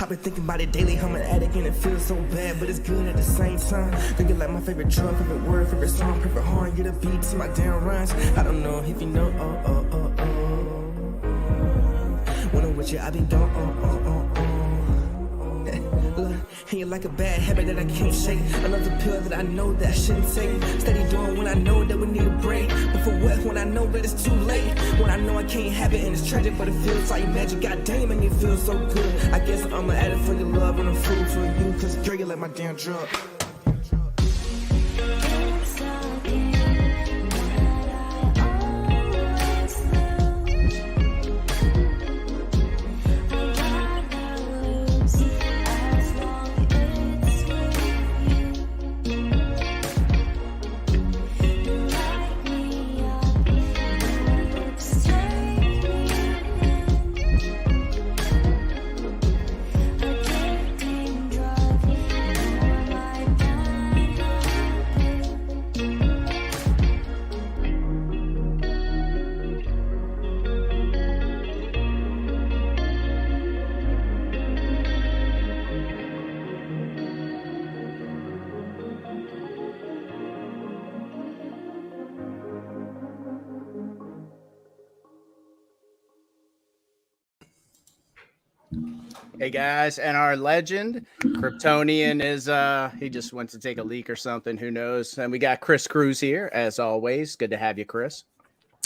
I've been thinking about it daily, I'm an addict and it feels so bad, but it's good at the same time. Thinking like my favorite drug, favorite word, favorite song, favorite horn, get a beat to my damn rhymes. I don't know if you know, when I'm with you, I be gone, Look, and you're like a bad habit that I can't shake. Another pill that I know that I shouldn't take. Steady doing when I know that we need a break. But for what, when I know that it's too late. When I know I can't have it and it's tragic, but it feels like magic. God damn, and it feels so good. I guess I'm an addict for your love and a fool for you. Cause girl, you're like my damn drug. Hey guys, and our legend, Kryptonian, is he just went to take a leak or something, who knows. And we got Chris Cruz here, as always. Good to have you, Chris.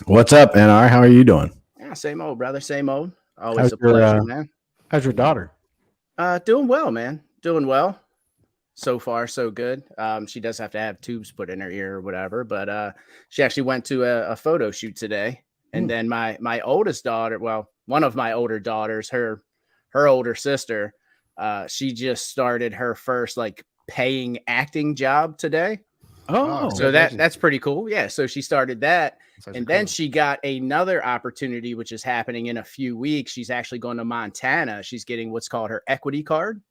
What's up, NR? How are you doing? Yeah, same old, brother, same old. Always a pleasure, man. How's your daughter? Doing well, man. Doing well. So far, so good. She does have to have tubes put in her ear or whatever, but she actually went to a photo shoot today. And then my oldest daughter, well, one of my older daughters, her older sister, she just started her first like paying acting job today. Oh, so that's pretty cool. Yeah. So she started that. And then she got another opportunity, which is happening in a few weeks. She's actually going to Montana. She's getting what's called her equity card,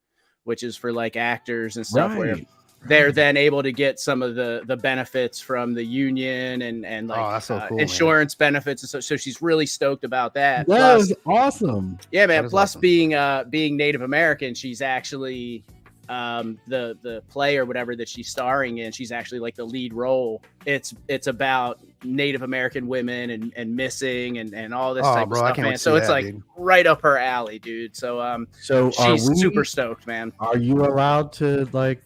which is for like actors and stuff where they're then able to get some of the benefits from the union and like that's so cool, insurance benefits. And so she's really stoked about that. That is awesome. Yeah, man. Plus awesome. being Native American, she's actually the play or whatever that she's starring in. She's actually like the lead role. It's about Native American women and missing and all this type of stuff, man. So it's like right up her alley, dude. So she's super stoked, man. Are you allowed to like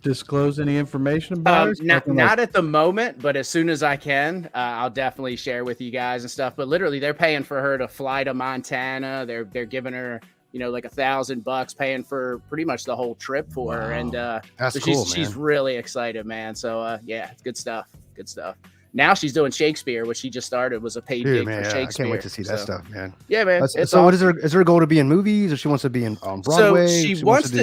disclose any information about it? Not at the moment, but as soon as I can, I'll definitely share with you guys and stuff. But literally, they're paying for her to fly to Montana. They're giving her, like $1,000, paying for pretty much the whole trip for her. And that's so cool, she's really excited, man. So yeah, it's good stuff. Good stuff. Now she's doing Shakespeare, which she just started, was a paid gig for Shakespeare. I can't wait to see that stuff, man. Yeah, man. So what is her goal to be in movies, or she wants to be on Broadway? So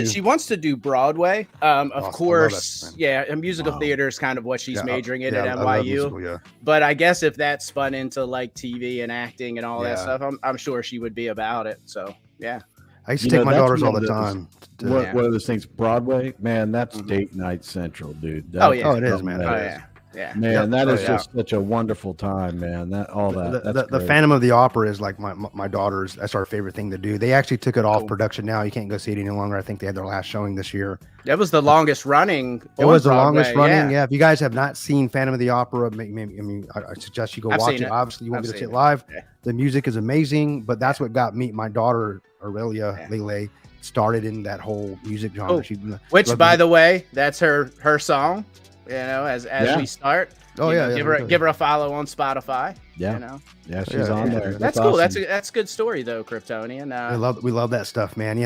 she wants to do Broadway. Of course, and musical theater is kind of what she's majoring in at NYU. But I guess if that spun into like TV and acting and all that stuff, I'm sure she would be about it. So yeah. I used to take my daughters all the time. What are those things? Broadway, man. That's date night central, dude. It is, man. Yeah, man, that is just such a wonderful time, man. The Phantom of the Opera is like my daughter's. That's our favorite thing to do. They actually took it off production now. You can't go see it any longer. I think they had their last showing this year. That was the longest running. It was the longest running. Yeah. If you guys have not seen Phantom of the Opera, I suggest you go watch it. Obviously, you won't be able to see it live. Yeah. The music is amazing, but that's what got my daughter Aurelia Lele started in that whole music genre. Which, by the way, that's her song. As we start. Give her a follow on Spotify. Yeah, she's on there. That's cool. Awesome. That's a good story though, Kryptonian. We love that stuff, man.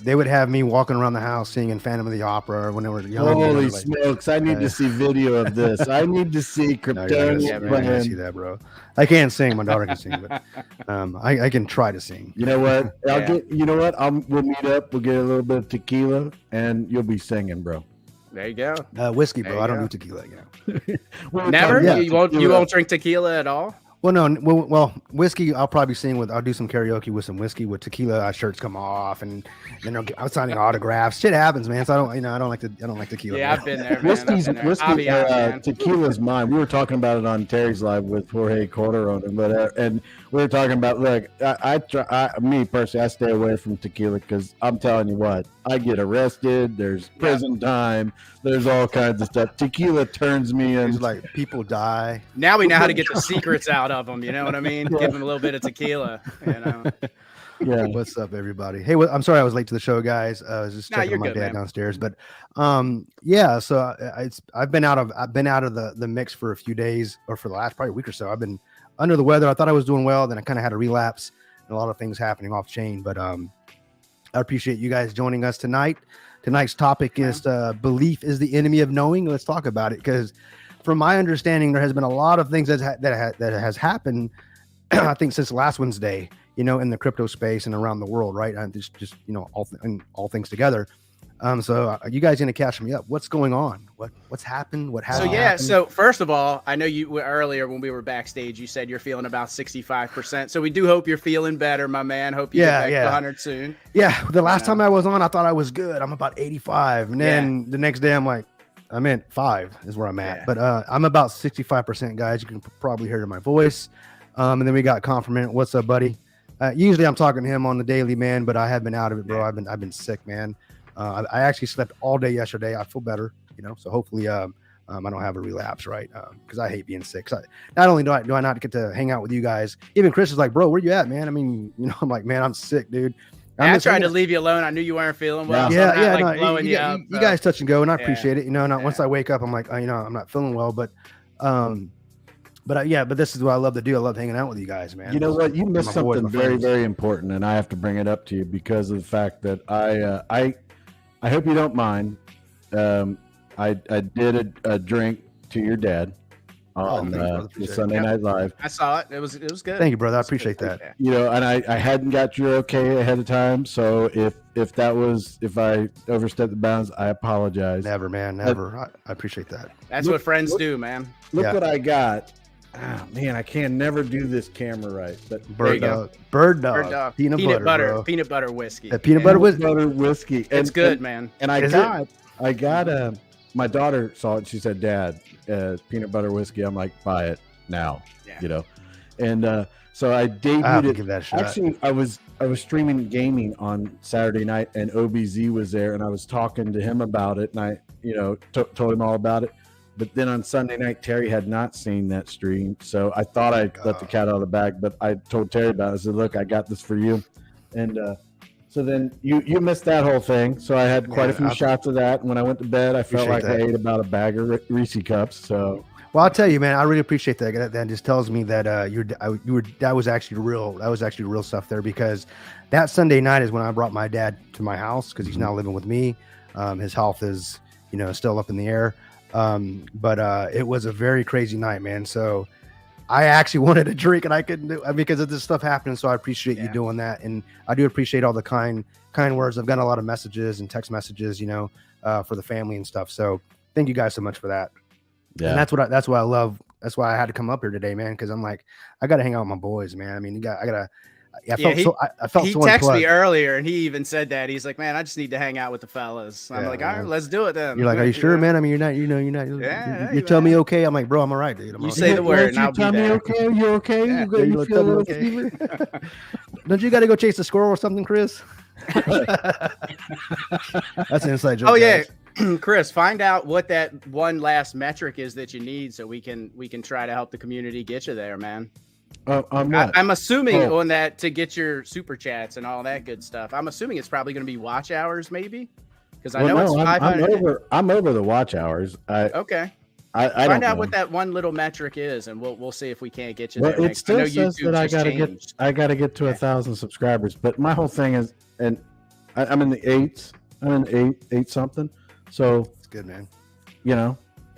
They would have me walking around the house singing Phantom of the Opera when they were young. Holy smokes! I need to see video of this. I need to see Kryptonian. I gotta see that, bro. I can't sing. My daughter can sing, but I can try to sing. You know what? We'll meet up. We'll get a little bit of tequila, and you'll be singing, bro. There you go. Whiskey, bro. I don't do tequila. Never. You won't drink tequila at all. Well, no, well, whiskey. I'll probably sing with. I'll do some karaoke with some whiskey. With tequila, our shirts come off, and then I'm signing autographs. Shit happens, man. So I don't like tequila. Yeah, man. I've been there, man. Tequila's mine. We were talking about it on Terry's Live with Jorge Corderone, but and we were talking about me personally, I stay away from tequila because I'm telling you what, I get arrested. There's prison time. There's all kinds of stuff. Tequila turns me in. It's like people die. Now we know how to get the secrets out of them. You know what I mean? Give them a little bit of tequila. You know. Yeah. What's up, everybody? Hey, I'm sorry I was late to the show, guys. I was just checking on my dad downstairs, but yeah. So I've been out of the mix for a few days, or for the last probably week or so. I've been under the weather. I thought I was doing well, then I kind of had a relapse, and a lot of things happening off chain. But I appreciate you guys joining us tonight. Tonight's topic is belief is the enemy of knowing. Let's talk about it, because from my understanding, there has been a lot of things that has happened. I think since last Wednesday, in the crypto space and around the world, right? And just all things together. So you guys gonna catch me up? What's going on? What's happened? What happened? So first of all, I know you earlier when we were backstage, you said you're feeling about 65%. So we do hope you're feeling better, my man. Hope you get back to 100 soon. Yeah, the last time I was on, I thought I was good. I'm about 85, and then the next day I'm like, I'm in 5 is where I'm at. But I'm about 65%, guys. You can probably hear it in my voice. And then we got Confirmant. What's up, buddy? Usually I'm talking to him on the daily, man, but I have been out of it, bro. I've been sick, man. I actually slept all day yesterday. I feel better, so hopefully I don't have a relapse, right? Because I hate being sick. So not only do I not get to hang out with you guys, even Chris is like, bro, where you at, man? I mean, I'm like, man, I'm sick, dude. I tried to leave you alone. I knew you weren't feeling well. You guys touch and go, and I appreciate it. Once I wake up, I'm like, I'm not feeling well, but this is what I love to do. I love hanging out with you guys, man. You know what? You missed something very, very important, and I have to bring it up to you because of the fact that I hope you don't mind. I did a drink to your dad on the Sunday Night Live. I saw it. It was good. Thank you, brother. I appreciate that. And I hadn't got your okay ahead of time, so if I overstepped the bounds, I apologize. Never, man, never. I appreciate that. That's what friends do, man. Look what I got. Oh, man, I can never do this camera right. But bird dog, peanut butter whiskey. Peanut butter whiskey. It's good, man. And I got my daughter saw it. She said, "Dad, peanut butter whiskey." I'm like, "Buy it now." Yeah. And so I debuted it. Give that a shot. Actually, I was streaming gaming on Saturday night, and OBZ was there, and I was talking to him about it, and I told him all about it. But then on Sunday night, Terry had not seen that stream, so I thought I let the cat out of the bag. But I told Terry about it. I said, "Look, I got this for you," and so then you missed that whole thing. So I had quite a few shots of that. And when I went to bed, I felt like I ate about a bag of Reese cups. So, well, I'll tell you, man, I really appreciate that. That just tells me that that was actually real stuff there, because that Sunday night is when I brought my dad to my house because he's now living with me. His health is still up in the air. But it was a very crazy night, man. So I actually wanted a drink and I couldn't do it because of this stuff happening. So I appreciate you doing that. And I do appreciate all the kind words. I've gotten a lot of messages and text messages, for the family and stuff. So thank you guys so much for that. Yeah. And that's what I love. That's why I had to come up here today, man. Cause I'm like, I got to hang out with my boys, man. I mean, I felt he texted me earlier and he even said that. He's like, "Man, I just need to hang out with the fellas." I'm like, "All right, let's do it then." You're like, "Are you sure, man? I mean, you're not. You tell me okay." I'm like, "Bro, I'm all right, dude. You say the word and I'll be there." You okay? You okay? Yeah. You feel a little fever? Don't you got to go chase a squirrel or something, Chris? That's an inside joke. Oh yeah. Chris, find out what that one last metric is that you need so we can try to help the community get you there, man. I'm assuming on that to get your super chats and all that good stuff. I'm assuming it's probably going to be watch hours, maybe, because I know it's 500. I'm over the watch hours. Okay. I find out what that one little metric is, and we'll see if we can't get you there. It still says that I gotta get to 1,000 subscribers, but my whole thing is, and I'm in the 8s. I'm in eight something. So it's good, man.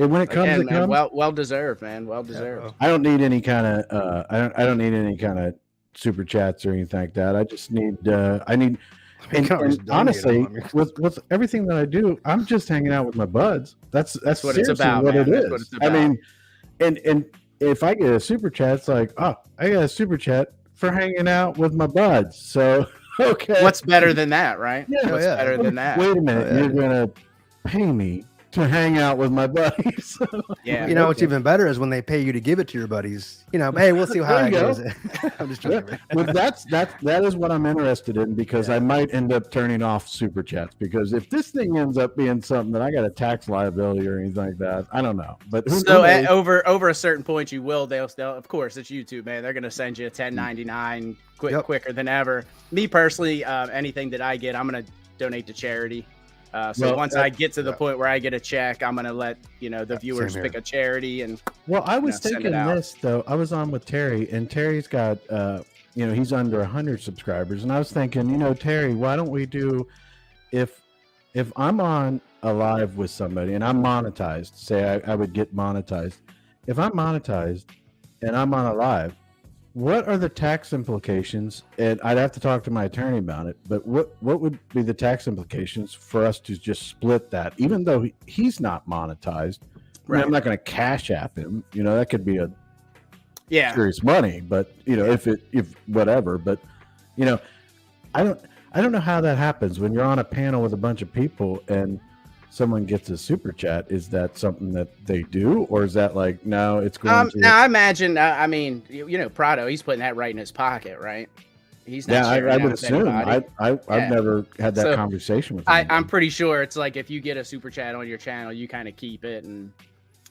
When it comes, man, well deserved, man. Well deserved. I don't need any kind of I don't need any kind of super chats or anything like that. I just need and honestly, with everything that I do, I'm just hanging out with my buds. That's what it's about. What it is. I mean, and if I get a super chat, it's like, oh, I got a super chat for hanging out with my buds. So okay, what's better than that, right? Yeah, what's better than that? Wait a minute, you're gonna pay me to hang out with my buddies. Yeah, you know what's even better is when they pay you to give it to your buddies. You know, hey, we'll see how it goes. I'm just joking. Well, that is what I'm interested in, because I might end up turning off super chats, because if this thing ends up being something that I got a tax liability or anything like that, I don't know. But over a certain point, you will. They'll of course, it's YouTube, man. They're gonna send you a 1099 quicker than ever. Me personally, anything that I get, I'm gonna donate to charity. Once I get to the point where I get a check, I'm gonna let the viewers pick a charity. And I was thinking this though. I was on with Terry, and Terry's got he's under 100 subscribers, and I was thinking, Terry, why don't we do, if I'm on a live with somebody and I'm monetized, say I would get monetized. If I'm monetized and I'm on a live, what are the tax implications? And I'd have to talk to my attorney about it, but what would be the tax implications for us to just split that, even though he's not monetized? Right. I'm not going to cash app him. That could be a serious money, but if whatever, but I don't know how that happens when you're on a panel with a bunch of people and someone gets a super chat. Is that something that they do, or is that like, no, it's going to... Now I imagine, I mean, Prado, he's putting that right in his pocket, right? He's not I would assume. I've never had that conversation with him. I'm pretty sure it's like, if you get a super chat on your channel, you kind of keep it, and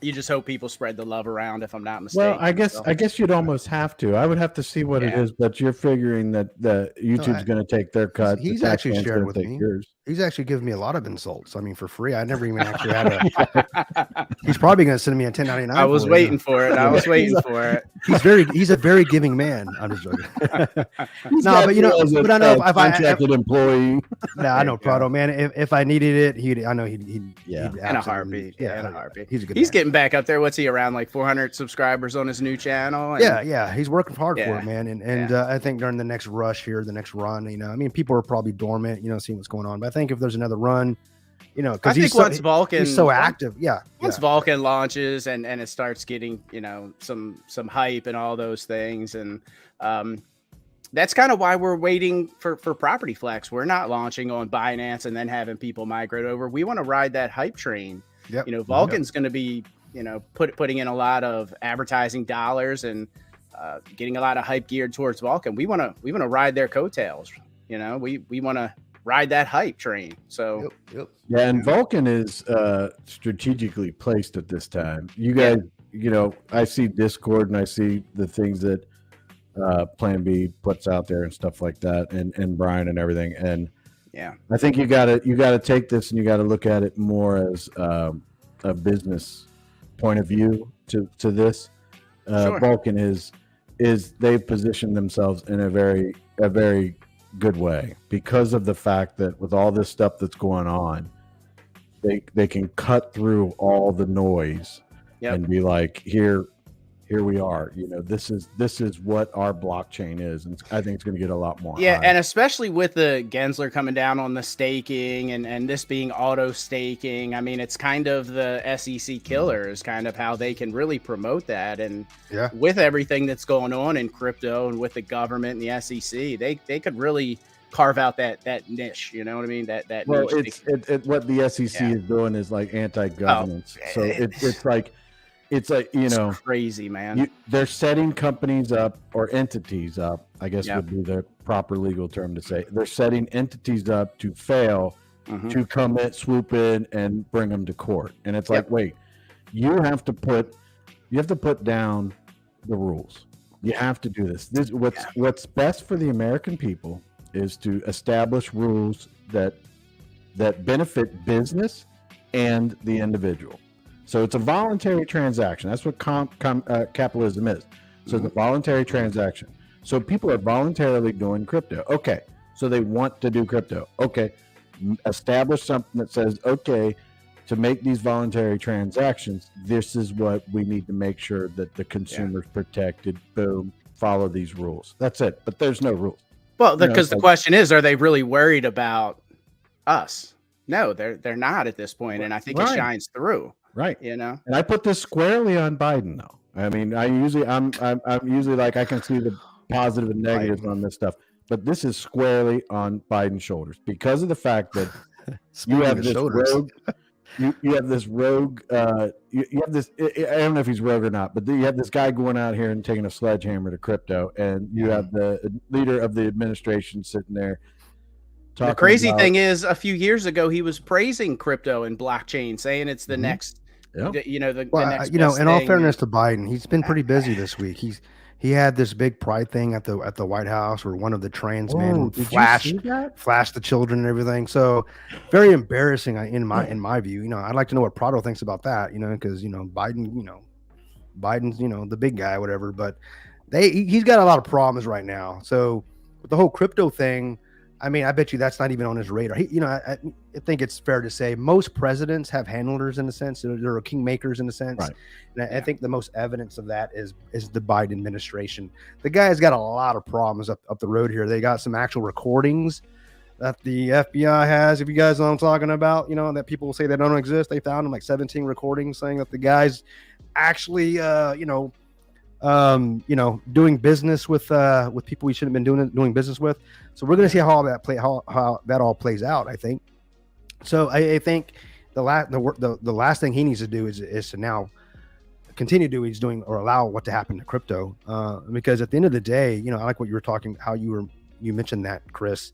you just hope people spread the love around, if I'm not mistaken. Well, I guess you'd almost have to. I would have to see what it is, but you're figuring that YouTube's going to take their cut. He's actually shared with me. Yours. He's actually given me a lot of insults. I mean, for free. I never even actually had a... He's probably going to send me a 1099. I was waiting for it. He's a very giving man. I'm just joking. But I know if I contracted employee. I know Prado, man. If I needed it, he'd in a heartbeat. In a heartbeat. He's getting back up there. What's he, around like 400 subscribers on his new channel? And he's working hard for it, man. And I think during the next rush here, the next run, I mean, people are probably dormant, seeing what's going on. But I think if there's another run, because he's so active. Once Vulcan launches and it starts getting, some hype and all those things. And that's kind of why we're waiting for Property Flex. We're not launching on Binance and then having people migrate over. We want to ride that hype train. Vulcan's going to be, putting in a lot of advertising dollars and getting a lot of hype geared towards Vulcan. We want to ride their coattails. We want to ride that hype train. So and Vulcan is strategically placed at this time. You guys, I see Discord and I see the things that Plan B puts out there and stuff like that, and Brian and everything. And I think you gotta take this and you gotta look at it more as a business point of view to this. Vulcan is they've positioned themselves in a very good way, because of the fact that with all this stuff that's going on, they can cut through all the noise and be like, here we are. This is what our blockchain is, and I think it's going to get a lot more. And especially with the Gensler coming down on the staking and this being auto staking. I mean, it's kind of the SEC killer is kind of how they can really promote that. And with everything that's going on in crypto and with the government and the SEC, they could really carve out that niche. You know what I mean? That niche. It's what the SEC is doing is like anti-governance. So it's like. It's like, it's crazy, man. They're setting companies up, or entities up, I guess would be the proper legal term to say. They're setting entities up to fail, to come in, swoop in, and bring them to court. And it's like, wait, you have to put down the rules. You have to do this. What's best for the American people is to establish rules that benefit business and the individual. So it's a voluntary transaction. That's what capitalism is. So it's a voluntary transaction. So people are voluntarily doing crypto. Okay. So they want to do crypto. Okay. Establish something that says, okay, to make these voluntary transactions, this is what we need to make sure that the consumer's protected. Boom. Follow these rules. That's it. But there's no rules. Well, because the question is, are they really worried about us? No, they're not at this point. And I think it shines through. Right. And I put this squarely on Biden, though. I mean, I'm usually like I can see the positive and negatives on this stuff, but this is squarely on Biden's shoulders because of the fact that you have this rogue. You have this rogue. You have this. I don't know if he's rogue or not, but you have this guy going out here and taking a sledgehammer to crypto, and you have the leader of the administration sitting there. The crazy thing is, a few years ago, he was praising crypto and blockchain, saying it's the next. Yep. The next. In all fairness to Biden, he's been pretty busy this week. He had this big pride thing at the White House where one of the trans men flashed the children and everything. So very embarrassing in my view. I'd like to know what Prado thinks about that, because Biden's the big guy, whatever, but he's got a lot of problems right now. So with the whole crypto thing, I mean, I bet you that's not even on his radar. I think it's fair to say most presidents have handlers in a sense. They're kingmakers in a sense. Right. And I think the most evidence of that is the Biden administration. The guy's got a lot of problems up the road here. They got some actual recordings that the FBI has. If you guys know what I'm talking about, that people say they don't exist. They found them like 17 recordings saying that the guy's actually, doing business with people we shouldn't have been doing business with. So we're going to see how that all plays out. I think. So I think the last thing he needs to do is to now continue to do he's doing or allow what to happen to crypto, because at the end of the day, I like what you were talking, how you mentioned that, Chris.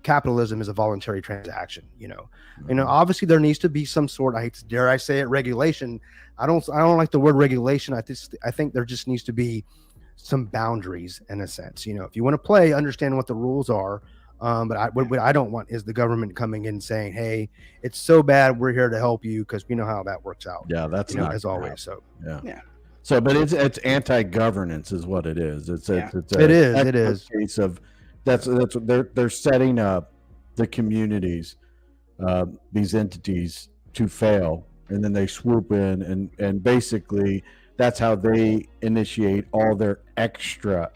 Capitalism is a voluntary transaction. Obviously there needs to be some sort. Dare I say it, regulation. I don't like the word regulation. I think there just needs to be some boundaries in a sense. If you want to play, understand what the rules are. But what I don't want is the government coming in saying, "Hey, it's so bad, we're here to help you," because we know how that works out. Yeah, that's not as always. So yeah. So, but it's anti-governance is what it is. It is. Case of that's they're setting up the communities, these entities to fail, and then they swoop in and basically that's how they initiate all their extra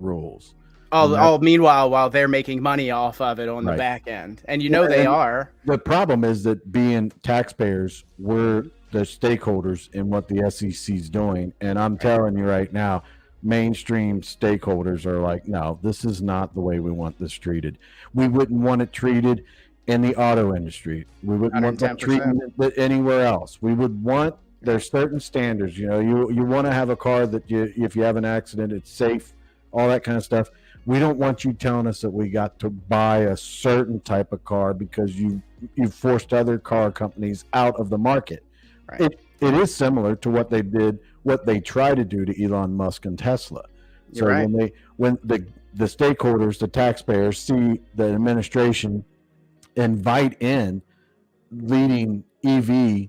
rules. All meanwhile, while they're making money off of it on the back end, and they are. The problem is that being taxpayers, we're the stakeholders in what the SEC is doing, and I'm telling you right now, mainstream stakeholders are like, no, this is not the way we want this treated. We wouldn't want it treated in the auto industry. We wouldn't want that treated anywhere else. We would want, there's certain standards. You want to have a car that if you have an accident, it's safe, all that kind of stuff. We don't want you telling us that we got to buy a certain type of car because you forced other car companies out of the market. Right. It is similar to what they try to do to Elon Musk and Tesla. So when the stakeholders, the taxpayers see the administration invite in leading EV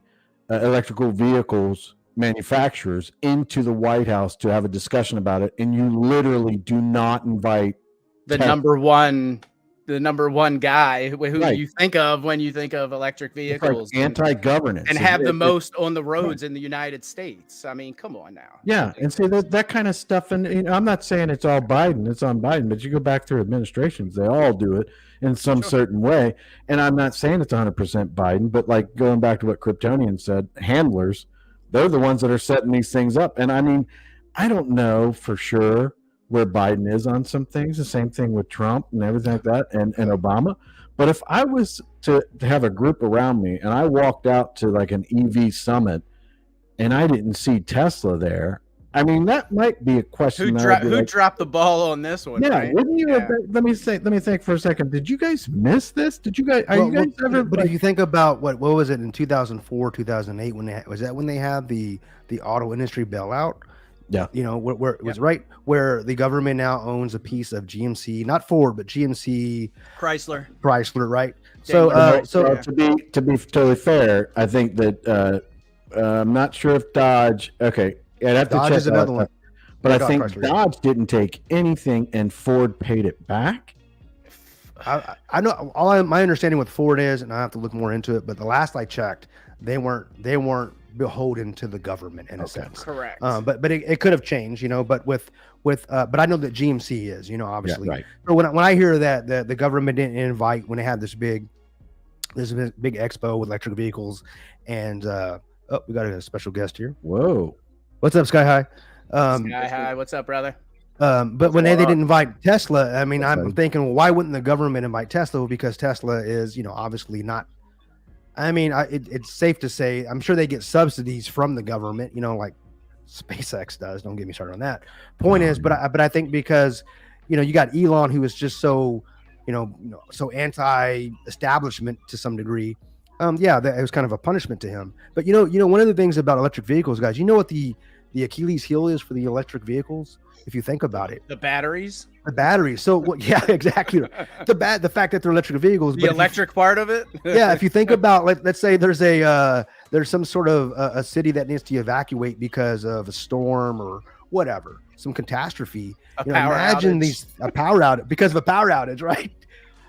electrical vehicles manufacturers into the White House to have a discussion about it, and you literally do not invite the number one guy who you think of when you think of electric vehicles, like anti-governance, and have the most on the roads in the United States. I mean, come on now. Yeah, and see that kind of stuff. And I'm not saying it's all Biden; it's on Biden. But you go back through administrations; they all do it in some certain way. And I'm not saying it's 100% Biden, but like going back to what Kryptonian said, handlers. They're the ones that are setting these things up. And I mean, I don't know for sure where Biden is on some things. The same thing with Trump and everything like that and Obama. But if I was to have a group around me and I walked out to like an EV summit and I didn't see Tesla there, I mean, that might be a question. Who dropped the ball on this one? Yeah, right? Wouldn't you? Yeah. Let me think for a second. Did you guys miss this? Did you guys? You guys ever? But if you think about what was it in 2004, 2008 when they had the auto industry bailout? Yeah, where it was right where the government now owns a piece of GMC, not Ford, but GMC, Chrysler, right? To be totally fair, I think that I'm not sure if Dodge. Okay. Yeah, I'd have Dodge to check is another one. But I think Dodge didn't take anything and Ford paid it back. I know my understanding with Ford is, and I have to look more into it, but the last I checked, they weren't beholden to the government in a sense. Correct. But it could have changed, but but I know that GMC is, obviously. Yeah, right. So when I hear that the government didn't invite when they had this big expo with electric vehicles and we got a special guest here. Whoa. What's up, Sky High? Sky High, what's up, brother? But when they didn't invite Tesla, I mean, I'm thinking, well, why wouldn't the government invite Tesla? Well, because Tesla is, obviously not. I mean, it's safe to say, I'm sure they get subsidies from the government, like SpaceX does. Don't get me started on that. Point is, but I think because, you got Elon, who is just so, so anti-establishment to some degree. That it was kind of a punishment to him. But one of the things about electric vehicles, guys, what the Achilles heel is for the electric vehicles? If you think about it, the batteries. So yeah, exactly. The fact that they're electric vehicles, the electric part of it. Yeah, if you think about, let's say there's there's some sort of a city that needs to evacuate because of a storm or whatever, some catastrophe. Imagine a power outage because of a power outage, right?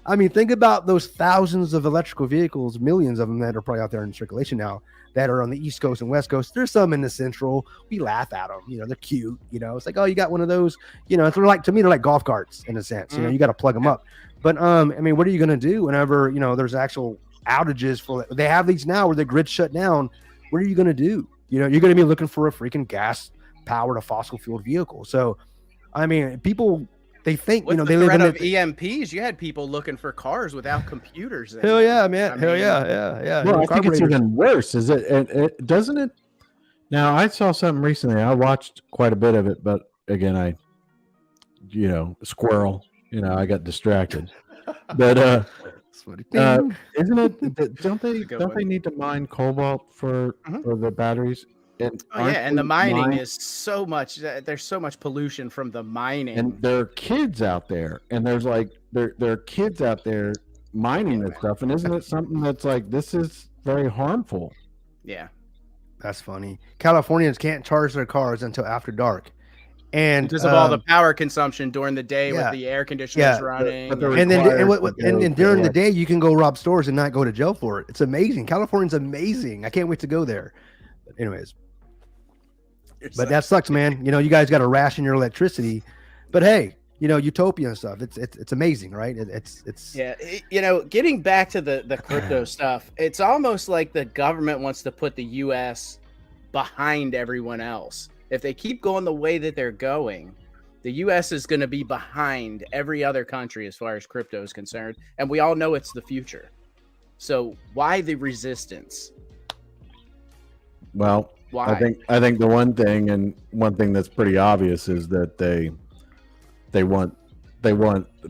I mean, think about those thousands of electrical vehicles, millions of them that are probably out there in circulation now that are on the East Coast and West Coast. There's some in the Central. We laugh at them. They're cute. It's like, oh, you got one of those. It's like, to me, they're like golf carts in a sense. You got to plug them up. But I mean, what are you going to do whenever there's actual outages they have these now where the grid's shut down? What are you going to do? You're going to be looking for a freaking gas powered, a fossil fueled vehicle. So, I mean, people. They think, with they live in of EMPs. You had people looking for cars without computers. Hell yeah, man. Hell yeah. Well, I think it's even worse. Is it doesn't it? Now, I saw something recently. I watched quite a bit of it, but again, I squirrel. I got distracted. But isn't it? Don't they need to mine cobalt for the batteries? And the mining is so much. There's so much pollution from the mining, and there are kids out there, and there's like there are kids out there mining this stuff, and isn't it something that's like this is very harmful? Yeah, that's funny. Californians can't charge their cars until after dark, and because of all the power consumption during the day with the air conditioners running, and during the day you can go rob stores and not go to jail for it. It's amazing. California's amazing. I can't wait to go there. But anyways. But that sucks, man. You guys got to ration your electricity, but hey, utopia and stuff. It's amazing, right? It's getting back to the crypto stuff. It's almost like the government wants to put the U.S. behind everyone else. If they keep going the way that they're going, the U.S. is going to be behind every other country as far as crypto is concerned, and we all know it's the future. So why the resistance? Well. Why? I think the one thing that's pretty obvious is that they want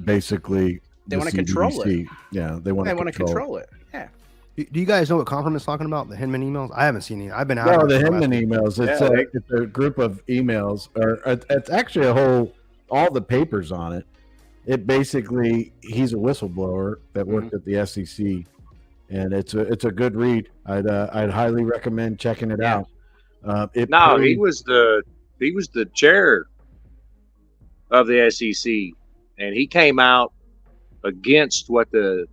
basically they want to control it. Yeah, they want to control it. Yeah. Do you guys know what Conferman is talking about? The Hinman emails? I haven't seen any. I've been out. No, the Hinman emails. It's a group of emails, or it's actually all the papers on it. It basically, he's a whistleblower that worked at the SEC, and it's a good read. I'd highly recommend checking it out. He was the chair of the SEC, and he came out against what the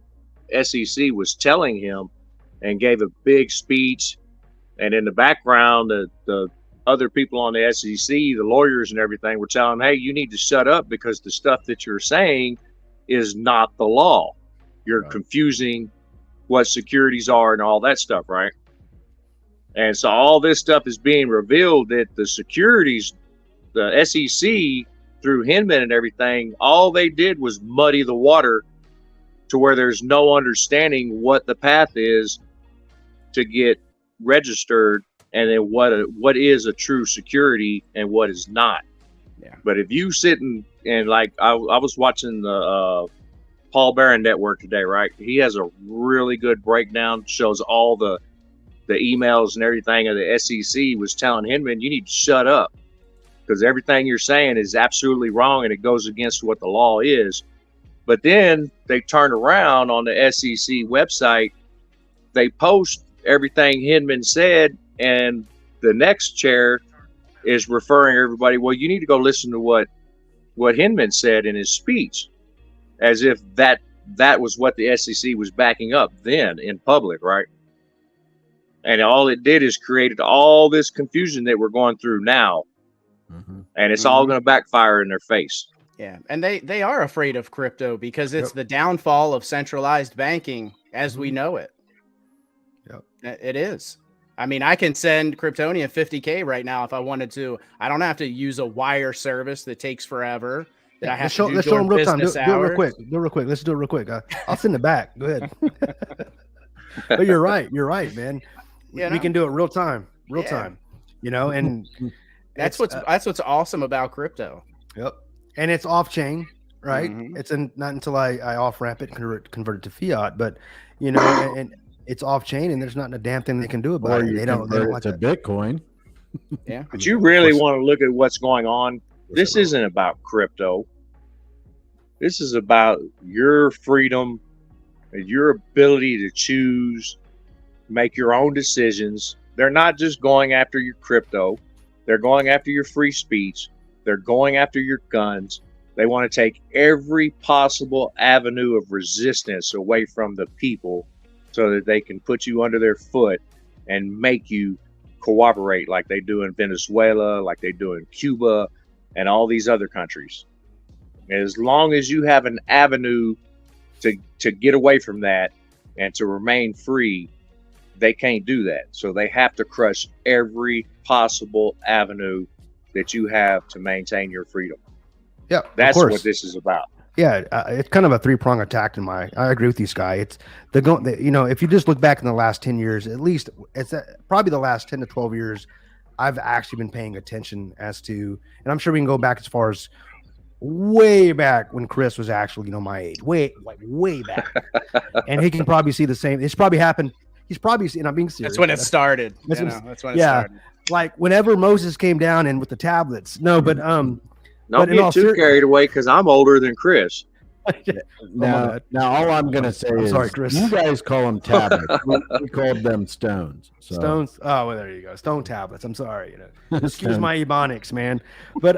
SEC was telling him and gave a big speech. And in the background, the other people on the SEC, the lawyers and everything, were telling him, hey, you need to shut up because the stuff that you're saying is not the law. You're confusing what securities are and all that stuff, right? And so all this stuff is being revealed that the securities, the SEC, through Hinman and everything, all they did was muddy the water to where there's no understanding what the path is to get registered, and then what is a true security and what is not. Yeah. But if you sit and like I was watching the Paul Barron Network today, right? He has a really good breakdown, shows all the emails and everything of the SEC was telling Hinman, you need to shut up because everything you're saying is absolutely wrong and it goes against what the law is. But then they turn around on the SEC website, they post everything Hinman said, and the next chair is referring everybody, well, you need to go listen to what Hinman said in his speech, as if that was what the SEC was backing up then in public, right? And all it did is created all this confusion that we're going through now. And it's all going to backfire in their face. Yeah. And they are afraid of crypto because it's the downfall of centralized banking as we know it. Yep. It is. I mean, I can send Kryptonian 50K right now if I wanted to. I don't have to use a wire service that takes forever. That I have to do let's show them real time. Do it real quick. Let's do it real quick. I'll send it back. Go ahead. But you're right, man. We can do it real time. You know, and that's what's awesome about crypto. Yep. And it's off chain, right? Mm-hmm. It's not until I off ramp it and convert it to fiat, but you know, and it's off chain, and there's not a damn thing they can do about it. They don't like to Bitcoin. Yeah. But you really want to look at what's going on. This isn't about crypto. This is about your freedom and your ability to choose, make your own decisions. They're not just going after your crypto. They're going after your free speech. They're going after your guns. They want to take every possible avenue of resistance away from the people so that they can put you under their foot and make you cooperate like they do in Venezuela, like they do in Cuba, and all these other countries. As long as you have an avenue to get away from that and to remain free, they can't do that. So they have to crush every possible avenue that you have to maintain your freedom. Yeah, that's what this is about. Yeah, it's kind of a three-prong attack I agree with you, Sky. It's you know, if you just look back in the last 10 years, at least it's probably the last 10 to 12 years, I've actually been paying attention as to, and I'm sure we can go back as far as way back when Chris was actually, you know, my age, way back. And he can probably see the same. It's probably happened. He's probably seen, I'm being serious. That's when it started. That's when it started. Like whenever Moses came down and with the tablets. No, but don't get too carried away because I'm older than Chris. Now, all I'm going to say is, sorry, Chris. You guys call them tablets. we called them stones. So. Stones. Oh, well, there you go. Stone tablets. I'm sorry. You know, excuse my ebonics, man. But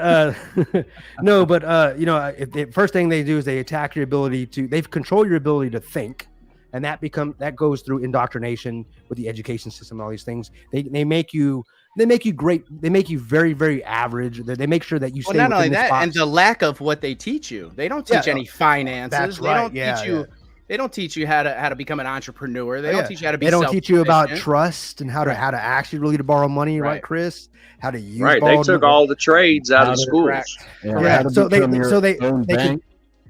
no, but you know, the first thing they do is they attack your ability to. They control your ability to think, and that goes through indoctrination with the education system and all these things. They make you. They make you great. They make you very, very average. They make sure that you stay. Well, not only that, and the lack of what they teach you. They don't teach any finances. That's right. They don't teach you how to become an entrepreneur. They don't teach you how to be. They don't teach you about trust and how to actually really to borrow money, right, Chris? How to use. Right. They took all the trades out of schools. So they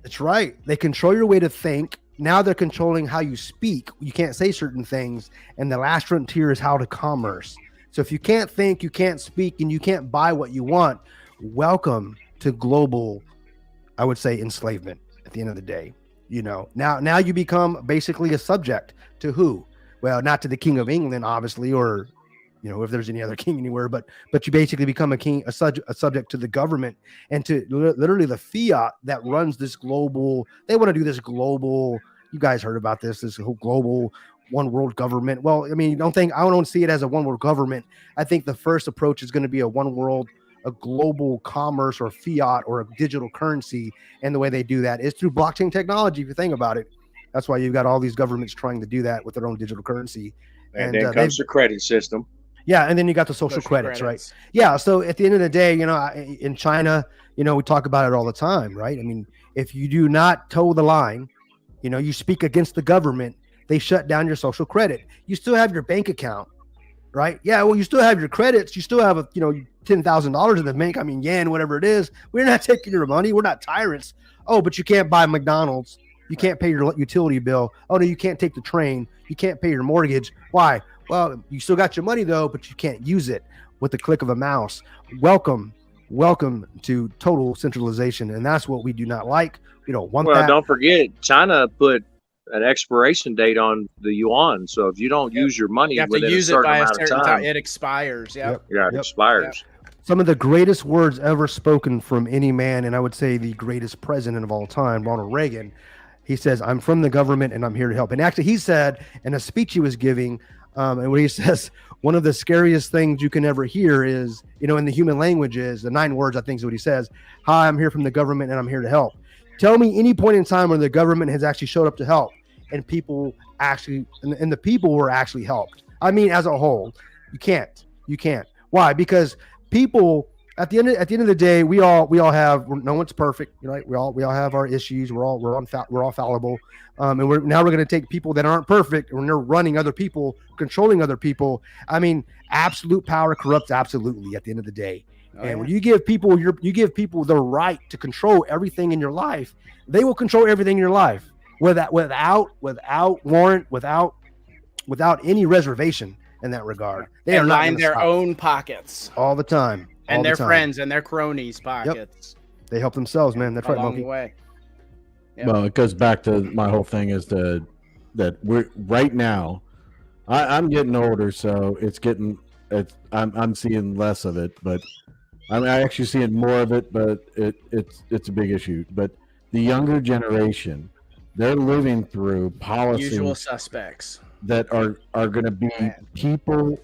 that's right. They control your way to think. Now they're controlling how you speak. You can't say certain things, and the last frontier is how to commerce. So if you can't think, you can't speak, and you can't buy what you want, welcome to global, I would say, enslavement at the end of the day. You know, now you become basically a subject to who? Well, not to the King of England, obviously, or, you know, if there's any other king anywhere, but you basically become a subject to the government and to literally the fiat that runs this global. They want to do this global. You guys heard about this whole global one world government. Well, I mean, I don't see it as a one world government. I think the first approach is going to be a one world, a global commerce or fiat or a digital currency. And the way they do that is through blockchain technology. If you think about it, that's why you've got all these governments trying to do that with their own digital currency. And then comes the credit system. Yeah. And then you got the social credits, right? Yeah. So at the end of the day, you know, in China, you know, we talk about it all the time, right? I mean, if you do not toe the line, you know, you speak against the government, they shut down your social credit. You still have your bank account, right? Yeah, well, you still have your credits. You still have $10,000 in the bank. I mean, yen, whatever it is. We're not taking your money. We're not tyrants. Oh, but you can't buy McDonald's. You can't pay your utility bill. Oh, no, you can't take the train. You can't pay your mortgage. Why? Well, you still got your money, though, but you can't use it with the click of a mouse. Welcome to total centralization, and that's what we do not like. We don't want that. Well, don't forget, China put an expiration date on the yuan. So if you don't use your money within a certain amount of time, it expires. It expires. Some of the greatest words ever spoken from any man, and I would say the greatest president of all time, Ronald Reagan. He says, "I'm from the government and I'm here to help." And actually, he said in a speech he was giving, and what he says, one of the scariest things you can ever hear is, you know, in the human language is the 9 words, I think is what he says. "Hi, I'm here from the government and I'm here to help." Tell me any point in time where the government has actually showed up to help and people actually, and the people were actually helped. I mean, as a whole, you can't. Why? Because people at the end of the day, we all have, no one's perfect, right? We all have our issues. We're all fallible. And we're going to take people that aren't perfect when they're running other people, controlling other people. I mean, absolute power corrupts absolutely at the end of the day. And when you give people the right to control everything in your life, they will control everything in your life without warrant, without any reservation in that regard. They are line their own pockets all the time. And their friends and their cronies' pockets. Yep. They help themselves, man. That's right, Along Monkey. the way. Yep. Well, it goes back to my whole thing is that we're right now. I'm getting older, so I'm seeing less of it, but I'm actually seeing more of it. But it's a big issue. But the younger generation, they're living through policies. Usual suspects that are going to be people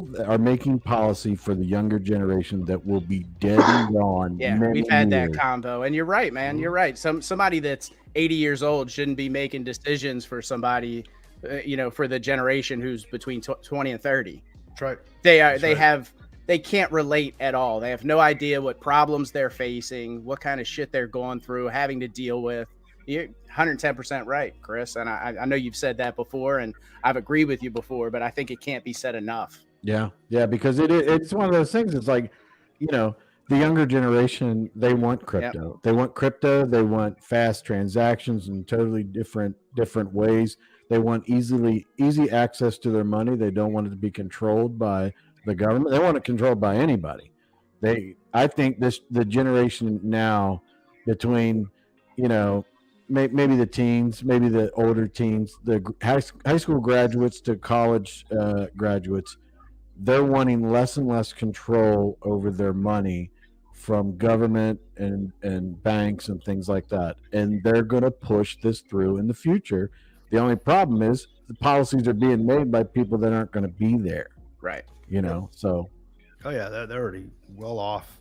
that are making policy for the younger generation that will be dead and gone. Yeah, we've had that combo, and you're right, man. You're right. Somebody that's 80 years old shouldn't be making decisions for somebody, for the generation who's between 20 and 30. That's right. They can't relate at all. They have no idea what problems they're facing, what kind of shit they're going through, having to deal with. You're 110% right, Chris. And I know you've said that before, and I've agreed with you before, but I think it can't be said enough. Yeah, because it's one of those things. It's like, the younger generation, they want crypto. Yep. They want crypto. They want fast transactions in totally different ways. They want easy access to their money. They don't want it to be controlled by the government. They want it controlled by anybody. I think the generation now between, maybe the teens, maybe the older teens, the high school graduates to college graduates, they're wanting less and less control over their money from government and banks and things like that. And they're going to push this through in the future. The only problem is the policies are being made by people that aren't going to be there. Right. So. Oh, yeah, they're already well off,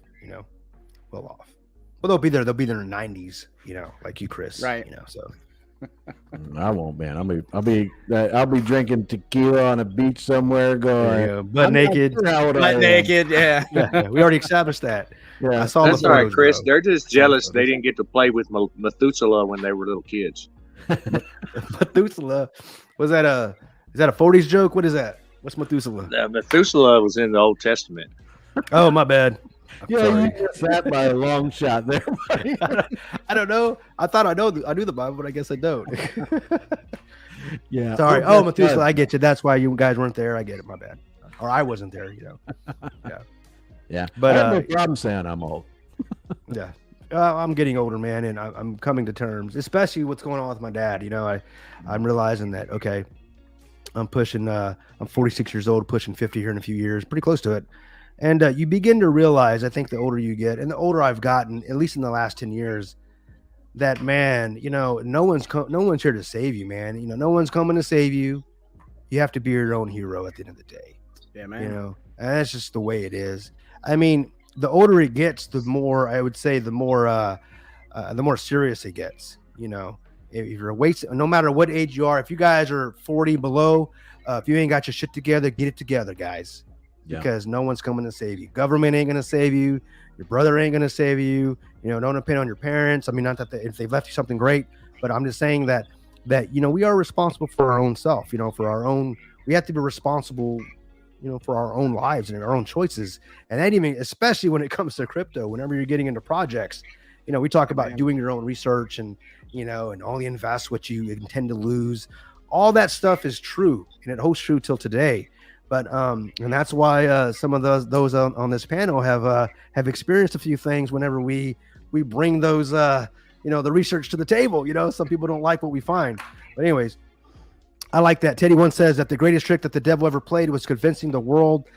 well off. Well, they'll be there. They'll be there in the 90s, like you, Chris. Right. So I won't, man. I'll be drinking tequila on a beach somewhere, going butt naked. Yeah. Yeah. We already established that. Yeah, I saw that's all right, Chris. They're just jealous they didn't get to play with Methuselah when they were little kids. Methuselah, is that a 40s joke? What is that? What's Methuselah? Methuselah was in the Old Testament. Oh, my bad. Yeah, you missed that by a long shot there, buddy. I don't know. I thought I knew the Bible, but I guess I don't. Yeah. Sorry. Oh, Methuselah, I get you. That's why you guys weren't there. I get it. My bad. Or I wasn't there, Yeah. Yeah. But I have no problem saying I'm old. Yeah. I'm getting older, man, and I'm coming to terms, especially what's going on with my dad. I'm realizing that, okay, I'm 46 years old, pushing 50 here in a few years, pretty close to it. And you begin to realize, I think the older you get, and the older I've gotten, at least in the last 10 years, that, man, no one's here to save you, man. No one's coming to save you. You have to be your own hero at the end of the day. Yeah, man. And that's just the way it is. I mean, the older it gets, the more, I would say, the more serious it gets. If you're no matter what age you are, if you guys are 40 below, if you ain't got your shit together, get it together, guys. Yeah. Because no one's coming to save you. Government ain't going to save you. Your brother ain't going to save you. Don't depend on your parents. I mean, not that if they've left you something great, but I'm just saying that we are responsible for our own self, for our own, we have to be responsible, for our own lives and our own choices. And that even, especially when it comes to crypto, whenever you're getting into projects, we talk about doing your own research and only invest what you intend to lose. All that stuff is true, and it holds true till today. But and that's why some of those on this panel have experienced a few things whenever we bring those the research to the table. Some people don't like what we find, but anyways, I like that. Teddy once says that the greatest trick that the devil ever played was convincing the world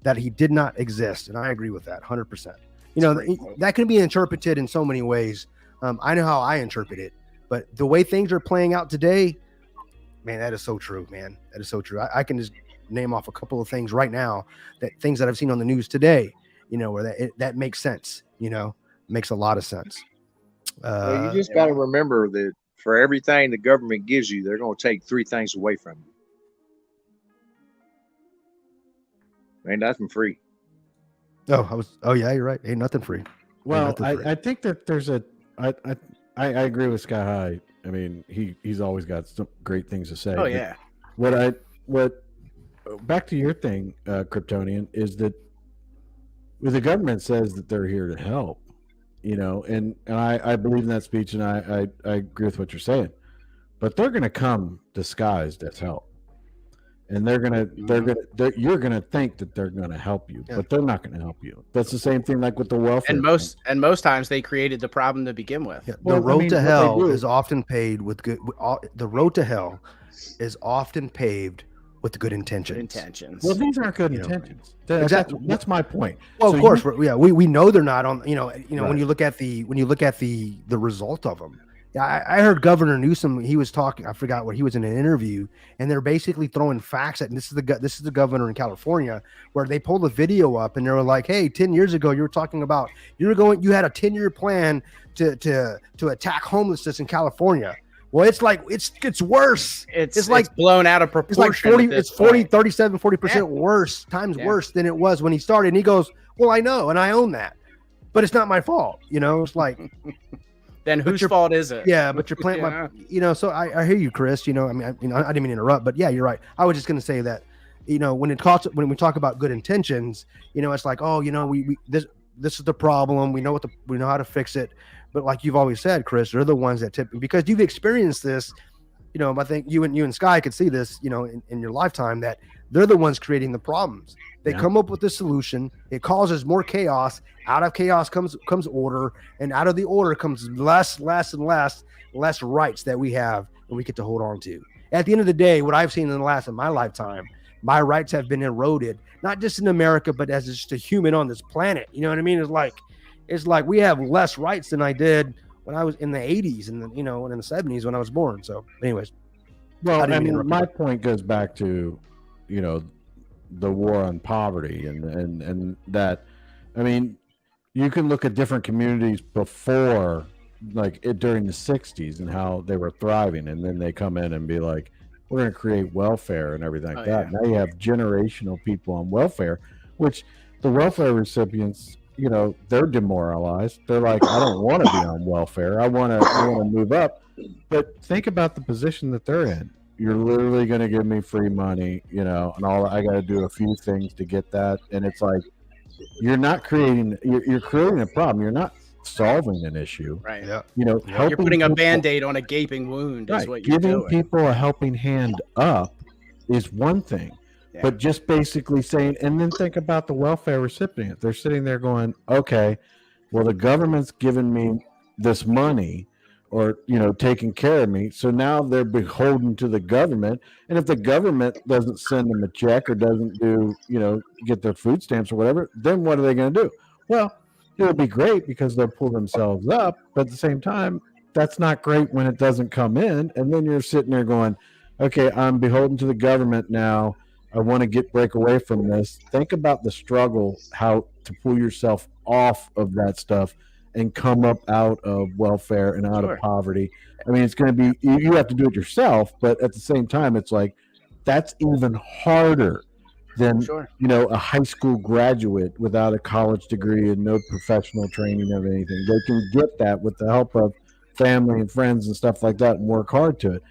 that he did not exist, and I agree with that 100%. That can be interpreted in so many ways. I know how I interpret it, but the way things are playing out today, man, that is so true, man. That is so true. I can just name off a couple of things right now, things that I've seen on the news today, where that makes sense, makes a lot of sense. Well, you just got to remember that for everything the government gives you, they're going to take 3 things away from you. Ain't nothing free. Oh yeah, you're right. Ain't nothing free. Well, I think that there's I agree with Sky High. I mean, he's always got some great things to say. Oh yeah. What back to your thing, Kryptonian, is that the government says that they're here to help, and I believe in that speech, and I agree with what you're saying, but they're going to come disguised as help. And you're gonna think that they're gonna help you, but they're not gonna help you. That's the same thing like with the welfare. And most times they created the problem to begin with. Yeah, the road to hell is often paved with good. The road to hell is often paved with good intentions. Well, these aren't good intentions. Exactly. That's my point. Well, so of course, we know they're not on. Right. When you look at the result of them. Yeah, I heard Governor Newsom. He was talking. I forgot what he was in an interview, and they're basically throwing facts at. And this is the governor in California, where they pulled a video up, and they were like, "Hey, 10 years ago, you were talking about you had a 10-year plan to attack homelessness in California. Well, it's like it's worse. It's like blown out of proportion. It's 40% worse worse than it was when he started. And he goes, "Well, I know, and I own that, but it's not my fault." It's like. Then whose fault is it? Yeah, but you're playing so I hear you, Chris. I didn't mean to interrupt, but yeah, you're right. I was just going to say that, when we talk about good intentions, it's like, oh, this is the problem. We know how to fix it. But like you've always said, Chris, they're the ones that tip, because you've experienced this. I think you and Sky could see this, in your lifetime, that they're the ones creating the problems. They come up with the solution. It causes more chaos. Out of chaos comes order, and out of the order comes less rights that we have and we get to hold on to. At the end of the day, what I've seen in my lifetime, my rights have been eroded, not just in America, but as just a human on this planet. You know what I mean? It's like we have less rights than I did when I was in the 80s and and in the 70s when I was born. So, anyways, well, my point goes back to, the war on poverty and that, you can look at different communities before, like during the 60s, and how they were thriving, and then they come in and be like, we're going to create welfare and everything like that. Yeah. Now you have generational people on welfare, which the welfare recipients, they're demoralized. They're like, I don't want to be on welfare. I want to move up. But think about the position that they're in. You're literally going to give me free money, and all I got to do a few things to get that. And it's like, you're creating a problem. You're not solving an issue. Right. Yeah. You're putting a Band-Aid on a gaping wound. Right. Is what you're giving doing. People a helping hand up is one thing. Yeah. But just basically saying, and then think about the welfare recipient. They're sitting there going, okay, well, the government's giving me this money, or taking care of me, so now they're beholden to the government. And if the government doesn't send them a check or doesn't do get their food stamps or whatever, then what are they going to do? Well, it'll be great because they'll pull themselves up, but at the same time, that's not great when it doesn't come in. And then you're sitting there going, okay, I'm beholden to the government now. I want to break away from this. Think about the struggle, how to pull yourself off of that stuff and come up out of welfare and out of poverty. It's going to be, you have to do it yourself, but at the same time, it's like, that's even harder than, a high school graduate without a college degree and no professional training of anything. They can get that with the help of family and friends and stuff like that and work hard to it.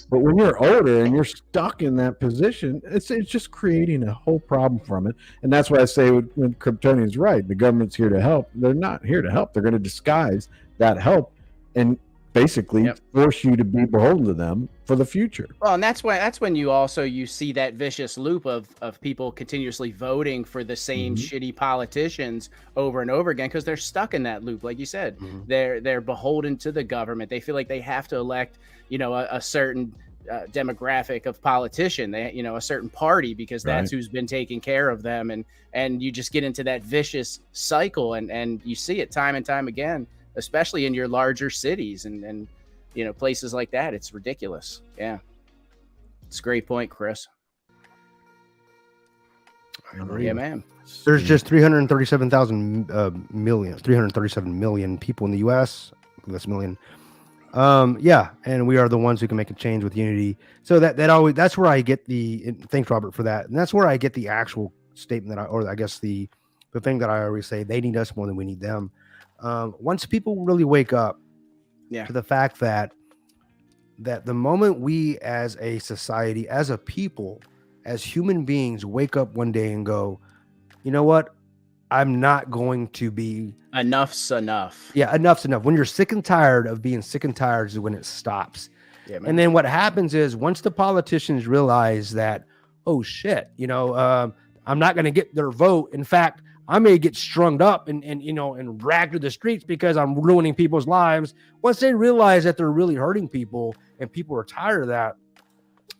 But when you're older and you're stuck in that position, it's just creating a whole problem from it. And that's why I say when Kryptonian's right, the government's here to help. They're not here to help. They're going to disguise that help and basically force you to be beholden to them for the future. Well, and that's when you see that vicious loop of people continuously voting for the same shitty politicians over and over again, because they're stuck in that loop. Like you said, they're beholden to the government. They feel like they have to elect a certain demographic of politician, a certain party, because that's who's been taking care of them, and you just get into that vicious cycle, and you see it time and time again, especially in your larger cities and places like that. It's ridiculous. Yeah, it's a great point, Chris. Yeah, man. There's just 337 million people in the U.S. That's million. And we are the ones who can make a change with unity. So that's where I get thanks, Robert, for that. And that's where I get the actual statement I guess the the thing that I always say, they need us more than we need them. Once people really wake up to the fact that the moment we as a society, as a people, as human beings wake up one day and go, you know what? I'm not going to be... Enough's enough. Yeah, enough's enough. When you're sick and tired of being sick and tired is when it stops. Yeah, man. And then what happens is once the politicians realize that, oh shit, you know, I'm not going to get their vote. In fact, I may get strung up and you know, and dragged to the streets because I'm ruining people's lives. Once they realize that they're really hurting people and people are tired of that,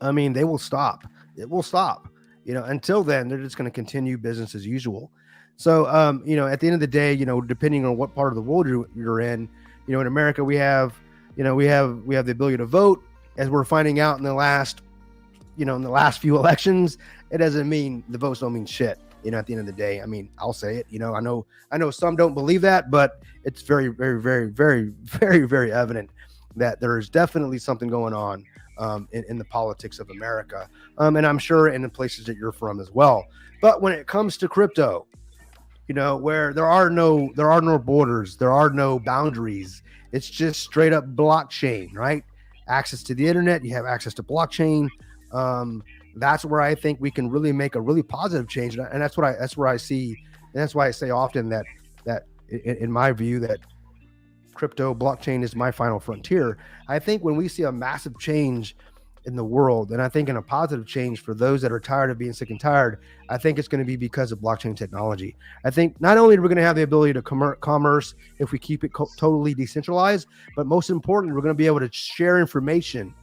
I mean, they will stop. It will stop. You know, until then, they're just going to continue business as usual. So, you know, at the end of the day, you know, depending on what part of the world you're in, you know, in America, we have the ability to vote. As we're finding out in the last few elections, it doesn't mean the votes don't mean shit. You know, at the end of the day, I mean, I'll say it. You know, I know some don't believe that, but it's very, very, very, very, very, very evident that there is definitely something going on in the politics of America, and I'm sure in the places that you're from as well. But when it comes to crypto, you know, where there are no borders, there are no boundaries. It's just straight up blockchain, right? Access to the internet, you have access to blockchain. That's where I think we can really make a really positive change, and that's where I see, and that's why I say often that in my view that crypto blockchain is my final frontier. I think when we see a massive change in the world, and I think in a positive change for those that are tired of being sick and tired, I think it's going to be because of blockchain technology. I think not only are we going to have the ability to commerce if we keep it totally decentralized, but most importantly, we're going to be able to share information,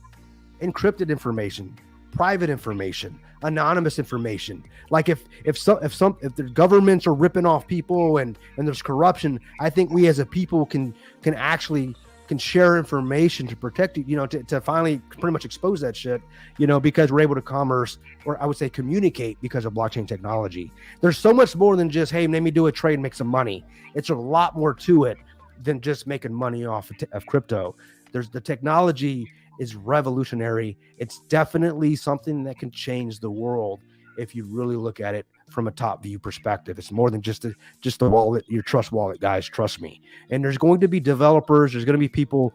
encrypted information, private information, anonymous information. Like if the governments are ripping off people and there's corruption, I think we as a people can share information to protect it, you know, to finally pretty much expose that shit, you know, because we're able to commerce, or I would say communicate, because of blockchain technology. There's so much more than just, hey, let me do a trade and make some money. It's a lot more to it than just making money off of crypto. The technology is revolutionary. It's definitely something that can change the world if you really look at it from a top view perspective. It's more than just the wallet, your trust wallet, guys. Trust me. And there's going to be developers. There's going to be people.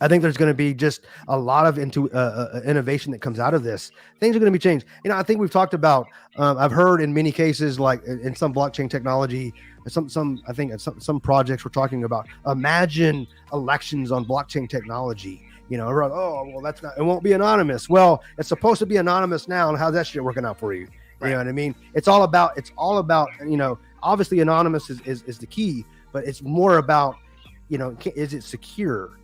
I think there's going to be just a lot of innovation that comes out of this. Things are going to be changed. You know, I think we've talked about. I've heard in many cases, like in some blockchain technology, some projects we're talking about. Imagine elections on blockchain technology. You know, oh well, that's not. It won't be anonymous. Well, it's supposed to be anonymous now. And how's that shit working out for you? Right. You know what I mean? It's all about. You know, obviously anonymous is the key, but it's more about, you know, is it secure?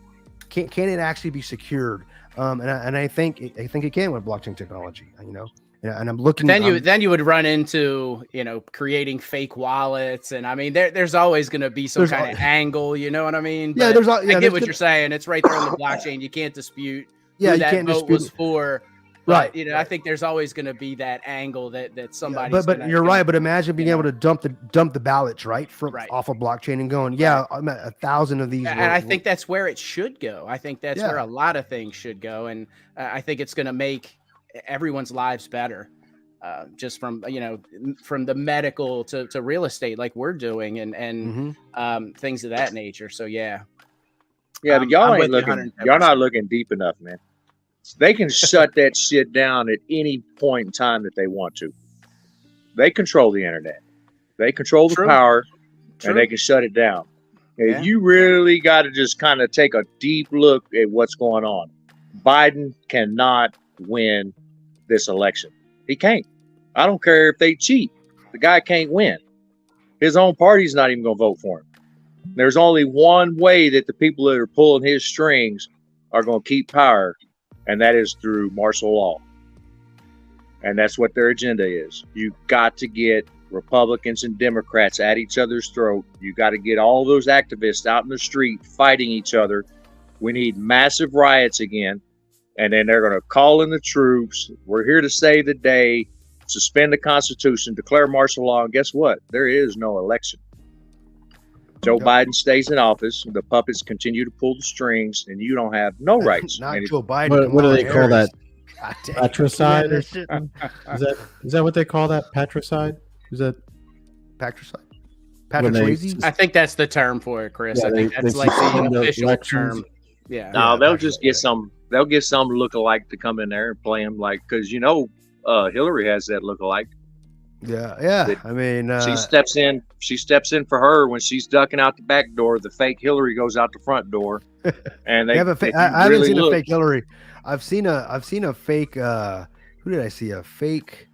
Can it actually be secured? And I think it can with blockchain technology. You know, and I'm looking. Then you would run into, you know, creating fake wallets, and I mean there's always going to be some kind of angle. You know what I mean? Yeah, but I get what you're saying. It's right there on the blockchain. You can't dispute. Yeah, who that vote was for. But, right. You know, I think there's always going to be that angle that somebody. Yeah, but you're right. But imagine being able to dump the ballots off of blockchain and going, yeah, I'm at 1,000 of these. And I think that's where it should go. I think that's where a lot of things should go, and I think it's going to make everyone's lives better. Just from from the medical to real estate, like we're doing, and things of that nature. So yeah. But y'all ain't looking. Y'all not looking deep enough, man. They can shut that shit down at any point in time that they want to. They control the internet. They control the power, and they can shut it down. And you really got to just kind of take a deep look at what's going on. Biden cannot win this election. He can't. I don't care if they cheat. The guy can't win. His own party's not even going to vote for him. There's only one way that the people that are pulling his strings are going to keep power, and that is through martial law. And that's what their agenda is. You got to get Republicans and Democrats at each other's throat. You got to get all those activists out in the street fighting each other. We need massive riots again. And then they're going to call in the troops. We're here to save the day, suspend the Constitution, declare martial law. And guess what? There is no election. Joe Biden stays in office. The puppets continue to pull the strings, and you don't have no rights. Not Joe Biden. What do they call that? Patricide? Is that what they call that? Patricide? Is that Patrick When they- Swayze. I think that's the term for it, Chris. Yeah, I think they that's like suspend the the official elections. term. Yeah. No, they'll Patrick just get Swayze. some. They'll get some lookalike to come in there and play him like because Hillary has that lookalike. Yeah. I mean, She steps in. She steps in for her when she's ducking out the back door. The fake Hillary goes out the front door, and they have a if you I haven't really seen look- a fake Hillary. I've seen a fake. Who did I see? A fake.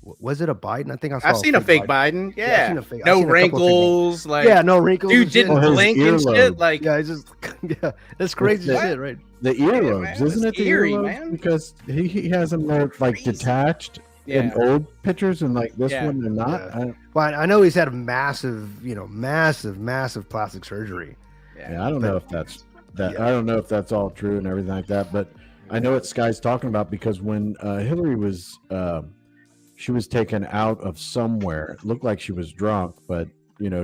Was it a Biden? I think I saw. I've seen a fake Biden. Yeah, I've Yeah. seen a fake- I've No seen a couple of fake wrinkles. Like, Yeah, no wrinkles. dude and shit. didn't Oh, his blink and earlobe. shit. Like, Yeah, it's just yeah, that's crazy What? shit, right? The earlobes, man, isn't it? it's The eerie, earlobes, man. because he has them there like Crazy. detached in yeah. old pictures, and like this Yeah. one they're not. Yeah. Well, I know he's had a massive plastic surgery. I don't know if that's that. I don't know if that's all true and everything like that, but I know what Sky's talking about because when Hillary was, she was taken out of somewhere. It looked like she was drunk, but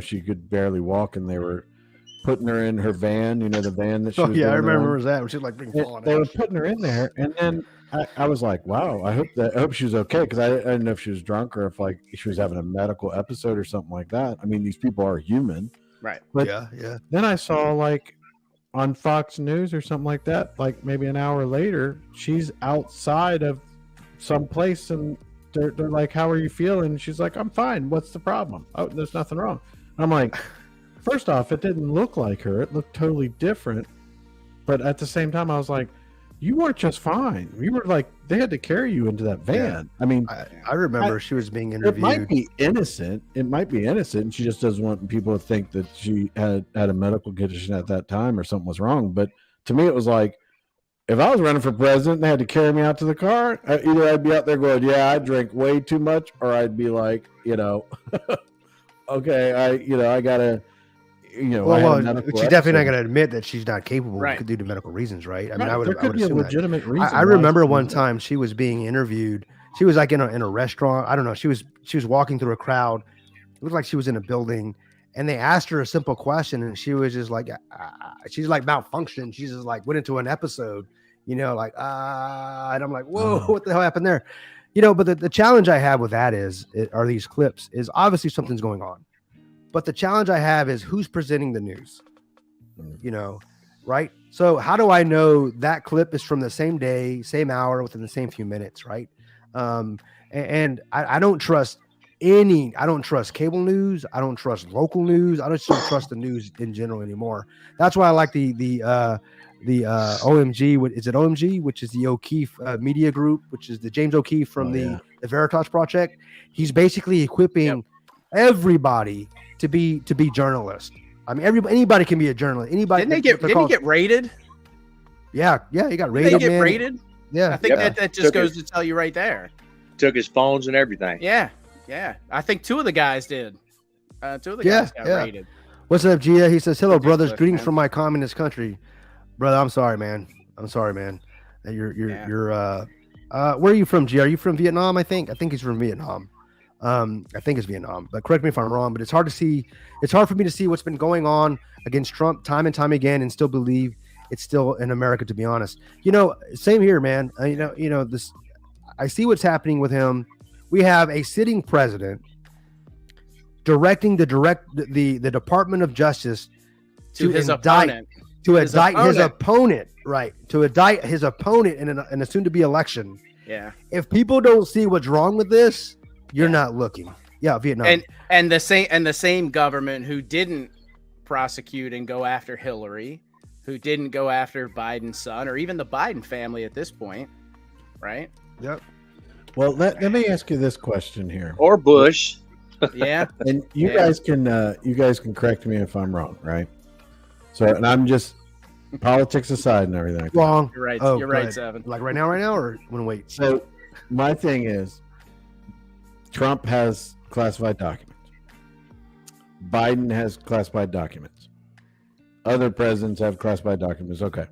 she could barely walk, and they were putting her in her van. The van that she Oh was yeah, I going remember around. that. Which is like being They, falling they were out. putting her in there, and then I was like, "Wow, I hope she was okay," because I didn't know if she was drunk or if like she was having a medical episode or something like that. I mean, these people are human. Right. But Yeah. then I saw like on Fox News or something like that, like maybe an hour later, she's outside of some place, and they're like, "How are you feeling?" And she's like, "I'm fine. What's the problem? Oh, there's nothing wrong." I'm like, first off, it didn't look like her. It looked totally different. But at the same time, I was like, you weren't just fine. You were like, they had to carry you into that van. Yeah. I mean, I remember she was being it interviewed. might be innocent. It might be innocent. And she just doesn't want people to think that she had a medical condition at that time or something was wrong. But to me, it was like, if I was running for president and they had to carry me out to the car, either I'd be out there going, "Yeah, I drink way too much," or I'd be like, okay, I gotta, I had a Well, medical she's definitely not episode. going to admit that she's not capable Right. due to medical reasons, right? I mean, Right, I would there could be a assume that. legitimate reason. I why remember she one did that. time she was being interviewed. She was like in a restaurant. I don't know. She was walking through a crowd. It looked like she was in a building, and they asked her a simple question, and she was just like, she's like malfunctioned. She's just like went into an episode, and I'm like, whoa, what the hell happened there? But the challenge I have with that are these clips is obviously something's going on, but the challenge I have is who's presenting the news, right? So how do I know that clip is from the same day, same hour, within the same few minutes, right? And I don't trust I don't trust cable news. I don't trust local news. I just don't trust the news in general anymore. That's why I like the OMG. Is it OMG? Which is the O'Keefe Media Group, which is the James O'Keefe from the Veritas Project. He's basically equipping everybody to be journalists. I mean, anybody can be a journalist. Anybody. Didn't he get rated? Yeah, he got Didn't rated. they get man. rated? Yeah, I think Yeah. that just Took goes to tell you right there. Took his phones and everything. Yeah. I think two of the guys did. Two of the guys got yeah. rated. What's up, Gia? He says, "Hello, Ridiculous, brothers. Greetings man. from my communist country, brother. I'm sorry, man. That You're where are you from, Gia? Are you from Vietnam? I think he's from Vietnam. I think it's Vietnam, but correct me if I'm wrong. But it's hard for me to see what's been going on against Trump time and time again, and still believe it's still in America. To be honest, same here, man. This. I see what's happening with him. We have a sitting president directing the Department of Justice To his indict opponent. his opponent, right? To indict his opponent in a soon-to-be election. Yeah. If people don't see what's wrong with this, you're not looking. Yeah, Vietnam. And the same government who didn't prosecute and go after Hillary, who didn't go after Biden's son, or even the Biden family at this point, right? Yep. Well, let me ask you this question here, Or Bush. Yeah. and you Yeah. guys can correct me if I'm wrong, right? So, and I'm just politics aside and everything. like that. Wrong. You're right. Oh, You're go right, ahead. Seven. Like right now, or want to wait? So, my thing is, Trump has classified documents. Biden has classified documents. Other presidents have classified documents. Okay.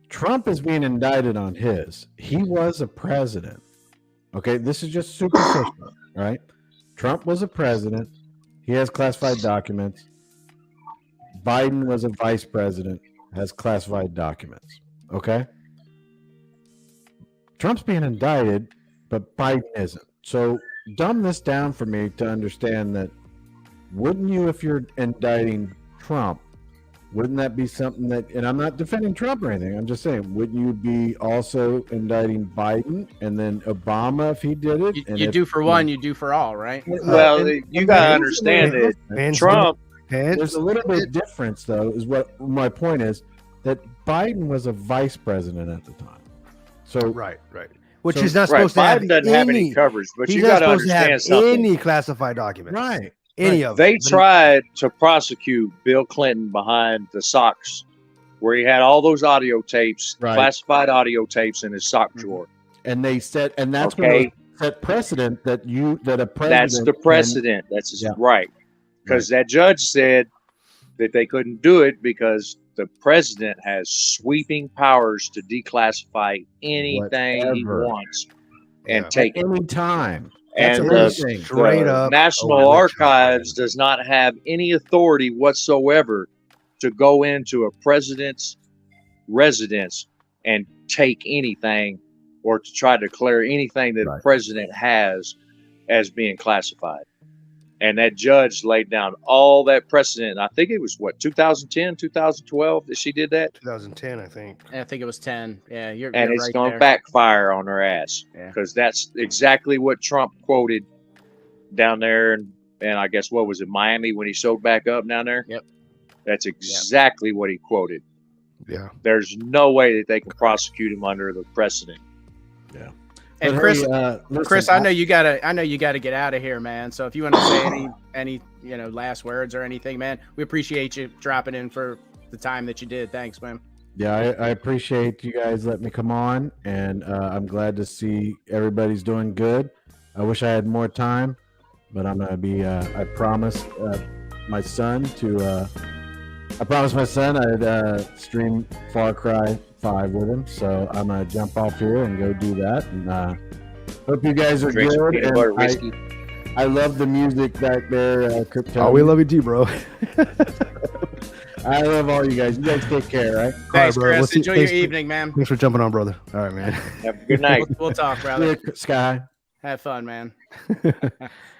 Trump is being indicted on his. He was a president. Okay, this is just superficial, right? Trump was a president. He has classified documents. Biden was a vice president, has classified documents. Okay? Trump's being indicted, but Biden isn't. So dumb this down for me to understand that. Wouldn't you, if you're indicting Trump, wouldn't that be something that, and I'm not defending Trump or anything, I'm just saying, wouldn't you be also indicting Biden and then Obama if he did it? You do for one, you do for all, right? Well, you got to understand that Trump. There's a little bit of difference, though, is what my point is, that Biden was a vice president at the time. So right. Which is not supposed to Biden doesn't have any coverage, but you got to understand something. Any classified documents. Right. Any of them. They but tried to prosecute Bill Clinton behind the socks, where he had all those audio tapes, classified audio tapes in his sock drawer. And they said, and that's when they set precedent that a president. That's the precedent. That's right. Because that judge said that they couldn't do it because the president has sweeping powers to declassify anything he wants and take it any time. And the National Archives does not have any authority whatsoever to go into a president's residence and take anything or to try to declare anything that a president has as being classified. And that judge laid down all that precedent. I think it was 2010, 2012 that she did that? 2010, I think. I think it was 10. Yeah, you're it's right going to backfire on her ass because that's exactly what Trump quoted down there. And I guess, what was it, Miami when he showed back up down there? Yep. That's exactly what he quoted. Yeah. There's no way that they can prosecute him under the precedent. Yeah. And Chris, Chris, I know you gotta get out of here, man. So if you want to say any last words or anything, man, we appreciate you dropping in for the time that you did. Thanks, man. Yeah, I appreciate you guys letting me come on, and I'm glad to see everybody's doing good. I wish I had more time, but I'm gonna be. I promised my son I'd stream Far Cry 5 with him, so I'm gonna jump off here and go do that. And hope you guys are good. And I love the music back there, Krypton. Oh, we love you too, bro. I love all you guys. You guys take care, right? Thanks, right, Chris. Enjoy your evening, man. Thanks for jumping on, brother. All right, man. Have a good night. We'll talk, brother. Sky. Have fun, man.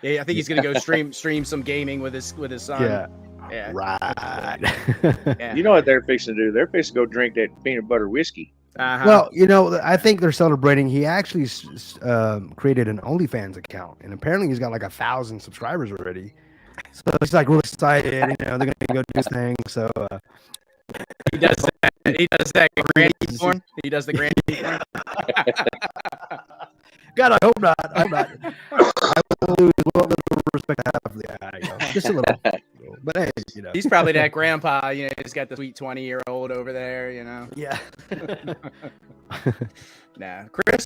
Yeah, I think he's gonna go stream some gaming with his son. Yeah. Right. Yeah. You know what they're fixing to do? They're fixing to go drink that peanut butter whiskey. Well, I think they're celebrating. He actually created an OnlyFans account, and apparently he's got like 1,000 subscribers already. So he's like real excited. They're gonna go do this thing. So he does that granny porn. He does the granny porn. God, I hope not. I will lose what little respect I have for the guy. Just a little. But hey, he's probably that grandpa. He's got the sweet 20-year-old over there. Yeah. Nah, Chris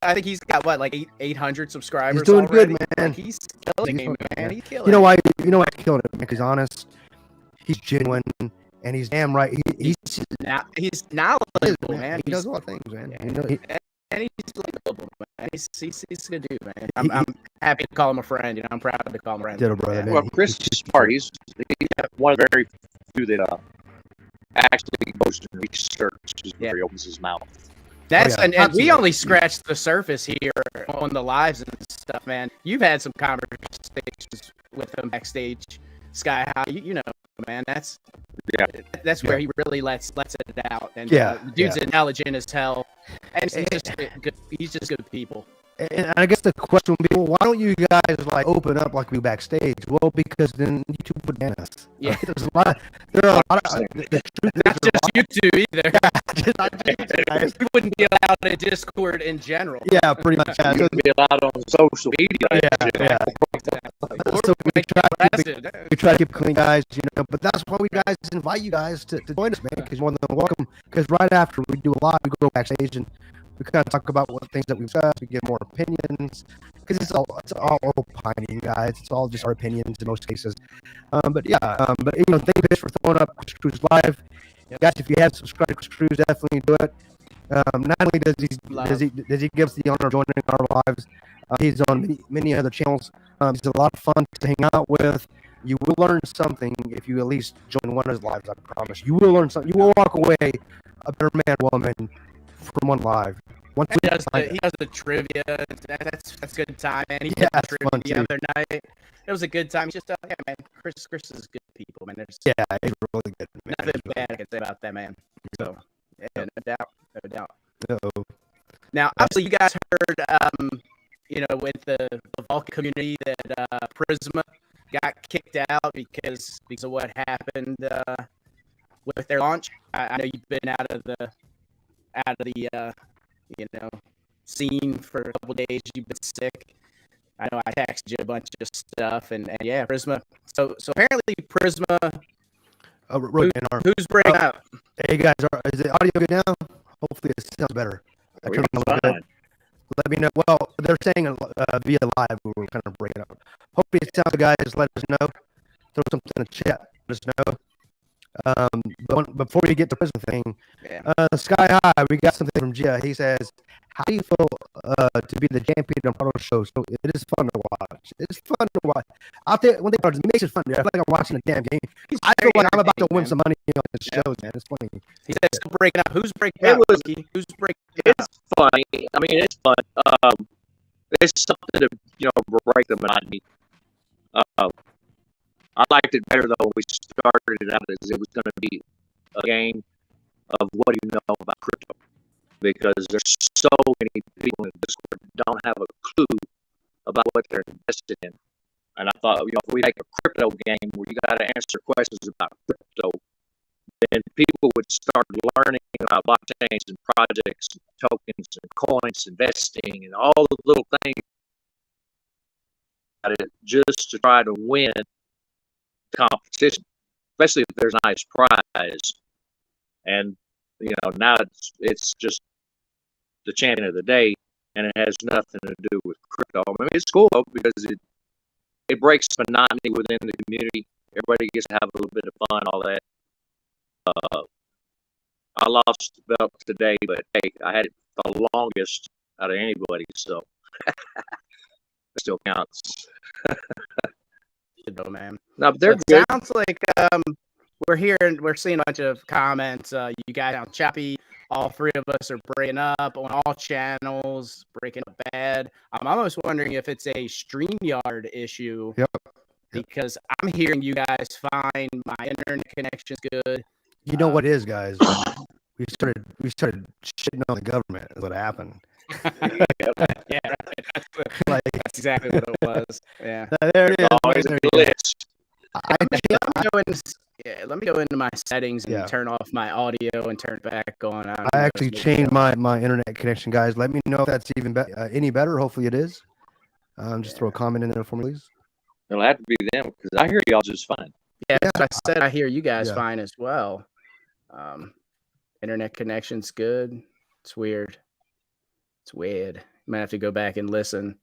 I think he's got like 800 subscribers. He's doing already. good, man. He's killing it, man. He's killing. You know why? You know why he's killing it? Because he's honest. He's genuine, and he's damn right. He's knowledgeable, man. He does a lot of things, man. And he's likable, man. He's a good dude, man. I'm happy to call him a friend. I'm proud to call him a friend. Ditto, brother. Well, Chris is smart. He's one of the very few that actually goes to research before he opens his mouth. And we only scratched the surface here on the lives and stuff, man. You've had some conversations with him backstage, Sky High. Man, that's where he really lets it out. And dude's intelligent as hell, and he's just good people. And I guess the question would be, well, why don't you guys open up like we backstage? Well, because then YouTube would ban us. Yeah, there are a lot of not just YouTube either. We wouldn't be allowed in Discord in general. Yeah, pretty much. We wouldn't be allowed on social media. Yeah. So we try to keep clean, guys. But that's why we guys invite you guys to join us, man. Because you're more than welcome. Because right after we do a lot, we go backstage and we kind of talk about what things that we've discussed. We get more opinions because it's all opining, guys. It's all just our opinions in most cases. But thank you guys for throwing up Chris Cruz Live. Guys, if you haven't subscribed to Chris Cruz, definitely do it. Not only does he give us the honor of joining our lives, he's on many other channels. He's a lot of fun to hang out with. You will learn something if you at least join one of his lives. I promise. You will learn something. You will walk away a better man, woman from one live. He does the trivia. That's good time, man. He Yeah, did that's trivia fun the too. other night. It was a good time. Just yeah, man. Chris is good people, man. There's he's really good. Man. nothing bad I can say about that man. So yeah, no doubt. Uh-oh. Now, obviously, you guys heard, with the Vulcan community that Prisma got kicked out because of what happened with their launch. I know you've been out of the scene for a couple days. You've been sick. I know I texted you a bunch of stuff, and yeah, Prisma. So apparently Prisma. Who's breaking up? Hey guys, is the audio good now? Hopefully it sounds better. I turned on a little bit. Let me know. Well, they're saying via live we were kind of breaking up. Hopefully it sounds good, guys. Let us know. Throw something in the chat. Let us know. But before we get to the Prisma thing, Sky High, we got something from Gia. He says, how do you feel to be the champion on Auto Show? So it is fun to watch. It's fun to watch. I'll tell you one thing about it makes it fun. I feel like I'm watching a damn game. I feel like I'm about to win some money on the shows, man. It's funny. He says, breaking up. Who's breaking up? Who's breaking up? It's funny. I mean, it's fun. It's something to, break the monotony. I liked it better, though, when we started it out as it was going to be a game of what do you know about crypto? Because there's so many people in Discord that don't have a clue about what they're invested in. And I thought, if we make a crypto game where you got to answer questions about crypto, then people would start learning about blockchains and projects, and tokens and coins, investing, and all the little things about it just to try to win the competition, especially if there's a nice prize. And now it's just the champion of the day, and it has nothing to do with crypto. I mean, it's cool because it breaks monotony within the community. Everybody gets to have a little bit of fun, all that. I lost the belt today, but hey, I had it the longest out of anybody, so it still counts. Man. No, but they're good. Sounds like we're seeing a bunch of comments. You guys sound choppy. All three of us are breaking up on all channels, breaking up bad. I'm almost wondering if it's a StreamYard issue. Yep. Because I'm hearing you guys fine. My internet connection's good. You know what is, guys? We started shitting on the government. Is what happened. Yeah, right. That's exactly what it was. Yeah. There it is. Always a glitch. Let me go into my settings and turn off my audio and turn it back on. I actually changed my internet connection, guys. Let me know if that's even any better. Hopefully it is. Just throw a comment in there for me, please. It'll have to be them because I hear y'all just fine. Yeah, as I said, I hear you guys fine as well. Internet connection's good. It's weird. You might have to go back and listen.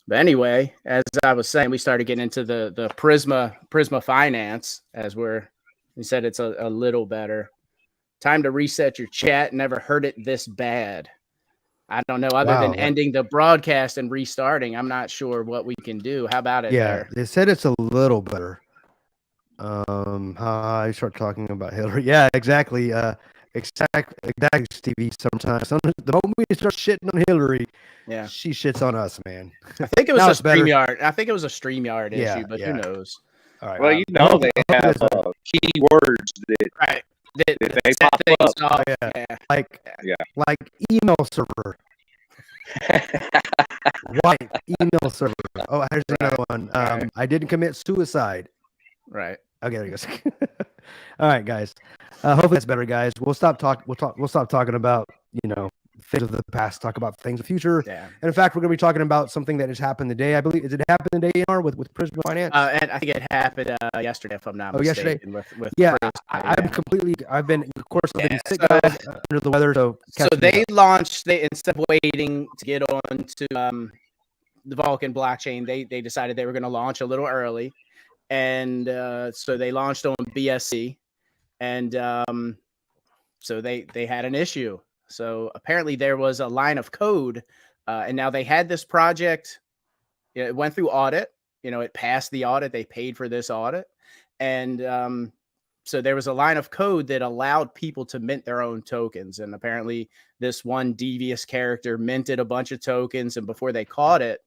But anyway, as I was saying, we started getting into the Prisma finance we said it's a little better. Time to reset your chat. Never heard it this bad. I don't know. Other than ending the broadcast and restarting, I'm not sure what we can do. How about it? Yeah, they said it's a little better. I start talking about Hillary. Yeah, exactly. Exactly, Stevie. Sometimes the moment we start shitting on Hillary, she shits on us, man. I think it was a StreamYard. I think it was a StreamYard issue, but who knows? All right. Well, they have key words that they pop up. Like email server. Right, email server. Oh, here's another one. I didn't commit suicide. Right. Okay, there you go. All right, guys. Hopefully that's better, guys. We'll stop talking about things of the past. Talk about things of the future. Yeah. And in fact, we're going to be talking about something that has happened today. I believe did it happen today, AR, with Prisma Finance? And I think it happened yesterday, if I'm not mistaken. Yesterday. With Prisma. I've been sick, guys, under the weather. So they launched. Instead of waiting to get on to the Vulcan blockchain, they decided they were going to launch a little early. And so they launched on BSC, and so they had an issue. So apparently there was a line of code, and now they had this project. It went through audit. It passed the audit. They paid for this audit, and so there was a line of code that allowed people to mint their own tokens. And apparently this one devious character minted a bunch of tokens. And before they caught it,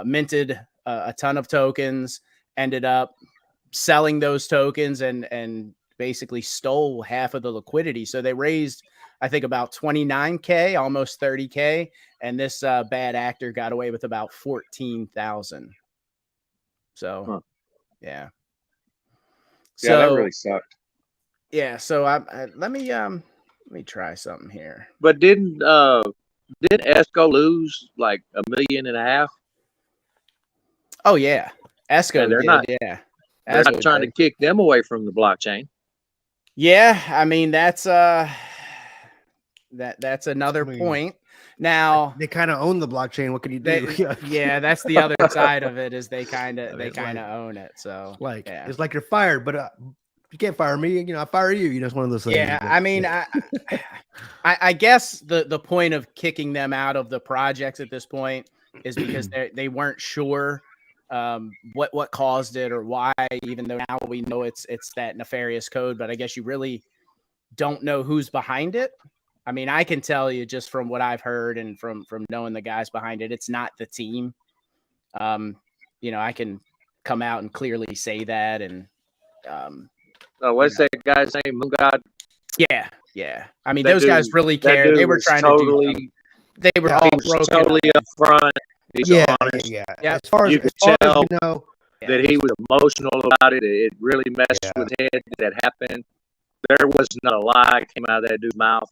minted a ton of tokens, ended up selling those tokens and basically stole half of the liquidity. So they raised, I think, about 29K, almost 30K. And this bad actor got away with about 14,000. So, yeah. Yeah, So, that really sucked. Yeah, so let me try something here. But didn't Esco lose like $1.5 million? Oh yeah, Esco they're did. Not, yeah, they're not trying to kick them away from the blockchain. Yeah, I mean that's that's another point. Now they kind of own the blockchain. What can you do? Yeah, that's the other side of it, is they kind of own it. So like it's like you're fired, but you can't fire me. You know, I fire you. You know, it's one of those things. Yeah, I mean, I guess the point of kicking them out of the projects at this point is because they weren't sure what caused it or why. Even though now we know it's that nefarious code, but I guess you really don't know who's behind it. I mean, I can tell you just from what I've heard and from knowing the guys behind it, it's not the team. You know, I can come out and clearly say that. And what's that guy's name? Moon God? Yeah. I mean, those guys really cared. They were trying to do something. They were all broken. Totally upfront. Yeah. As far as you know, that he was emotional about it. It really messed with his head. That happened. There was not a lie came out of that dude's mouth.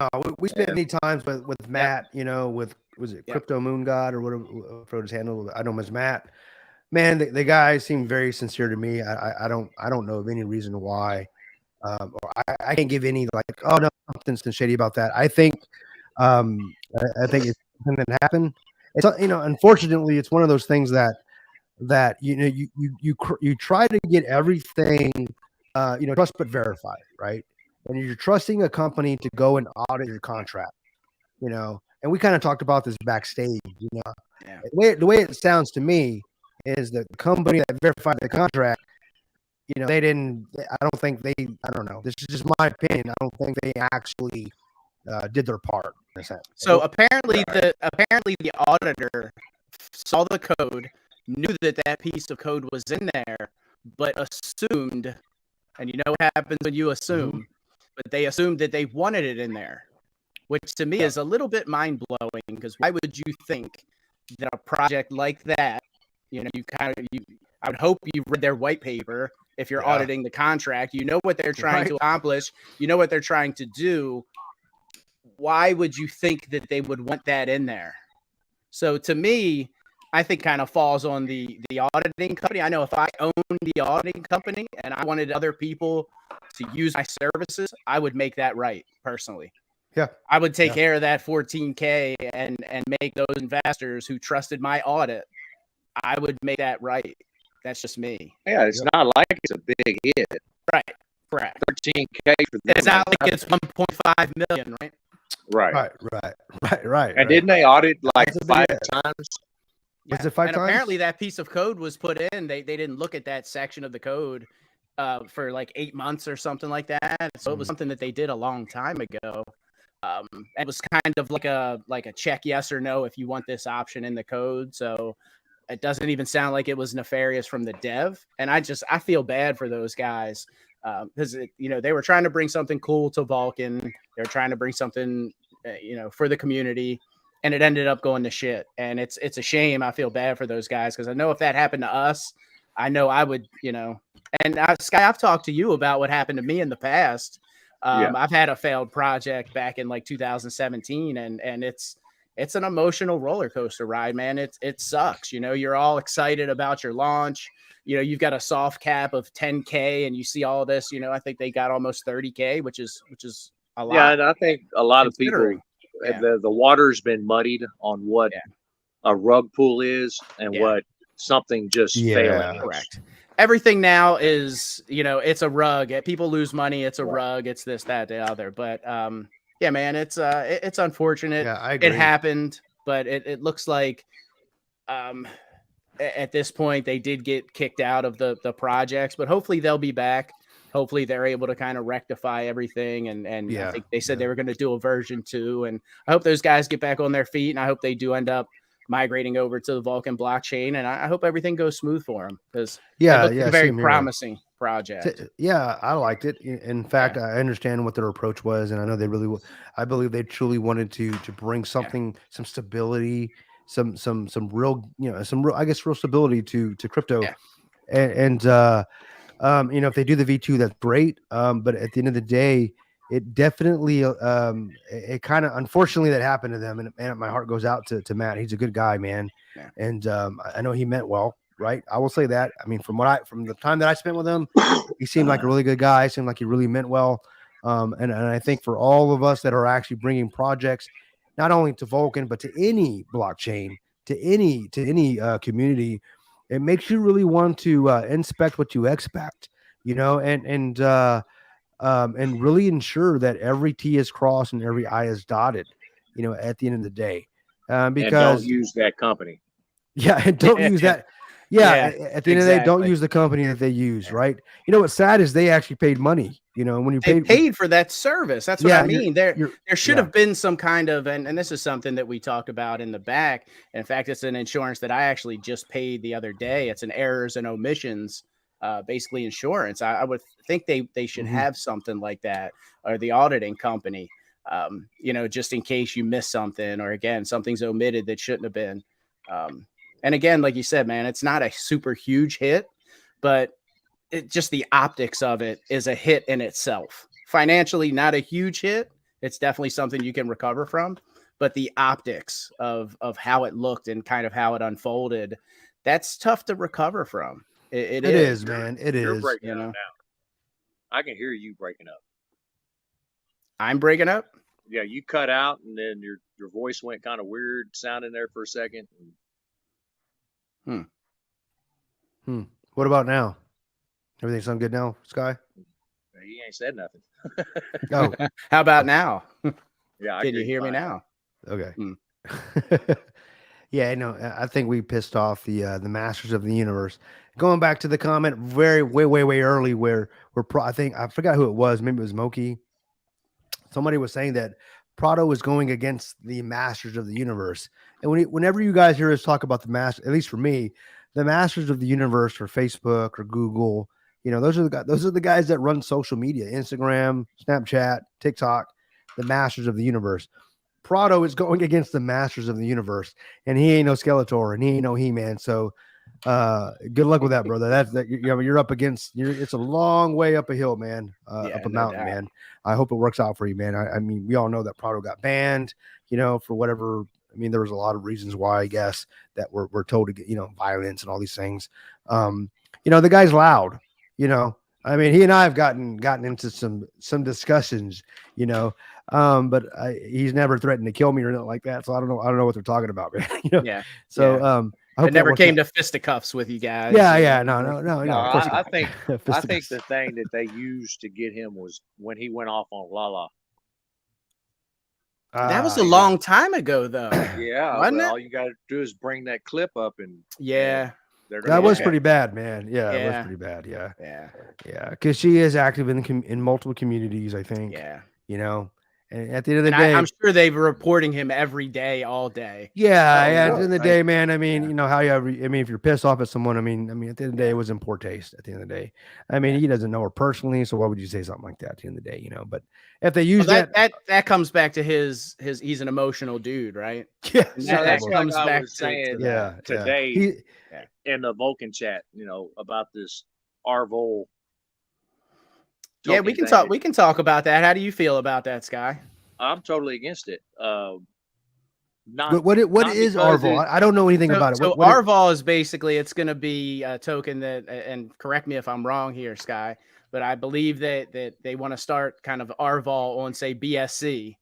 No, we spent many times with Matt, you know, was it Crypto Moon God or whatever for his handle? I know him as Matt. Man, the guy seemed very sincere to me. I don't know of any reason why, or I can't give any like, oh no, something shady about that. I think it's something that happened. It's, you know, unfortunately, it's one of those things that you know you try to get everything, you know, trust but verify, right? And you're trusting a company to go and audit your contract, you know. And we kind of talked about this backstage, you know. The way it sounds to me is that the company that verified the contract, you know, I don't know. This is just my opinion. I don't think they actually did their part. So apparently the auditor saw the code, knew that piece of code was in there, but assumed, and you know what happens when you assume, but they assumed that they wanted it in there, which to me is a little bit mind-blowing, because why would you think that a project like that, you know, I would hope you've read their white paper. If you're auditing the contract, you know what they're trying to accomplish, you know what they're trying to do. Why would you think that they would want that in there? So to me, I think kind of falls on the auditing company. I know if I owned the auditing company and I wanted other people to use my services, I would make that right personally. Yeah. I would take care of that 14K and make those investors who trusted my audit, I would make that right. That's just me. Yeah, it's not like it's a big hit. Right. Correct. 13K for them. It's not like it's 1.5 million, right? Right. And right. Didn't they audit like 5 times? Was it 5 and times? Apparently that piece of code was put in. They didn't look at that section of the code for like 8 months or something like that. So it was something that they did a long time ago. It was kind of like a check yes or no if you want this option in the code. So it doesn't even sound like it was nefarious from the dev. And I feel bad for those guys because you know, they were trying to bring something cool to Vulcan. They were trying to bring something you know, for the community, and it ended up going to shit. And it's a shame. I feel bad for those guys because I know if that happened to us, I know I would, you know. And Sky, I've talked to you about what happened to me in the past. I've had a failed project back in like 2017, and it's an emotional roller coaster ride, man. It sucks. You know, you're all excited about your launch. You know, you've got a soft cap of 10K, and you see all this. You know, I think they got almost 30K, which is a lot. Yeah, and I think a lot of people, the water's been muddied on what a rug pull is and what something just failing is. Correct. Everything now is, you know, it's a rug. People lose money. It's a rug. It's this, that, the other. But yeah, man, it's unfortunate. Yeah, I agree. It happened, but it looks like at this point they did get kicked out of the projects. But hopefully they'll be back. hopefully they're able to kind of rectify everything. And I think they said they were going to do a version 2. And I hope those guys get back on their feet. And I hope they do end up migrating over to the Vulcan blockchain. And I hope everything goes smooth for them, because a very promising project. Yeah, I liked it. In fact, I understand what their approach was, and I know they really, I believe they truly wanted to bring something, some stability, some real, some real, I guess, real stability to crypto. And if they do the V2, that's great. But at the end of the day, it definitely, it kind of, unfortunately, that happened to them. And man, my heart goes out to Matt. He's a good guy, man. Yeah. And I know he meant well, right? I will say that. I mean, from the time that I spent with him, he seemed like a really good guy. Seemed like he really meant well. And I think for all of us that are actually bringing projects, not only to Vulcan, but to any blockchain, to any community, it makes you really want to inspect what you expect, and really ensure that every T is crossed and every I is dotted, at the end of the day. Because and don't use that company. Yeah, and don't use that. Yeah, at the end of the day, don't use the company that they use, right? What's sad is they actually paid money. When you paid for that service. That's what I mean. There should have been some kind of, and this is something that we talk about in the back. In fact, it's an insurance that I actually just paid the other day. It's an errors and omissions, basically insurance. I would think they should have something like that, or the auditing company, just in case you miss something, or again, something's omitted that shouldn't have been. And again, like you said, man, it's not a super huge hit, but just the optics of it is a hit in itself. Financially, not a huge hit. It's definitely something you can recover from, but the optics of how it looked and kind of how it unfolded, that's tough to recover from. It is, man. It is. You're breaking up now. I can hear you breaking up. I'm breaking up? Yeah, you cut out, and then your voice went kind of weird sounding there for a second. What about now? Everything sound good now, Sky? He ain't said nothing. Oh, how about now? Yeah, can you hear me now? Okay. Yeah, no, I think we pissed off the Masters of the Universe. Going back to the comment way early where I think I forgot who it was. Maybe it was Moki. Somebody was saying that Prado was going against the Masters of the Universe. And whenever you guys hear us talk about the Masters, at least for me, the Masters of the Universe or Facebook or Google, those are the guys that run social media, Instagram, Snapchat, TikTok, the Masters of the Universe. Prado is going against the Masters of the Universe, and he ain't no Skeletor, and he ain't no He-Man. So good luck with that, brother. You're up against. It's a long way up a hill, man. Up a mountain, man. I hope it works out for you, man. I mean, we all know that Prado got banned, for whatever. I mean, there was a lot of reasons why, I guess, that we're told to get, violence and all these things. The guy's loud. I mean, he and I have gotten into some discussions, but he's never threatened to kill me or anything like that. So I don't know what they're talking about, man. Yeah. So I hope it never came to fisticuffs with you guys. Yeah. No. I think the thing that they used to get him was when he went off on Lala. That was a long time ago, though. Yeah, wasn't it? All you got to do is bring that clip up, and that was pretty bad, man. Yeah, it was pretty bad. Yeah. Because she is active in multiple communities, I think. Yeah. And at the end of the day, I'm sure they're reporting him every day, all day. Yeah. At the end of the day, man. I mean, if you're pissed off at someone, I mean, at the end of the day, it was in poor taste. At the end of the day, I mean, he doesn't know her personally, so why would you say something like that? At the end of the day, But if they use that comes back to his. He's an emotional dude, right? Yeah. That's what I was saying. Today Yeah. in the Vulcan chat, about this Arvol. Yeah, we can talk. We can talk about that. How do you feel about that, Sky? I'm totally against it. What is Arvol? I don't know anything about it. So Arvol is basically, it's going to be a token that, and correct me if I'm wrong here, Sky, but I believe that they want to start kind of Arvol on, say, BSC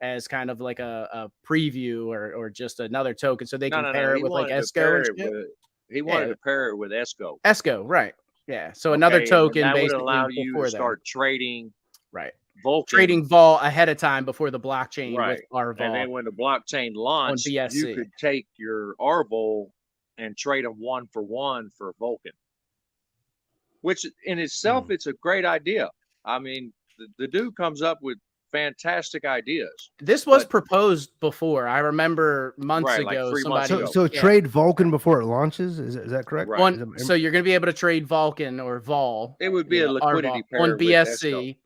as kind of like a preview or just another token, so they can pair it with like Esco. He wanted to pair it with Esco. Esco, right? Yeah. So another token that basically would allow you to start trading. Right. Vulcan. Trading Vol ahead of time before the blockchain with Arvol. And then when the blockchain launched, you could take your Arvol and trade them 1-for-1 for Vulcan. which in itself, it's a great idea. I mean, the dude comes up with fantastic ideas. This was proposed before. I remember months Right, ago. like 3 somebody, months ago. So trade Vulcan before it launches. Is that correct? Right. So you're going to be able to trade Vulcan or Vol. It would be a liquidity pair on with BSC.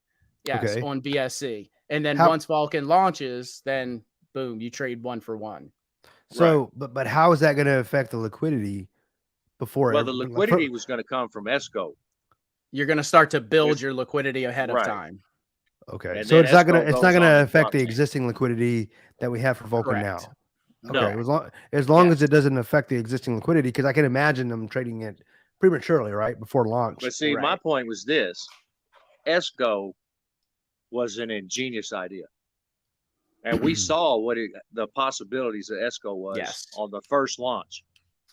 Yes, Okay. on BSC. And then once Vulcan launches, then boom, you trade 1 for 1. So, but how is that going to affect the liquidity before? Well, the liquidity was going to come from ESCO. You're going to start to build your liquidity ahead of time. Okay, And so it's not ESCO going to goes on affect the blockchain. existing liquidity that we have for Vulcan Correct. now. Okay, as long as it doesn't affect the existing liquidity, because I can imagine them trading it prematurely, right, before launch. But see, my point was this: ESCO was an ingenious idea, and we saw the possibilities that ESCO was on the first launch.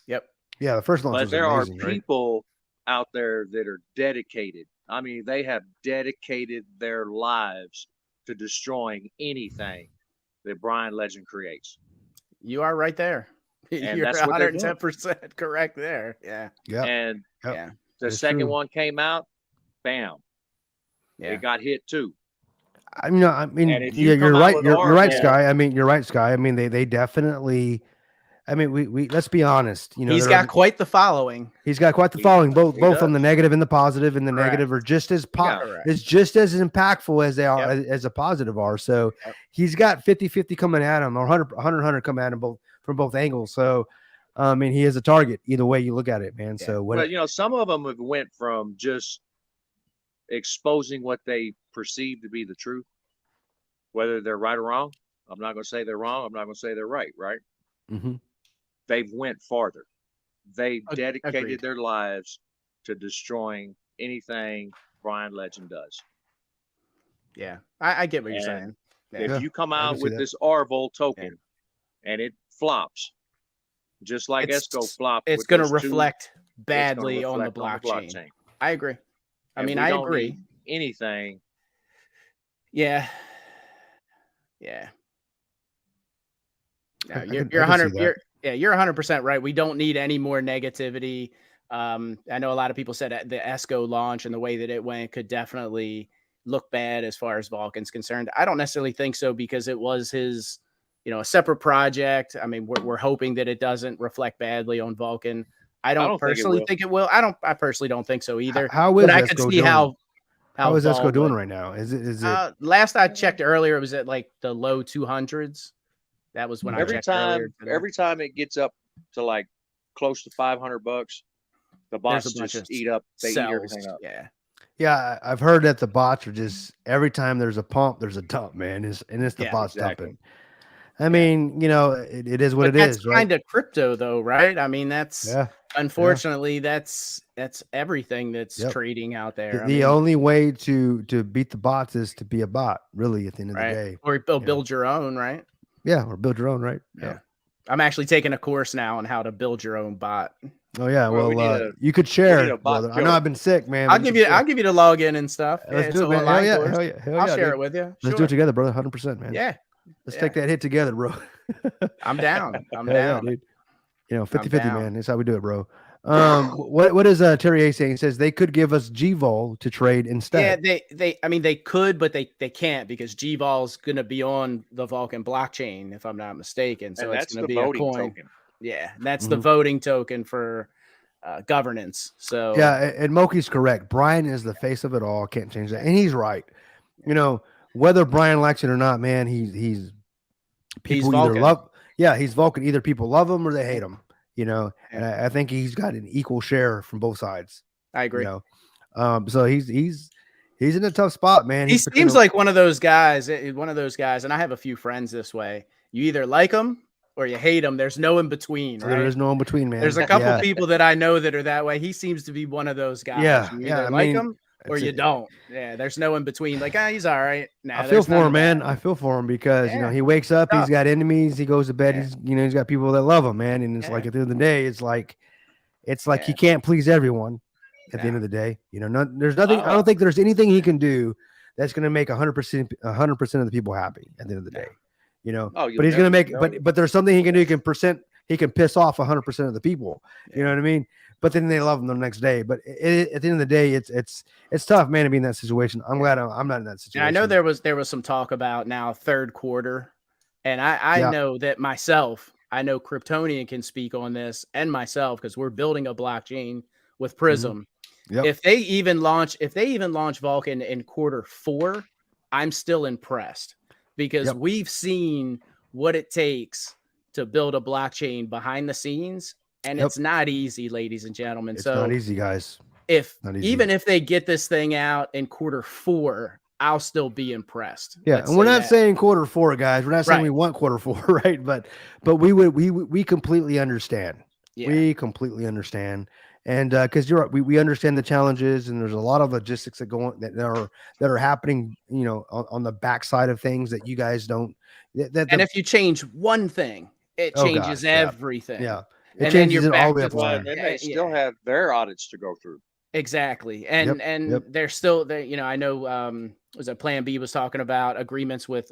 Yep. Yeah, the first launch. But was there amazing, are people out there that are dedicated. I mean, they have dedicated their lives to destroying anything that Brian Legend creates. You are right there. And You're that's what they're doing. 110% correct there. Yeah. Yeah. And Yeah. the second one came out, bam. Yeah. It got hit too. I mean, you're right. You're right, Sky. I mean, you're right, Sky. I mean, they definitely. I mean, we let's be honest. You know, he's got quite the following. He's got quite the following, both on the negative and the positive, and the negative are just as is just as impactful as they are as a positive are. So he's got 50-50 coming at him, or 100 coming at him from both angles. So I mean, he is a target either way you look at it, man. So but you know, some of them have went from just exposing what they perceive to be the truth, whether they're right or wrong. I'm not going to say they're wrong. I'm not going to say they're right. Right. Mm-hmm. They've went farther. They dedicated Agreed. their lives to destroying anything Brian Legend does. Yeah, I get what you're saying. If you come out with this RVOL token and it flops, just like ESCO flopped, it's going to reflect badly on the blockchain. I agree. I mean, I agree. Anything. Yeah. Yeah. No, you're 100% right. We don't need any more negativity. I know a lot of people said the ESCO launch and the way that it went could definitely look bad as far as Vulcan's concerned. I don't necessarily think so, because it was his, a separate project. I mean, we're hoping that it doesn't reflect badly on Vulcan. I don't personally think it will. I personally don't think so either. How is I could see how is ESCO doing right now? Is it last I checked earlier, it was at like the low 200s. That was when I checked earlier. Every time it gets up to like close to $500, the bots just eat everything up. Yeah, I've heard that the bots are just, every time there's a pump, there's a dump, man. It's the bots dumping. I mean, it is what it is. That's kind of crypto, though, right? I mean, that's unfortunately that's everything that's trading out there. The only way to beat the bots is to be a bot, really, at the end of the day, or build your own, right? Yeah, or build your own, right? Yeah. I'm actually taking a course now on how to build your own bot. Oh yeah, well, you could share, brother. I know I've been sick, man. I'll give you the login and stuff. Let's do it, man. Hell yeah. I'll share it with you. Let's do it together, brother. 100%, man. Yeah. Let's take that hit together, bro. I'm down. I'm down, dude. 50-50, man. That's how we do it, bro. What is Terry A saying? He says they could give us GVOL to trade instead. Yeah, they could, but they can't, because GVOL's going to be on the Vulcan blockchain, if I'm not mistaken. So it's going to be a coin. Token. Yeah, that's the voting token for governance. So yeah, and Moki's correct. Brian is the face of it all. Can't change that, and he's right. Whether Brian likes it or not, man, he's people either love. Yeah, he's Vulcan. Either people love him or they hate him. And I think he's got an equal share from both sides. I agree. So he's in a tough spot, man. He seems like one of those guys, and I have a few friends this way. You either like him or you hate him. There's no in between. Right? There is no in between, man. There's a couple people that I know that are that way. He seems to be one of those guys. Yeah, you either like him or you don't. Yeah, there's no in between. Like, he's all right. Nah, I feel for him, man. I feel for him because he wakes up, he's got enemies, he goes to bed, he's got people that love him, man. And it's like at the end of the day, it's like he can't please everyone at the end of the day. There's nothing. I don't think there's anything he can do that's going to make 100% of the people happy at the end of the day. But he's going to make. But there's something he can do. He can he can piss off 100% of the people. You know what I mean? But then they love him the next day. But at the end of the day, it's tough, man, to be in that situation. I'm glad I'm not in that situation. And I know there was some talk about now third quarter, and I know that myself. I know Kryptonian can speak on this, and myself, because we're building a blockchain with Prism. Yep. If they even launch Vulcan in quarter 4, I'm still impressed, because we've seen what it takes to build a blockchain behind the scenes, and it's not easy, ladies and gentlemen. It's not easy, guys. Even if they get this thing out in quarter 4, I'll still be impressed. Yeah, and we're not saying quarter 4, guys. We're not saying we want quarter 4, right? But we completely understand. Yeah. We completely understand. And because you're right, we understand the challenges, and there's a lot of logistics that are happening, on the backside of things that you guys don't. And if you change one thing, it changes everything. Yeah, it changes all the way up. And they still have their audits to go through. Exactly, and they're still there. I know was it Plan B was talking about agreements with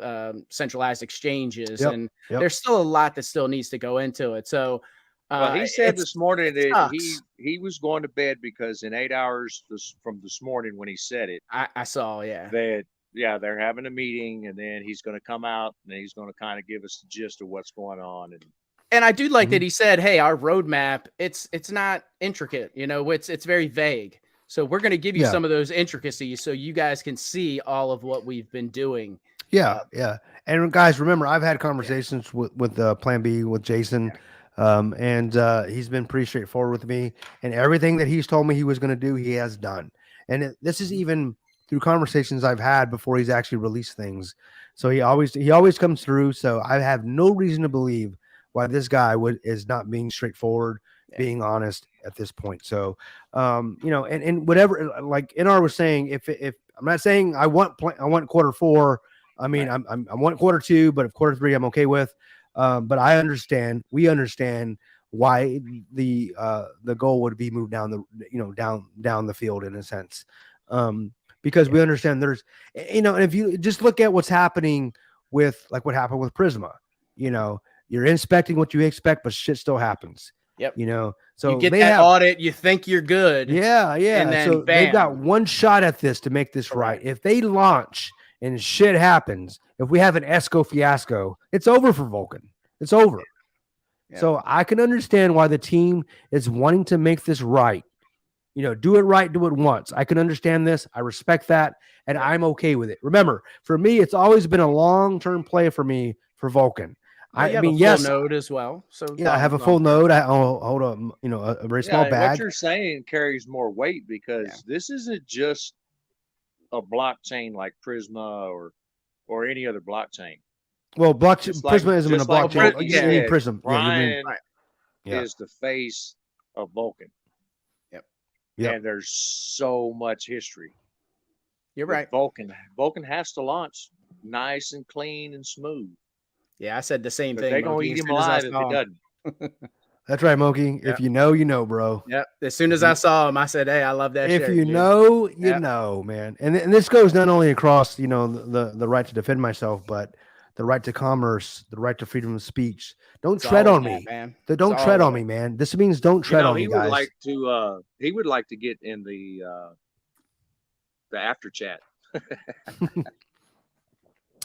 centralized exchanges, and there's still a lot that still needs to go into it. So. He said this morning that he was going to bed because in 8 hours from this morning when he said it, I saw, that they're having a meeting, and then he's going to come out and he's going to kind of give us the gist of what's going on. And I do like that he said, "Hey, our roadmap, it's not intricate, it's very vague. So we're going to give you some of those intricacies so you guys can see all of what we've been doing." Yeah, And guys, remember, I've had conversations with Plan B with Jason. And he's been pretty straightforward with me, and everything that he's told me he was going to do, he has done. And this is even through conversations I've had before he's actually released things. So he always comes through. So I have no reason to believe why this guy is not being straightforward, being honest at this point. So, and whatever, like NR was saying, if I'm not saying I want quarter 4, I mean, I want quarter 2, but if quarter 3, I'm okay with. But we understand why the goal would be moved down down the field in a sense, because we understand there's, and if you just look at what's happening with what happened with Prisma, you're inspecting what you expect, but shit still happens. Yep. So you get that audit, you think you're good. Yeah. And then so they've got one shot at this to make this right. If they launch and shit happens, if we have an ESCO fiasco, it's over for Vulcan. It's over. Yeah. So I can understand why the team is wanting to make this right. Do it right, do it once. I can understand this. I respect that, and I'm okay with it. Remember, for me, it's always been a long-term play for me for Vulcan. I mean, yes, node as well. So I have a full node. I hold a very small bag. What you're saying carries more weight because this isn't just a blockchain like Prisma or any other blockchain. Well, Prisma isn't a blockchain. You need Prism. Brian is the face of Vulcan. Yep. And there's so much history. You're right. Vulcan has to launch nice and clean and smooth. Yeah, I said the same thing. They're going to eat him alive if he doesn't. That's right, Moki. If you know, you know, bro. Yep. As soon as I saw him, I said, "Hey, I love that." If you know, you know, man. And this goes not only across, the right to defend myself, but the right to commerce, the right to freedom of speech. Don't tread on me, man. Don't tread on me, man. This means don't tread on me, guys. He would like to get in the after chat.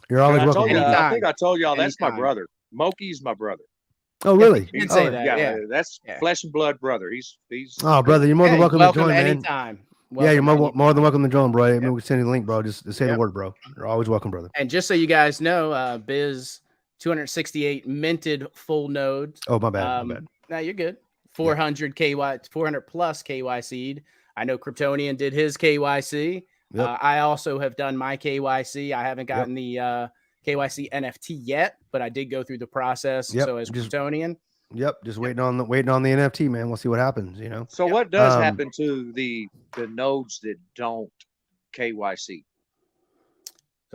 You're always welcome. I think I told y'all that's my brother. Moki's my brother. Oh, really? You can say that. Yeah, that's flesh and blood brother. He's. Oh, brother, you're more than welcome to join, man. Anytime. You're more than welcome to join, bro. I mean, we send you the link, bro. Just say the word, bro. You're always welcome, brother. And just so you guys know, Biz 268 minted full nodes. Oh, my bad. No, you're good. 400 plus KYC'd. I know Kryptonian did his KYC. Yep. I also have done my KYC. I haven't gotten the KYC NFT yet, but I did go through the process. So as Kryptonian. Yep, just waiting on the NFT, man. We'll see what happens, So what does happen to the nodes that don't KYC?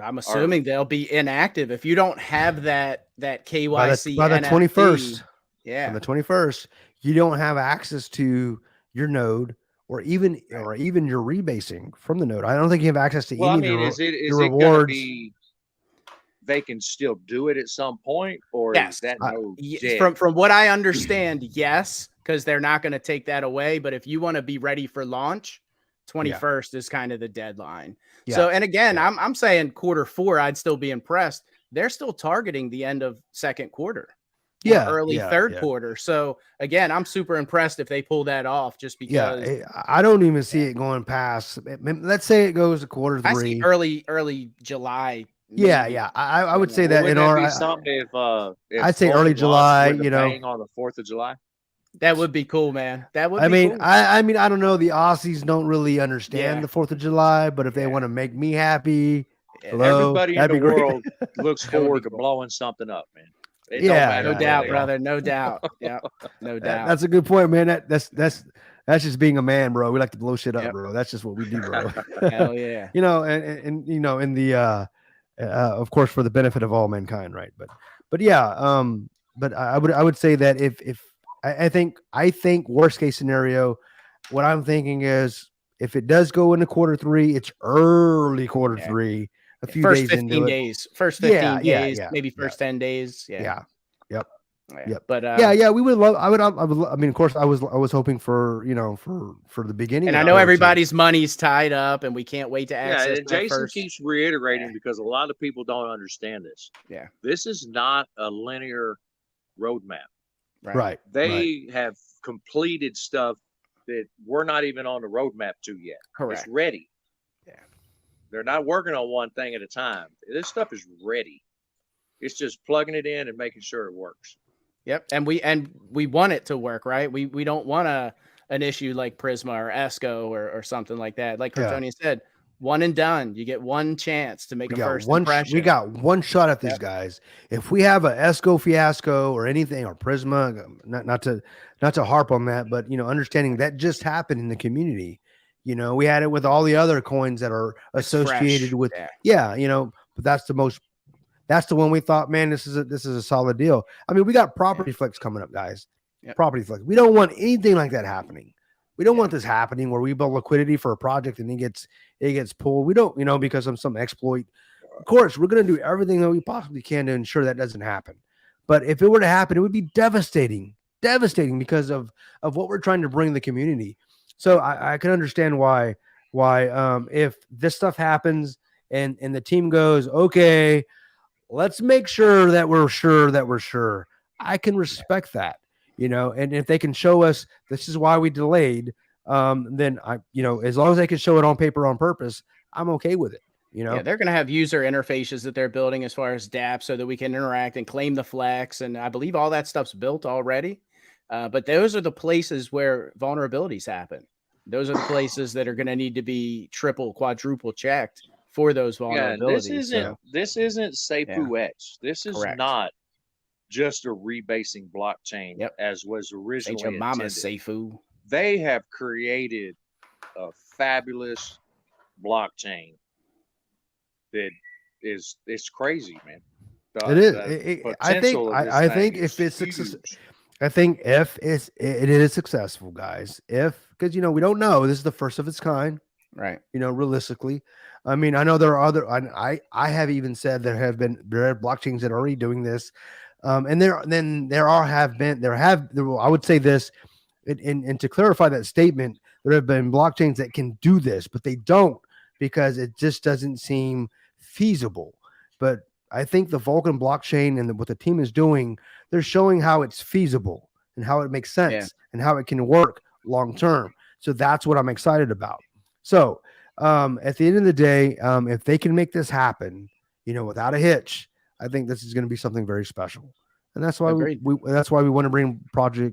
I'm assuming they'll be inactive if you don't have that KYC by the NFT. 21st. Yeah, on the 21st, you don't have access to your node or even your rebasing from the node. I don't think you have access to any of your rewards. they can still do it at some point, or yes. is that no from what I understand, yes, because they're not going to take that away. But if you want to be ready for launch, 21st is kind of the deadline. Yeah. So, and again, I'm saying Q4, I'd still be impressed. They're still targeting the end of second quarter. Early third quarter. So again, I'm super impressed if they pull that off, just because I don't even see it going past. Let's say it goes to Q3. I see early July. Maybe. Yeah. I would say that in our if I'd say early July, on the 4th of July. That would be cool, man. That would be cool. I mean, I don't know. The Aussies don't really understand the 4th of July, but if they want to make me happy, everybody in the world looks forward to blowing something up, man. No doubt, brother. No doubt. Yeah, no doubt. That's a good point, man. That's just being a man, bro. We like to blow shit up, bro. That's just what we do, bro. Hell yeah. And you know, in the of course, for the benefit of all mankind, right? But yeah, but I would say that if I think worst case scenario, what I'm thinking is if it does go into Q3, it's early Q3. A few first days 15 days, first 15 days, maybe first 10 days. Yep. But we would love. I mean, of course, I was hoping for for the beginning. And I know everybody's money's tied up, and we can't wait to access. Yeah, and Jason keeps reiterating because a lot of people don't understand this. Yeah, this is not a linear roadmap. Right. They have completed stuff that we're not even on the roadmap to yet. Correct. It's ready. Yeah. They're not working on one thing at a time. This stuff is ready. It's just plugging it in and making sure it works. Yep. And we want it to work, right? We don't want an issue like Prisma or ESCO or something like that. Like Kryptonian said, one and done. You get one chance to make a first impression. We got one shot at these guys. If we have a ESCO fiasco or anything, or Prisma, not to harp on that, but understanding that just happened in the community. We had it with all the other coins that are associated with, but that's the one we thought, man, this is a solid deal. I mean, we got Property Flex coming up, guys. Yep. Property Flex. We don't want anything like that happening. We don't want this happening where we build liquidity for a project and it gets pulled. We don't, because of some exploit. Of course, we're going to do everything that we possibly can to ensure that doesn't happen. But if it were to happen, it would be devastating because of what we're trying to bring the community. So I can understand why if this stuff happens and the team goes, okay, let's make sure that we're sure. I can respect that, and if they can show us this is why we delayed, then as long as they can show it on paper on purpose, I'm okay with it. Yeah, they're going to have user interfaces that they're building as far as DApp so that we can interact and claim the flex. And I believe all that stuff's built already. But those are the places where vulnerabilities happen. Those are the places that are going to need to be triple, quadruple checked for those vulnerabilities. This isn't SAFU X. This is not just a rebasing blockchain as was originally intended. Mama SAFU. They have created a fabulous blockchain that it's crazy, man. It is. I think if it's successful. I think if it is successful, guys, because we don't know, this is the first of its kind, right? Realistically, I mean, I know there are other. I have even said there are blockchains that are already doing this, and I would say this, and to clarify that statement, there have been blockchains that can do this, but they don't because it just doesn't seem feasible. But I think the Vulcan blockchain and what the team is doing, they're showing how it's feasible and how it makes sense and how it can work long term. So that's what I'm excited about. So at the end of the day, if they can make this happen, without a hitch, I think this is going to be something very special. And that's why we want to bring Property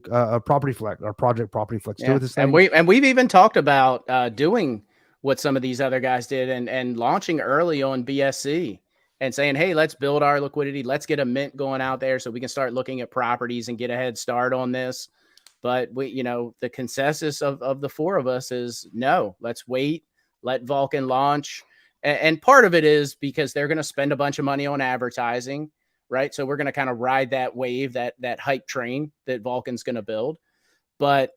Flex to this thing. And we've even talked about doing what some of these other guys did and launching early on BSC. And saying, hey, let's build our liquidity. Let's get a mint going out there so we can start looking at properties and get a head start on this. But the consensus of the four of us is no, let's wait, let Vulcan launch. And part of it is because they're going to spend a bunch of money on advertising, right? So we're going to kind of ride that wave, that hype train that Vulcan's going to build. But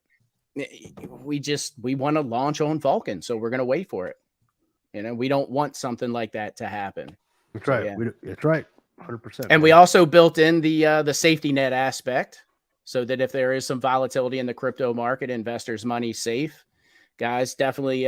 we want to launch on Vulcan. So we're going to wait for it. We don't want something like that to happen. That's right. That's right. 100%. And we also built in the safety net aspect, so that if there is some volatility in the crypto market, investors' money safe. Guys, definitely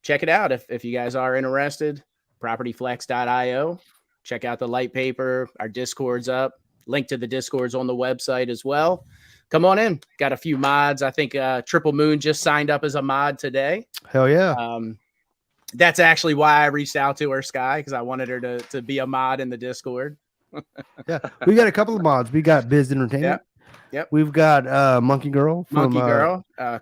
check it out if you guys are interested. Propertyflex.io. Check out the light paper. Our Discord's up. Link to the Discord's on the website as well. Come on in. Got a few mods. I think Triple Moon just signed up as a mod today. Hell yeah. That's actually why I reached out to her, Sky, because I wanted her to be a mod in the Discord. Yeah, we got a couple of mods. We got Biz Entertainment. Yep. We've got Monkey Girl.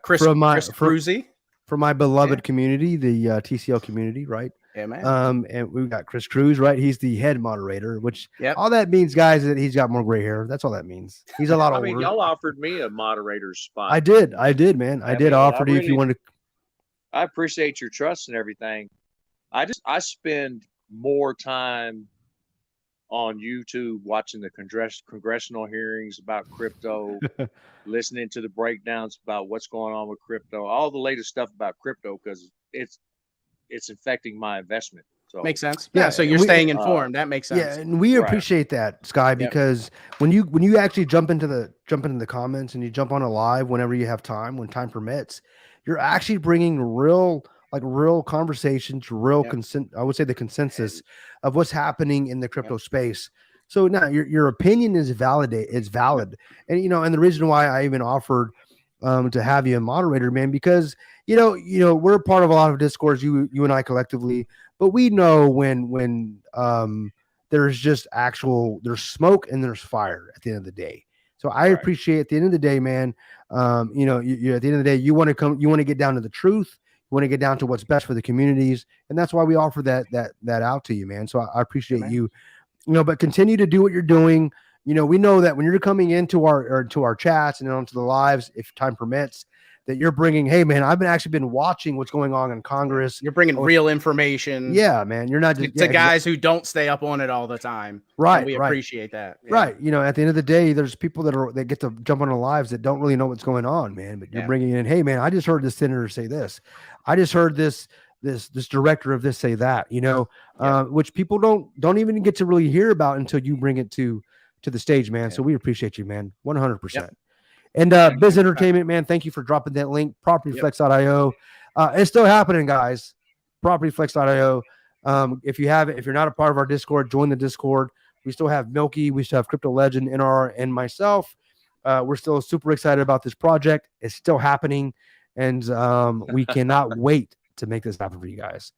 Chris Cruzy. From my beloved community, the TCL community, right? Yeah, man. And we've got Chris Cruz, right? He's the head moderator, which all that means, guys, is that he's got more gray hair. That's all that means. He's a lot older. I mean, y'all offered me a moderator's spot. I did, man. I did offer you if you wanted to. I appreciate your trust and everything. I spend more time on YouTube watching the congressional hearings about crypto, listening to the breakdowns about what's going on with crypto, all the latest stuff about crypto, because it's affecting my investment. So makes sense. Yeah. So you're staying informed. That makes sense. Yeah, and we appreciate that, Sky, because when you actually jump into the comments and you jump on a live whenever you have time, when time permits, you're actually bringing real conversations, I would say the consensus of what's happening in the crypto space. So now your opinion is valid. And, and the reason why I even offered to have you a moderator, man, because, we're a part of a lot of Discords, you and I collectively, but we know when there's just there's smoke and there's fire at the end of the day. So I appreciate at the end of the day, man, you at the end of the day, you want to get down to the truth. You want to get down to what's best for the communities. And that's why we offer that out to you, man. So I appreciate you, but continue to do what you're doing. We know that when you're coming into our chats and onto the lives, if time permits, that you're bringing, hey man, I've been watching what's going on in Congress. You're bringing real information. Yeah, man. You're not just to guys who don't stay up on it all the time. Right. And we appreciate that. Yeah. Right. At the end of the day, there's people that get to jump on the lives that don't really know what's going on, man. But you're bringing in, hey man, I just heard this senator say this. I just heard this director of this say that, which people don't even get to really hear about until you bring it to the stage, man. So we appreciate you, man. 100%. Yep. And Biz Entertainment, man, thank you for dropping that link. Propertyflex.io. It's still happening, guys. Propertyflex.io. If you're not a part of our Discord, join the Discord. We still have Milky, we still have Crypto Legend, NR, and myself. We're still super excited about this project. It's still happening, and we cannot wait to make this happen for you guys.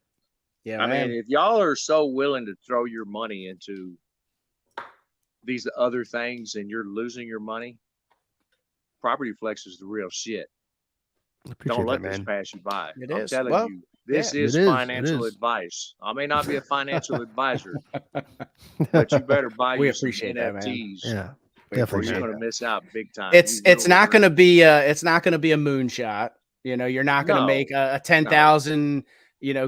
Yeah, I mean, if y'all are so willing to throw your money into these other things and you're losing your money, Property Flex is the real shit. Don't let this pass you by. I'm telling you, this is financial advice. I may not be a financial advisor, but you better buy you some NFTs. Yeah, definitely. You're going to miss out big time. It's not going to be a moonshot. You're not going to make a 10,000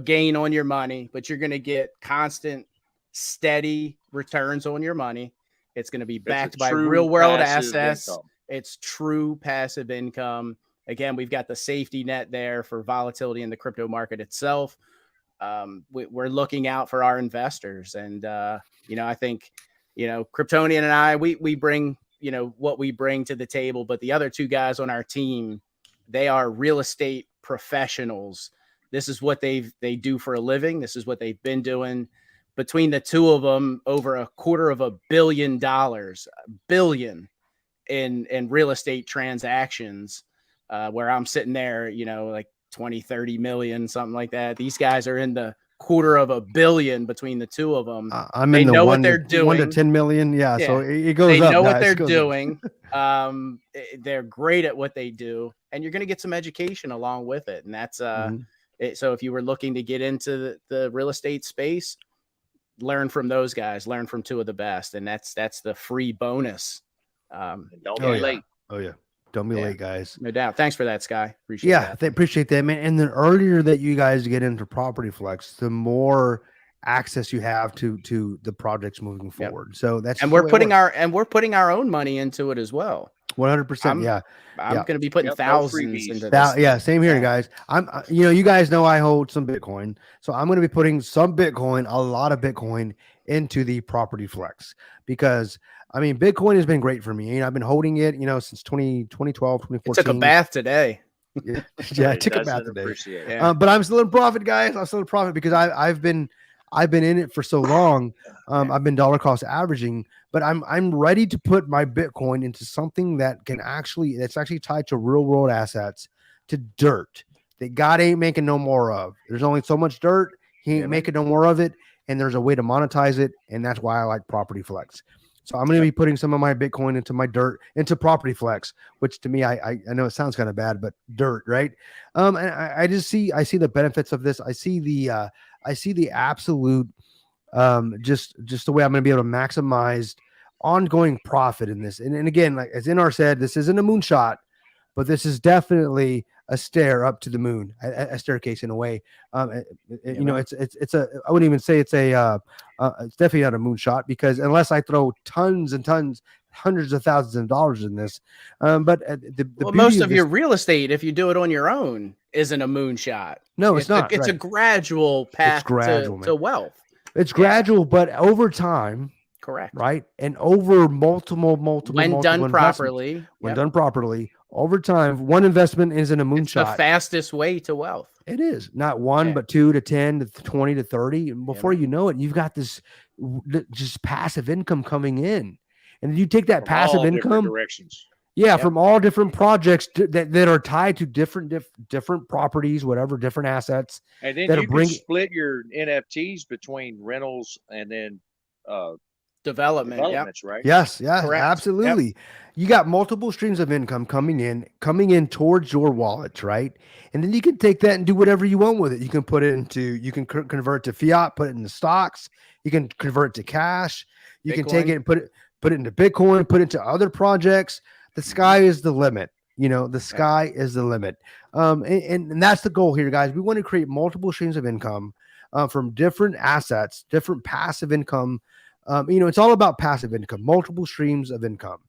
gain on your money, but you're going to get constant, steady returns on your money. It's going to be backed by real world assets. It's true passive income. Again, we've got the safety net there for volatility in the crypto market itself. We're looking out for our investors. And, I think, Kryptonian and I, we bring, what we bring to the table. But the other two guys on our team, they are real estate professionals. This is what they do for a living. This is what they've been doing. Between the two of them, over $250 million in real estate transactions, where I'm sitting there, like 20, 30 million, something like that. These guys are in the $250 million between the two of them. They know what they're doing. 1 to 10 million. Yeah. So it goes They up, know guys. what they're doing. They're great at what they do. And you're going to get some education along with it. And that's so if you were looking to get into the real estate space, learn from those guys, learn from two of the best. And that's the free bonus. Don't be late. Oh yeah. Don't be late, guys. No doubt. Thanks for that, Sky. Appreciate that. Appreciate that, man. And the earlier that you guys get into Property Flex, the more access you have to the projects moving forward. So that's we're putting our own money into it as well. 100%. Yeah. I'm going to be putting thousands into this. Yeah. Same here, guys. You guys know I hold some Bitcoin, so I'm going to be putting some Bitcoin, a lot of Bitcoin into the Property Flex, because I mean, Bitcoin has been great for me. You know, I've been holding it, you know, since 2012, 2014. It took a bath today. Yeah, I took a bath today. Yeah. But I'm still in profit, guys. I'm still in profit because I've been in it for so long. I've been dollar cost averaging, but I'm ready to put my Bitcoin into something that's actually tied to real world assets, to dirt that God ain't making no more of. There's only so much dirt. He ain't making no more of it. And there's a way to monetize it. And that's why I like Property Flex. So I'm going to be putting some of my Bitcoin into my dirt, into Property Flex, which to me, I know it sounds kind of bad, but dirt, right? And I see the benefits of this. I see the absolute, just the way I'm going to be able to maximize ongoing profit in this. And again, like as Inar said, this isn't a moonshot, but this is definitely a stair up to the moon, a staircase in a way. You know, it's I wouldn't even say it's it's definitely not a moonshot, because unless I throw tons and tons, hundreds of thousands of dollars in this, but most of your real estate, if you do it on your own, isn't a moonshot. No, it's not. It's a gradual path to wealth. It's gradual, but over time. Correct. Right. And over multiple when done properly, over time, one investment isn't a moonshot. It's the fastest way to wealth. It is not one, but 2 to 10 to 20 to 30. And before you know it, you've got this just passive income coming in. And you take that passive income directions. Yeah, from all different projects that are tied to different properties, whatever, different assets. And then you can split your NFTs between rentals and then developments, right? Yes, correct. Absolutely. Yep. You got multiple streams of income coming in towards your wallets, right? And then you can take that and do whatever you want with it. You can put it into, you can convert it to fiat, put it into stocks. You can convert it to cash. You can take it and put it into Bitcoin, put it into other projects. The sky is the limit. You know, the sky is the limit. And that's the goal here, guys. We want to create multiple streams of income from different assets, different passive income. You know, it's all about passive income, multiple streams of income.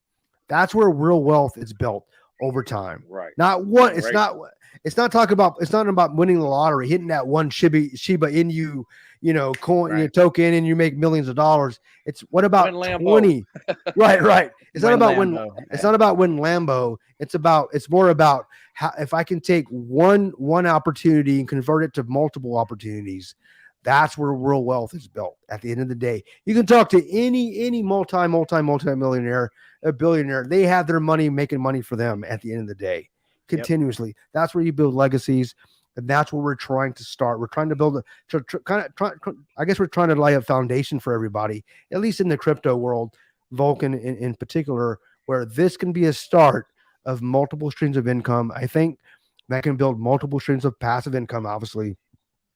That's where real wealth is built over time. Right. Not one. It's not talking about. It's not about winning the lottery, hitting that one Shiba Inu, coin, token, and you make millions of dollars. It's what about 20? Right. It's not about when. It's not about winning Lambo. It's more about how, if I can take one opportunity and convert it to multiple opportunities. That's where real wealth is built. At the end of the day, you can talk to any multi-millionaire, a billionaire. They have their money making money for them at the end of the day, continuously. Yep. That's where you build legacies, and that's where we're trying to start. We're trying to build I guess we're trying to lay a foundation for everybody, at least in the crypto world, Vulcan in particular, where this can be a start of multiple streams of income. I think that can build multiple streams of passive income, obviously.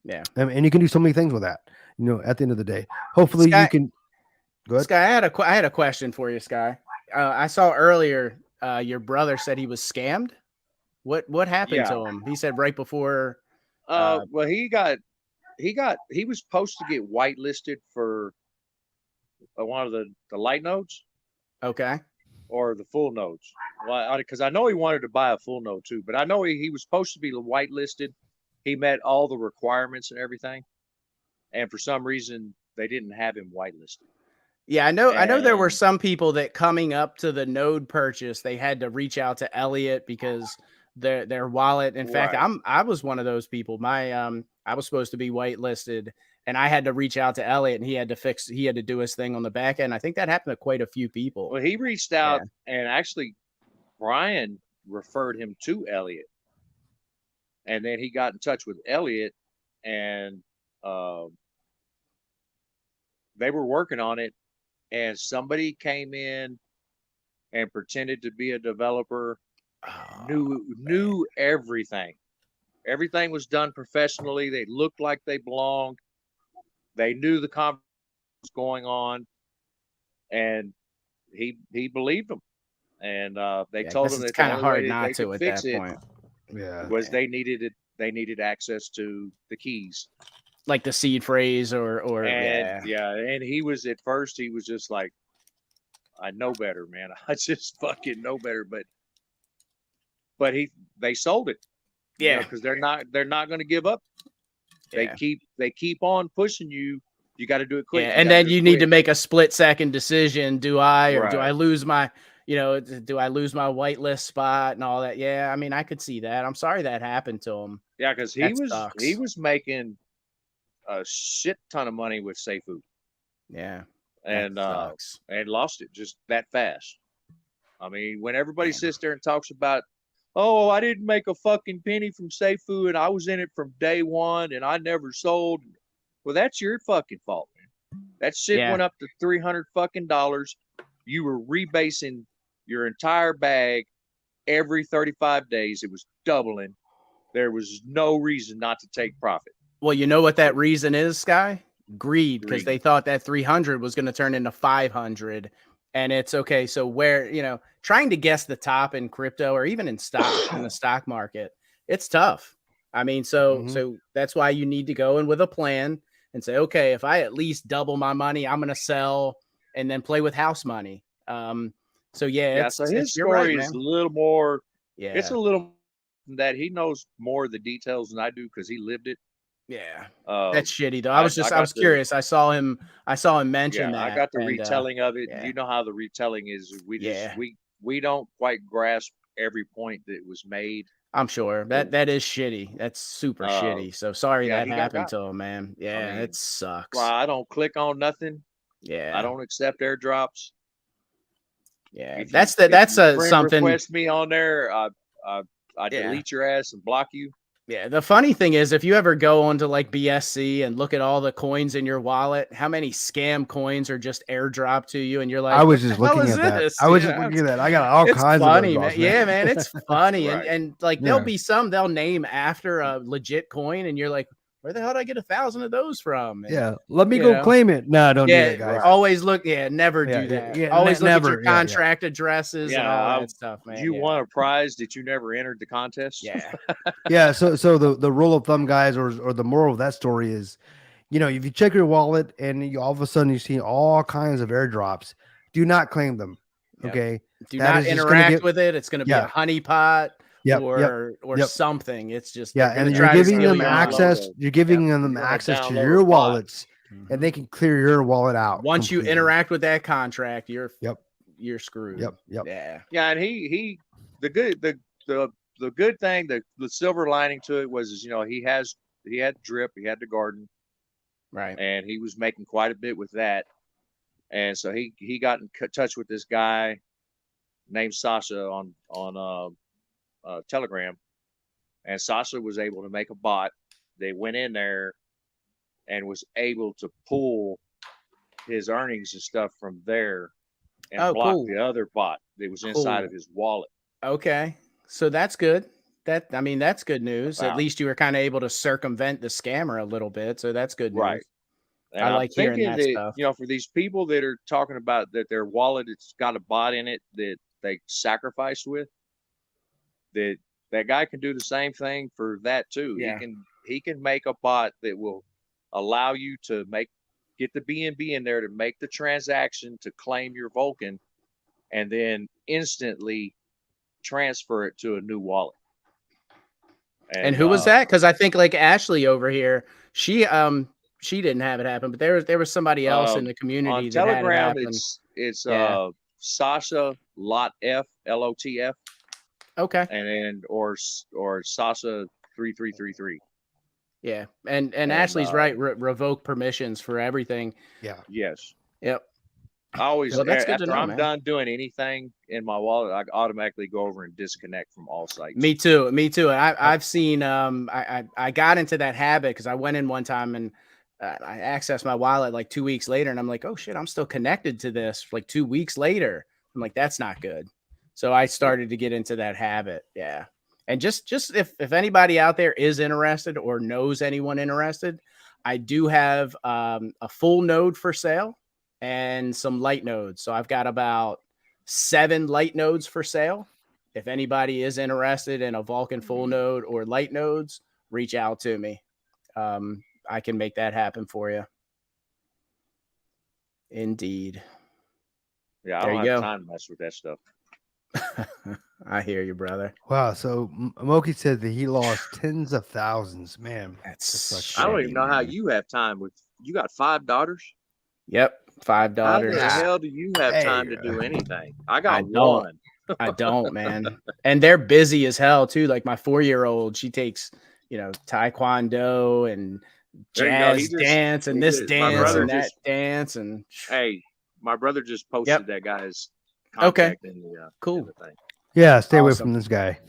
Yeah. And you can do so many things with that, at the end of the day. Hopefully you can. Go ahead. Sky, I had a question for you, Sky. I saw earlier your brother said he was scammed. What happened to him? He said right before. Well, he was supposed to get whitelisted for one of the light nodes. Okay. Or the full nodes. Well, because I know he wanted to buy a full node too, but I know he was supposed to be whitelisted. He met all the requirements and everything, and for some reason they didn't have him whitelisted. Yeah, I know there were some people that coming up to the node purchase, they had to reach out to Elliot because their wallet. In fact, I was one of those people. I was supposed to be whitelisted, and I had to reach out to Elliot, and he had to do his thing on the back end. I think that happened to quite a few people. Well, he reached out, and actually Brian referred him to Elliot. And then he got in touch with Elliot, and they were working on it. And somebody came in and pretended to be a developer, knew everything. Everything was done professionally. They looked like they belonged. They knew the conference was going on, and he believed them. And they told him that it's kind of hard not to at that point. Was they needed access to the keys, like the seed phrase and he was at first he was just like, I know better, man. I just fucking know better. But they sold it. Yeah, because they're not going to give up. They keep on pushing you You got to do it quick. Yeah, and then you need to make a split-second decision. Do I or do I lose my, do I lose my whitelist spot and all that? Yeah, I mean, I could see that. I'm sorry that happened to him. Yeah, because he was making a shit ton of money with Seifu. Yeah, and lost it just that fast. I mean, when everybody sits there and talks about, oh, I didn't make a fucking penny from Seifu and I was in it from day one and I never sold. Well, that's your fucking fault, man. That shit went up to $300 fucking dollars. You were rebasing your entire bag every 35 days. It was doubling. There was no reason not to take profit. Well, you know what that reason is, Sky? Greed, because they thought that 300 was going to turn into 500. And it's okay. So where, trying to guess the top in crypto or even in stock, in the stock market, it's tough. I mean, so that's why you need to go in with a plan and say, okay, if I at least double my money, I'm going to sell and then play with house money. So so his story is a little more, it's a little that he knows more of the details than I do because he lived it. Yeah, that's shitty though. I was curious. I saw him mention that. I got the retelling of it. You know how the retelling is. We don't quite grasp every point that was made. I'm sure that is shitty. That's super shitty. So sorry that happened to him, man. Yeah, I mean, it sucks. Well, I don't click on nothing. Yeah, I don't accept airdrops. Yeah, that's something. Request me on there. I delete your ass and block you. Yeah, the funny thing is, if you ever go onto like BSC and look at all the coins in your wallet, how many scam coins are just airdropped to you, and you're like, I was just looking at that. I was just looking at that. I got all kinds of funny, man. Yeah, man, it's funny, and like there'll be some they'll name after a legit coin, and you're like, where the hell did I get 1,000 of those from? And, let me go claim it. No, don't do that, guys. Always look. Never do that. Yeah, always look at your contract addresses and all that stuff, man. You won a prize that you never entered the contest. Yeah. So the rule of thumb, guys, or the moral of that story is, if you check your wallet and you all of a sudden you see all kinds of airdrops, do not claim them. Okay. Do not interact with it. It's going to be a honeypot. Or something. It's just and you're giving them access. You're giving them access to your wallets, and they can clear your wallet out. Once you interact with that contract, you're screwed. Yep. Yeah, and he the good thing, the silver lining to it was he had drip, he had the garden, right, and he was making quite a bit with that, and so he got in touch with this guy named Sasha on Telegram, and Sasha was able to make a bot. They went in there and was able to pull his earnings and stuff from there and block the other bot that was inside of his wallet. Okay, so that's good. That's good news. Wow. At least you were kind of able to circumvent the scammer a little bit, so that's good news. Right. And I like hearing that stuff. For these people that are talking about that their wallet it's got a bot in it that they sacrificed with, that guy can do the same thing for that too. Yeah. He can make a bot that will allow you to get the BNB in there to make the transaction to claim your Vulcan, and then instantly transfer it to a new wallet. And who was that? Because I think like Ashley over here, she didn't have it happen, but there was somebody else in the community on that Telegram. Had it it's Sasha Lotf LOTF. Okay. And or Sasha 3333. Yeah. And Ashley's right. Revoke permissions for everything. Yeah. Yes. Yep. I always after I'm man. done doing anything in my wallet, I automatically go over and disconnect from all sites. Me too. And I've seen I got into that habit because I went in one time and I accessed my wallet like 2 weeks later, and I'm like, oh shit, I'm still connected to this like 2 weeks later. I'm like, that's not good. So I started to get into that habit. Yeah. And just if anybody out there is interested or knows anyone interested, I do have a full node for sale and some light nodes. So I've got about 7 light nodes for sale. If anybody is interested in a Vulcan full node or light nodes, reach out to me. I can make that happen for you. Indeed. Yeah, I don't have time to mess with that stuff. I hear you, brother. Wow. So Moki said that he lost tens of thousands. Man, I don't even know how you have time with you got 5 daughters? Yep, 5 daughters. How the hell do you have time to do anything? I got one. I don't, man. And they're busy as hell too. Like my 4-year-old, she takes, taekwondo and jazz dance and this dance and that dance. And hey, my brother just posted that guy's contact in the cool. Yeah, stay away from this guy.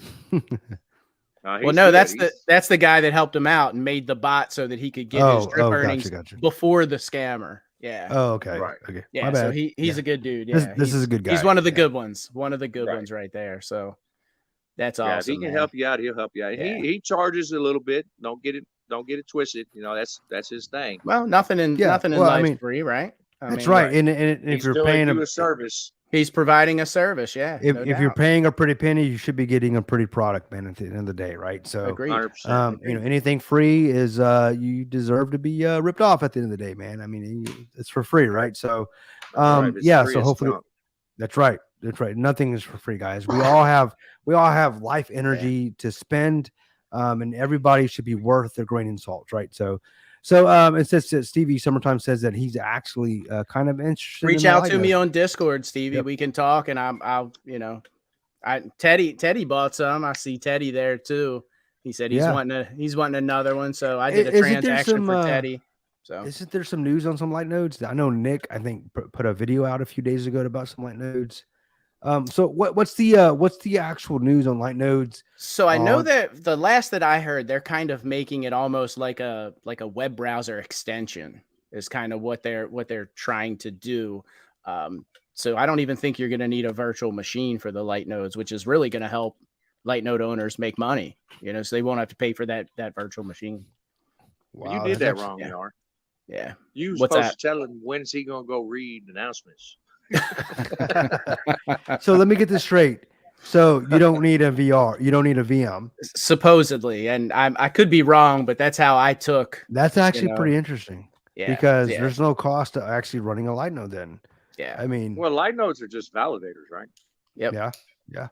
Well, no, that's the guy that helped him out and made the bot so that he could get his drip earnings before the scammer. Yeah. Oh, okay. Right. Okay. Yeah. So he's a good dude. Yeah. This is a good guy. He's one of the good ones. One of the good ones right there. So that's awesome. If he can help you out, he'll help you out. Yeah. He charges a little bit. Don't get it twisted. That's his thing. Well, nothing in life free, right? That's right. And if you're paying a service, he's providing a service. Yeah. If you're paying a pretty penny, you should be getting a pretty product, man, at the end of the day, right? So, agreed. Anything free is you deserve to be ripped off at the end of the day, man. I mean, it's for free, right? So, so hopefully, that's right. That's right. Nothing is for free, guys. We all have life energy to spend, and everybody should be worth their grain of salt, right? So it says that Stevie Summertime says that he's actually kind of interested. Reach out to me on Discord, Stevie. Yep. We can talk, and I'll Teddy bought some. I see Teddy there too. He said he's wanting another one. So I did a transaction for Teddy. So isn't there some news on some light nodes? I know Nick, I think, put a video out a few days ago about some light nodes. So what's the actual news on light nodes? So I know that the last that I heard, they're kind of making it almost like a web browser extension is kind of what they're trying to do. So I don't even think you're going to need a virtual machine for the light nodes, which is really going to help light node owners make money, so they won't have to pay for that virtual machine. Wow, you did that wrong, Yar. Yeah. You were supposed to tell him when's he going to go read announcements. So let me get this straight. So you don't need a VR, you don't need a VM, supposedly, and I could be wrong, but that's how I took. That's actually pretty interesting, because there's no cost to actually running a light node. Then, I mean, well, light nodes are just validators, right? Yep. Yeah.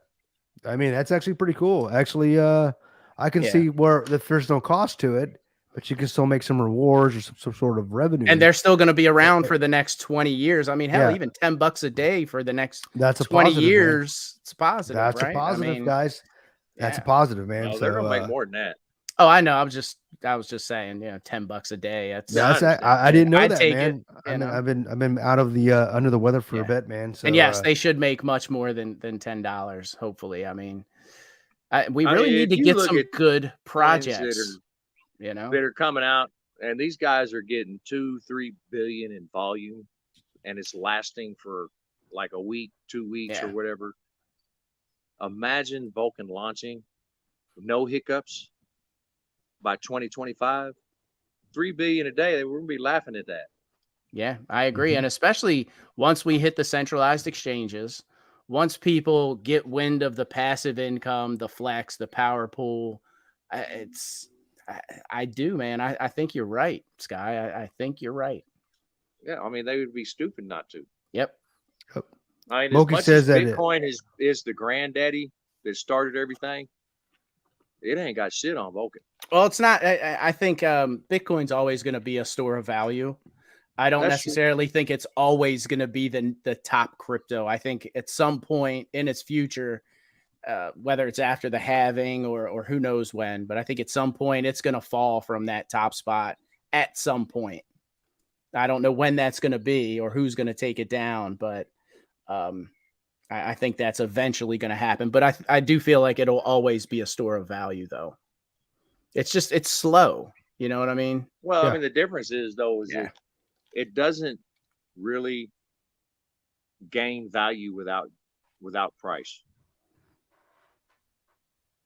I mean, that's actually pretty cool. Actually, I can see where there's no cost to it, but you can still make some rewards or some sort of revenue. And they're still going to be around for the next 20 years. I mean, hell, even $10 a day for the next 20 years. It's positive. That's right? a positive, guys. That's a positive, man. No, they're going to make more than that. Oh, I know. I was just saying, $10 a day. I didn't know that, man. It, I've been out of the under the weather for a bit, man. So, and yes, they should make much more than $10. Hopefully, I mean, we really need to get some good projects. That are coming out, and these guys are getting 2-3 billion in volume, and it's lasting for like a week, 2 weeks, or whatever. Imagine Vulcan launching no hiccups by 2025, 3 billion a day. We're gonna be laughing at that. Yeah, I agree. And especially once we hit the centralized exchanges, once people get wind of the passive income, the flex, the power pool, I do, man. I think you're right, Sky. I think you're right. Yeah, I mean, they would be stupid not to. Yep. I mean, as much as Bitcoin is the granddaddy that started everything, it ain't got shit on Vulcan. Well, it's not. I think Bitcoin's always going to be a store of value. I don't necessarily think it's always going to be the top crypto. I think at some point in its future, whether it's after the halving or who knows when, but I think at some point it's going to fall from that top spot at some point. I don't know when that's going to be or who's going to take it down, but I think that's eventually going to happen. But I do feel like it'll always be a store of value, though. It's slow. You know what I mean? Well, I mean, the difference is, though, is it doesn't really gain value without price.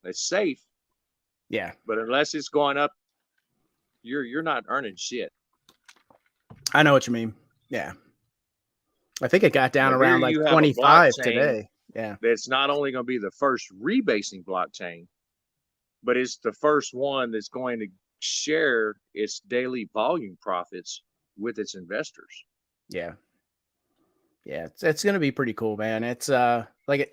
It's safe. Yeah. But unless it's going up, you're not earning shit. I know what you mean. Yeah. I think it got down around like 25 today. Yeah. That's not only going to be the first rebasing blockchain, but it's the first one that's going to share its daily volume profits with its investors. Yeah. Yeah, it's going to be pretty cool, man. It's like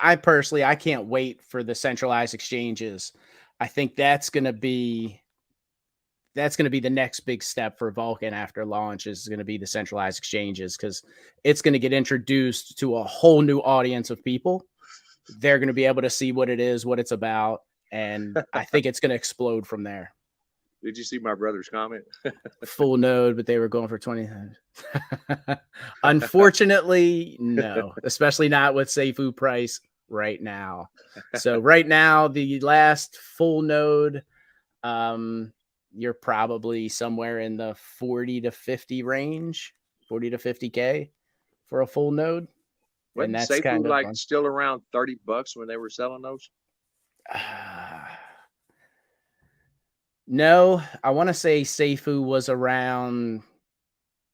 I personally, I can't wait for the centralized exchanges. I think that's going to be that's going to be the next big step for Vulcan after launch, is going to be the centralized exchanges, because it's going to get introduced to a whole new audience of people. They're going to be able to see what it is, what it's about, and I think it's going to explode from there. Did you see my brother's comment? Full node, but they were going for 20. Unfortunately, no, especially not with Seifu price right now. So right now, the last full node, you're probably somewhere in the 40 to 50 range, 40 to 50K for a full node. Wasn't and that's Seifu kind of like still around $30 when they were selling those? No, I want to say Seifu was around.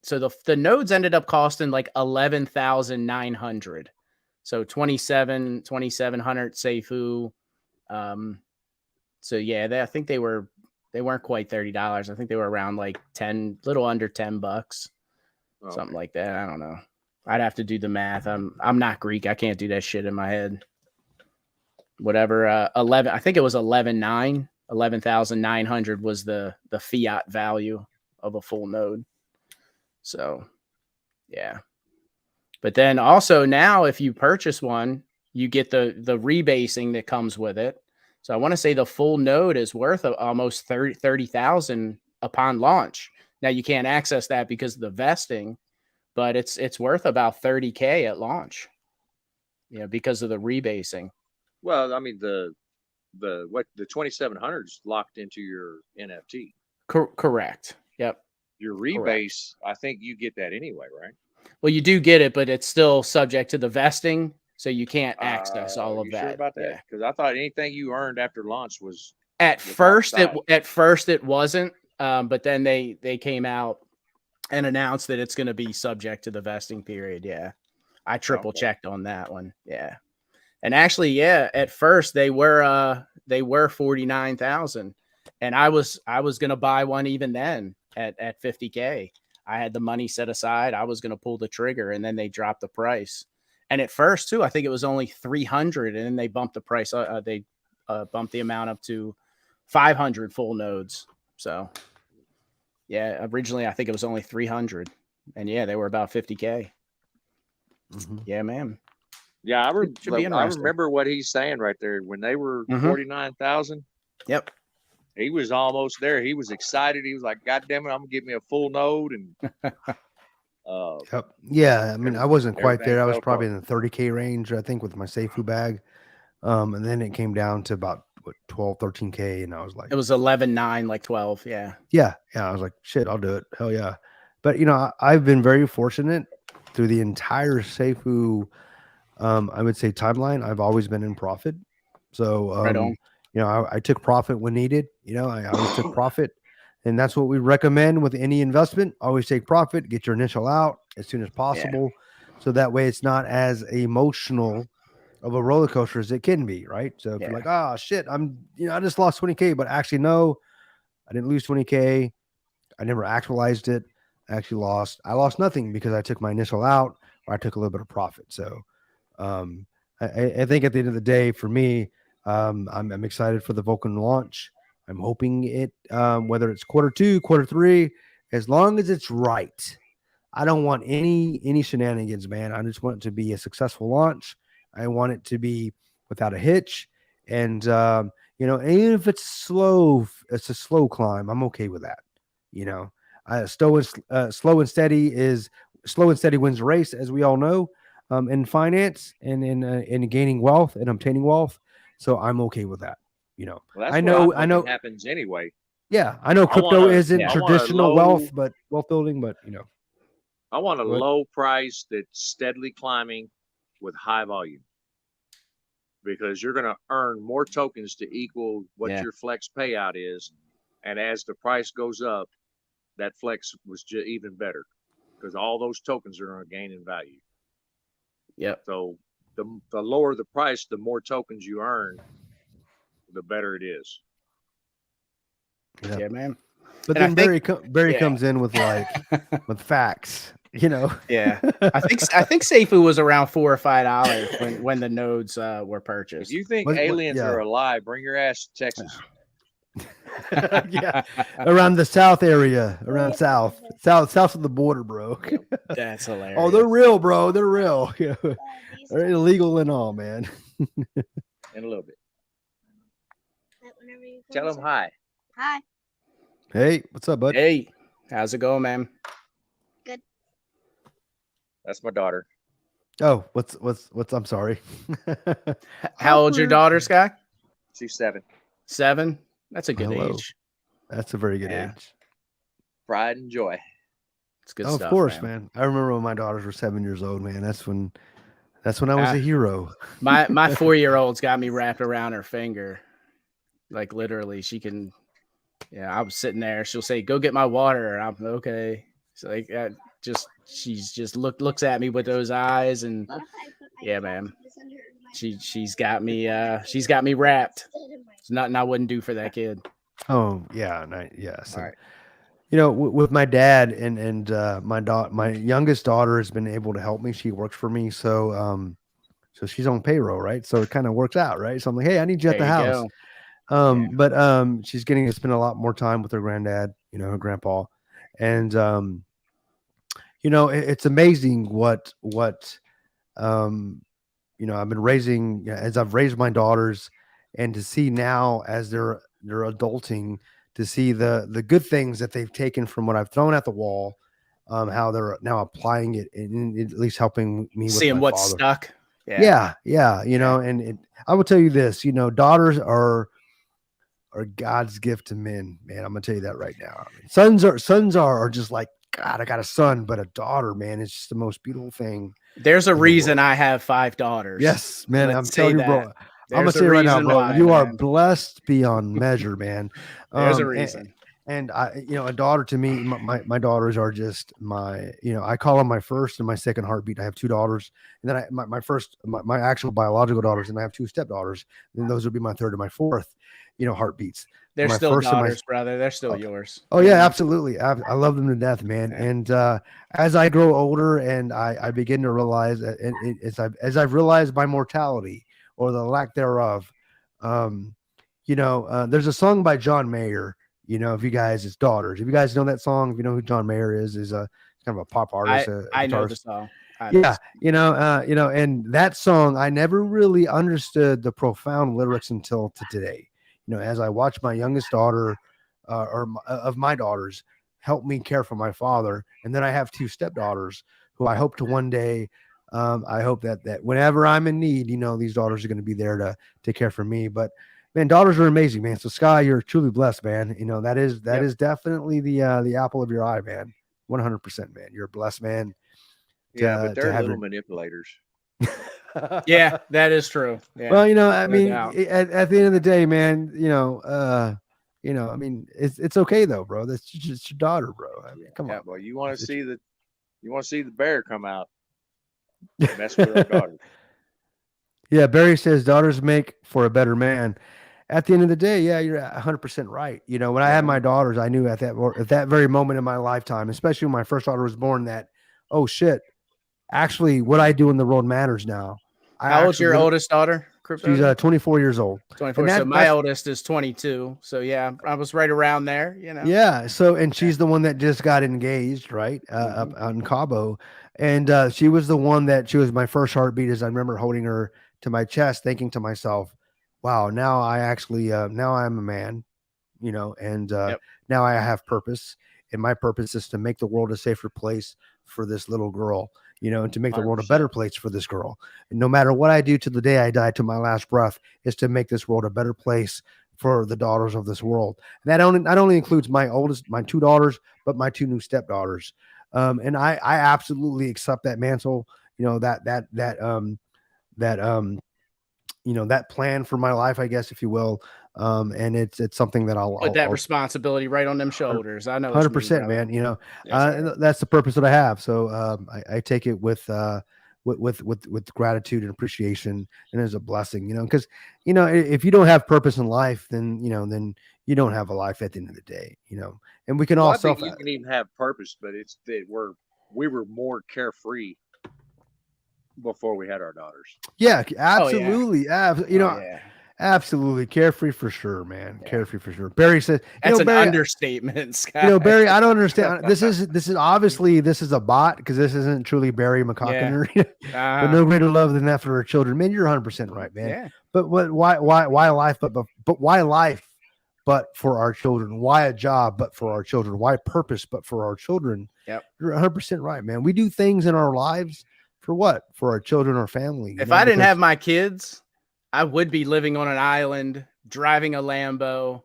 So the nodes ended up costing like 11,900. So 2,700 Seifu. So yeah, I think they weren't quite $30. I think they were around like 10, little under $10, something like that. I don't know. I'd have to do the math. I'm not Greek. I can't do that shit in my head. Whatever. 11. I think it was 11,900 was the fiat value of a full node. So, yeah. But then also now, if you purchase one, you get the rebasing that comes with it. So I want to say the full node is worth almost 30,000 upon launch. Now you can't access that because of the vesting, but it's worth about 30K at launch. Because of the rebasing. Well, I mean the 2700's locked into your NFT. Correct. Yep. Your rebase, correct. I think you get that anyway, right? Well, you do get it, but it's still subject to the vesting, so you can't access all of that. Sure about that? Because I thought anything you earned after launch was at first it wasn't, but then they came out and announced that it's going to be subject to the vesting period. Yeah, I triple checked on that one. Yeah, and actually, yeah, at first they were 49,000, and I was going to buy one even then at 50K. I had the money set aside. I was going to pull the trigger, and then they dropped the price. And at first too, I think it was only 300, and then they bumped the price. They bumped the amount up to 500 full nodes. So yeah, originally I think it was only 300, and yeah, they were about 50K. Mm-hmm. Yeah, man. Yeah, I remember what he's saying right there. When they were 49,000. Yep. He was almost there. He was excited. He was like, "God damn it, I'm gonna get me a full node." And yep. Yeah, I mean, I wasn't quite there. I was probably in the 30K range, I think, with my Seifu bag. And then it came down to about 12, 13K, and I was like, it was 11.9, like 12. Yeah. Yeah. I was like, shit, I'll do it. Hell yeah. But I've been very fortunate through the entire Seifu, I would say, timeline. I've always been in profit. So right on. I took profit when needed. I always took profit, and that's what we recommend with any investment. Always take profit, get your initial out as soon as possible. Yeah. So that way it's not as emotional of a roller coaster as it can be, right? So if you're like, oh shit, I just lost 20K, but actually no, I didn't lose 20K. I never actualized it. I lost nothing because I took my initial out, or I took a little bit of profit. So I think at the end of the day, for me, I'm excited for the Vulcan launch. I'm hoping it, whether it's Q2, Q3, as long as it's right. I don't want any shenanigans, man. I just want it to be a successful launch. I want it to be without a hitch. And, even if it's slow, it's a slow climb. I'm okay with that. Slow and steady wins the race, as we all know, in finance and in gaining wealth and obtaining wealth. So I'm okay with that. Well, I know happens anyway. Yeah, I know crypto isn't traditional wealth building, but I want a low price that's steadily climbing with high volume, because you're going to earn more tokens to equal what your flex payout is, and as the price goes up, that flex was even better because all those tokens are going to gain in value. Yep. So the lower the price, the more tokens you earn, the better it is. Yeah, man. But then Barry comes in with with facts, Yeah, I think Seifu was around $4 or $5 when the nodes were purchased. If you think aliens are alive, bring your ass to Texas. Yeah, around the South area, around south of the border, bro. That's hilarious. Oh, they're real, bro. They're real. They're illegal and all, man. In a little bit. Tell them hi. Hi. Hey, what's up, bud? Hey, how's it going, man? Good. That's my daughter. Oh, what's I'm sorry. How old's your daughter, Scott? She's 7. 7. That's a good Hello. age. That's a very good Yeah. age. Pride and joy. It's good Oh, stuff. of course, man. I remember when my daughters were 7 years old, man. That's when I was a hero. My 4-year-old's got me wrapped around her finger. Like literally, she can. Yeah, I was sitting there. She'll say, "Go get my water." And I'm okay. So like, she's just looks at me with those eyes, and yeah, man, she's got me wrapped. It's nothing I wouldn't do for that kid. Oh yeah, yes. All right. You know, with my dad and my youngest daughter has been able to help me. She works for me, so she's on payroll, right? So it kind of works out, right? So I'm like, hey, I need you at the house. Go. But she's getting to spend a lot more time with her granddad, her grandpa, and it's amazing what I've been raising as I've raised my daughters, and to see now as they're adulting, to see the good things that they've taken from what I've thrown at the wall, how they're now applying it and at least helping me seeing with what's father. stuck. Yeah. And I will tell you this, daughters are God's gift to men, man. I'm gonna tell you that right now. I mean, sons are just like, God, I got a son, but a daughter, man, it's just the most beautiful thing. There's a reason I have 5 daughters. Yes, man. I'm telling you, bro. I'm gonna say right now, bro, why, you are man. blessed beyond measure, man. There's a reason. And I, a daughter to me, my daughters are just my, I call them my first and my second heartbeat. I have 2 daughters, and then my actual biological daughters, and I have 2 stepdaughters. And those would be my third and my fourth, heartbeats. They're my still daughters, brother. They're still yours. Oh yeah, absolutely. I love them to death, man. Yeah. And as I grow older and I begin to realize that, as I've realized my mortality or the lack thereof, there's a song by John Mayer. If you guys, it's Daughters. If you guys know that song, if you know who John Mayer is kind of a pop artist. I know the song. Yeah, and that song, I never really understood the profound lyrics until today. As I watch my youngest daughter, of my daughters, help me care for my father, and then I have 2 stepdaughters who I hope to one day. I hope that whenever I'm in need, these daughters are going to be there to care for me. But man, daughters are amazing, man. So Sky, you're truly blessed, man. That is definitely the apple of your eye, man. 100%, man. You're a blessed man. Yeah, but they're little manipulators. Yeah, that is true. Yeah. Well, I mean, at the end of the day, man, I mean, it's okay though, bro. That's just your daughter, bro. I mean, come on. Well, you want to see the bear come out, mess with our daughter. Yeah, Barry says daughters make for a better man. At the end of the day, yeah, you're 100% right. When I had my daughters, I knew at that very moment in my lifetime, especially when my first daughter was born, that, oh shit, actually what I do in the world matters now. How old's your oldest daughter? She's 24 years old. 24. So my oldest is 22. So yeah, I was right around there, Yeah. So, and she's the one that just got engaged, right? Up out in Cabo. And she was the one she was my first heartbeat, as I remember holding her to my chest, thinking to myself, wow, now I actually, now I'm a man, and now I have purpose. And my purpose is to make the world a safer place for this little girl, and to make the world a better place for this girl. And no matter what I do to the day I die, to my last breath, is to make this world a better place for the daughters of this world. And that not only includes my 2 daughters, but my 2 new stepdaughters. And I absolutely accept that mantle, that plan for my life, I guess, if you will. And it's something that I'll put that responsibility right on them shoulders. I know 100%, man. That's the purpose that I have. So I take it with gratitude and appreciation, and as a blessing, because if you don't have purpose in life, then you don't have a life at the end of the day, and we can all I think you can even have purpose, but it's that we were more carefree before we had our daughters. Yeah, absolutely. Absolutely carefree for sure, man. Yeah. Carefree for sure. Barry says that's an Barry, understatement, Scott. You know, Barry, I don't understand. This is obviously this is a bot because this isn't truly Barry McCockiner. Yeah. But no greater love than that for our children. Man, you're 100% right, man. Yeah. But why life? But why life? But for our children. Why a job? But for our children. Why purpose? But for our children. Yep. You're 100% right, man. We do things in our lives for what? For our children, our family. If I didn't have my kids, I would be living on an island, driving a Lambo,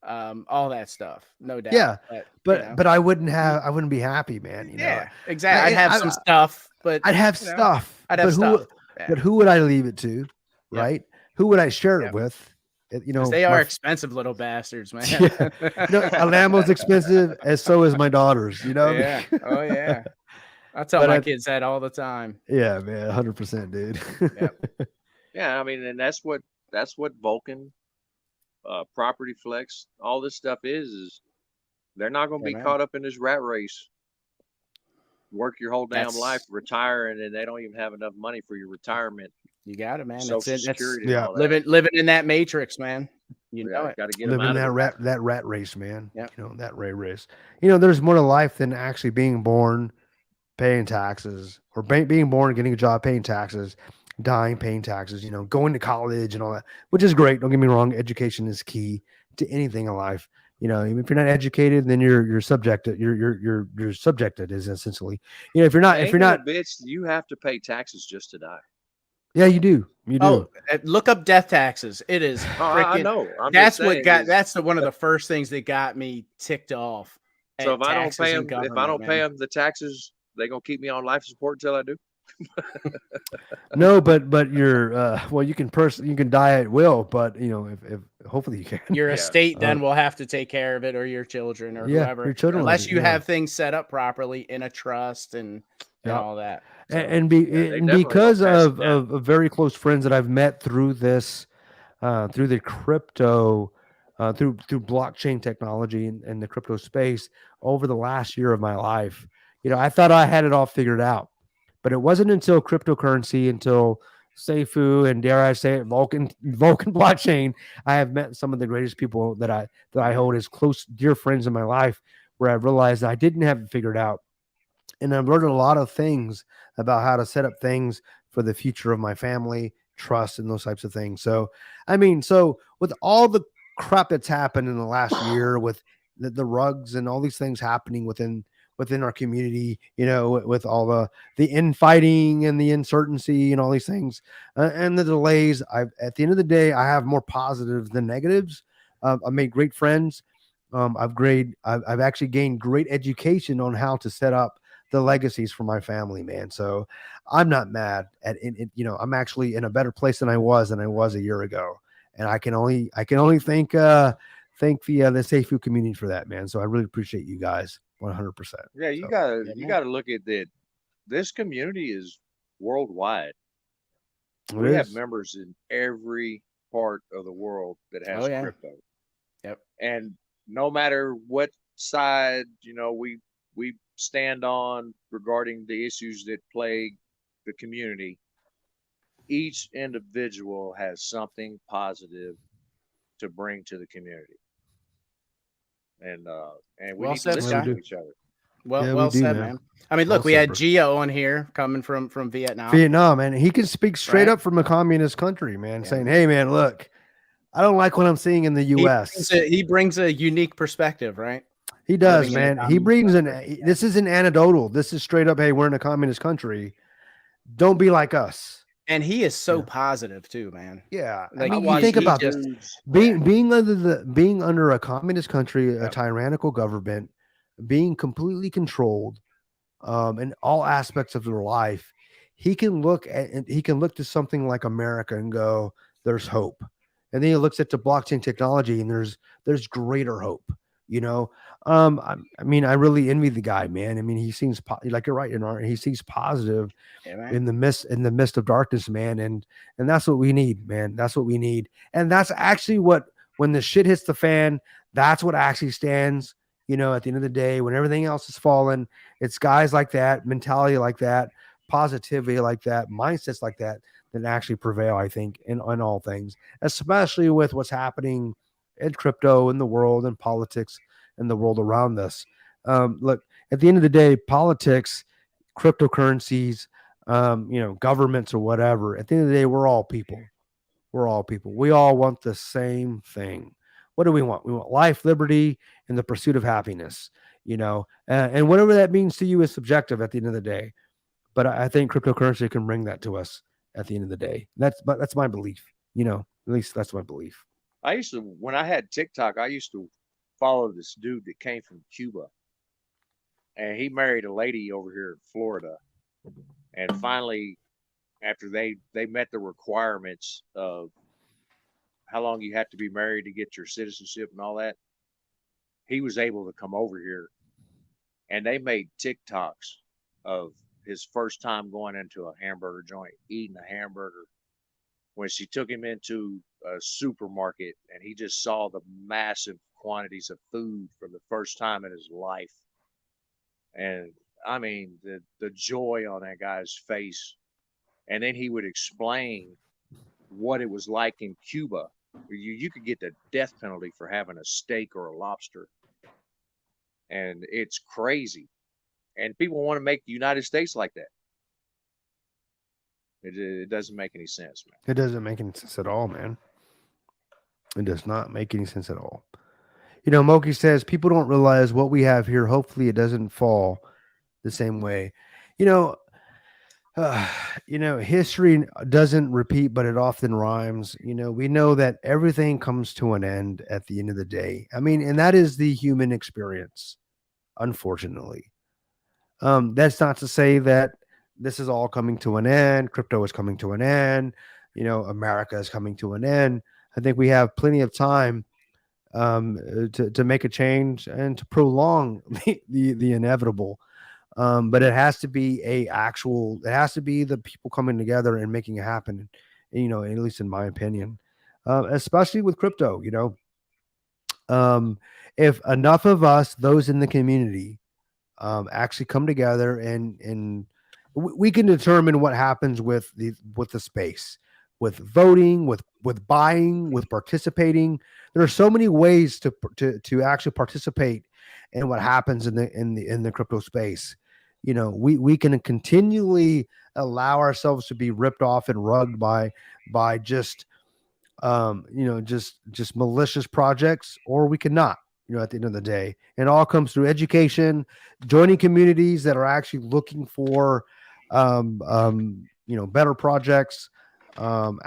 all that stuff, no doubt. Yeah, but I wouldn't be happy, man. You know? Exactly. I'd have some stuff, but I'd have stuff. I'd have stuff. But who would I leave it to? Right? Who would I share it with? You know, they are expensive little bastards, man. Yeah. A Lambo's expensive, and so is my daughter's. You know? Yeah. Oh yeah. I tell my kids that all the time. Yeah, man, 100%, dude. Yep. Yeah, I mean, and that's what Vulcan, Property Flex, all this stuff is they're not going to be caught up in this rat race. Work your whole damn life, retire, and then they don't even have enough money for your retirement. You got it, man. Social Security. Living in that matrix, man. You know it. Got to get living in that rat race, man. Yeah, you know that rat race. You know, there's more to life than actually being born, paying taxes, or being born, getting a job, paying taxes. Dying, paying taxes, you know, going to college and all that, which is great. Don't get me wrong. Education is key to anything in life. You know, if you're not educated, then you're subjected. You're subjected is essentially, you know, if you're not, bitch, you have to pay taxes just to die. Yeah, you do. You do. Oh, look up death taxes. It is. I know. That's what got. That's one of the first things that got me ticked off. So if I don't pay them, pay them the taxes, they gonna keep me on life support until I do. No, but you're well, you can die at will, but you know, if hopefully you can. Your estate then will have to take care of it, or your children, or whoever. Your children, unless you have things set up properly in a trust and all that. So, and because of very close friends that I've met through this, through the crypto, through blockchain technology and the crypto space over the last year of my life, you know, I thought I had it all figured out. But it wasn't until cryptocurrency, until Seifu, and dare I say it, Vulcan blockchain, I have met some of the greatest people that I hold as close, dear friends in my life, where I realized I didn't have it figured out. And I've learned a lot of things about how to set up things for the future of my family, trust, and those types of things. So, I mean, with all the crap that's happened in the last year, with the rugs and all these things happening within our community, you know, with all the infighting and the uncertainty and all these things and the delays, at the end of the day, I have more positives than negatives. I made great friends. I've actually gained great education on how to set up the legacies for my family, man. So I'm not mad at it. You know, I'm actually in a better place than I was a year ago. And I can only thank the Seifu community for that, man. So I really appreciate you guys. 100%. Yeah, you gotta look at that. This community is worldwide. We have members in every part of the world that has crypto. Yep. And no matter what side, you know, we stand on regarding the issues that plague the community, each individual has something positive to bring to the community. And we need to listen to each other. Well said, man. I mean, look, we had Gio on here coming from Vietnam. Man. He can speak straight up from a communist country, man, saying, "Hey, man, look, I don't like what I'm seeing in the U.S." He brings a unique perspective, right? He does, man. He brings this isn't anecdotal. This is straight up, hey, we're in a communist country. Don't be like us. And he is so positive too, man. Yeah, like, I mean, you think about this: being under a communist country, a tyrannical government, being completely controlled, in all aspects of their life. He can look to something like America and go, "There's hope." And then he looks at the blockchain technology, and there's greater hope. You know, I mean, I really envy the guy, man. I mean, he seems like you're right, he seems positive in the midst of darkness, man. And that's what we need, man. That's what we need. And that's actually when the shit hits the fan, that's what actually stands, you know, at the end of the day, when everything else is falling, it's guys like that, mentality like that, positivity like that, mindsets like that than actually prevail, I think, in all things, especially with what's happening in crypto, in the world, in politics, in the world around us. Look, at the end of the day, politics, cryptocurrencies, governments or whatever, at the end of the day, we're all people. We're all people. We all want the same thing. What do we want? We want life, liberty, and the pursuit of happiness, and whatever that means to you is subjective at the end of the day. But I think cryptocurrency can bring that to us at the end of the day. That's my belief, at least that's my belief. I used to, when I had TikTok, I used to follow this dude that came from Cuba, and he married a lady over here in Florida. And finally, after they met the requirements of how long you have to be married to get your citizenship and all that, he was able to come over here, and they made TikToks of his first time going into a hamburger joint, eating a hamburger, when she took him into a supermarket and he just saw the massive quantities of food for the first time in his life. And I mean, the joy on that guy's face. And then he would explain what it was like in Cuba. You could get the death penalty for having a steak or a lobster. And it's crazy. And people want to make the United States like that. It doesn't make any sense, man. It doesn't make any sense at all, man. It does not make any sense at all. Moki says, people don't realize what we have here. Hopefully it doesn't fall the same way. History doesn't repeat, but it often rhymes. We know that everything comes to an end at the end of the day. I mean, and that is the human experience, unfortunately. That's not to say that this is all coming to an end. Crypto is coming to an end. America is coming to an end. I think we have plenty of time to make a change and to prolong the inevitable. But it has to be it has to be the people coming together and making it happen, at least in my opinion, especially with crypto. If enough of us, those in the community, actually come together and we can determine what happens with the space, with voting, with buying, with participating. There are so many ways to actually participate in what happens in the crypto space. We can continually allow ourselves to be ripped off and rugged by just just malicious projects, or we cannot. At the end of the day, it all comes through education, joining communities that are actually looking for better projects, for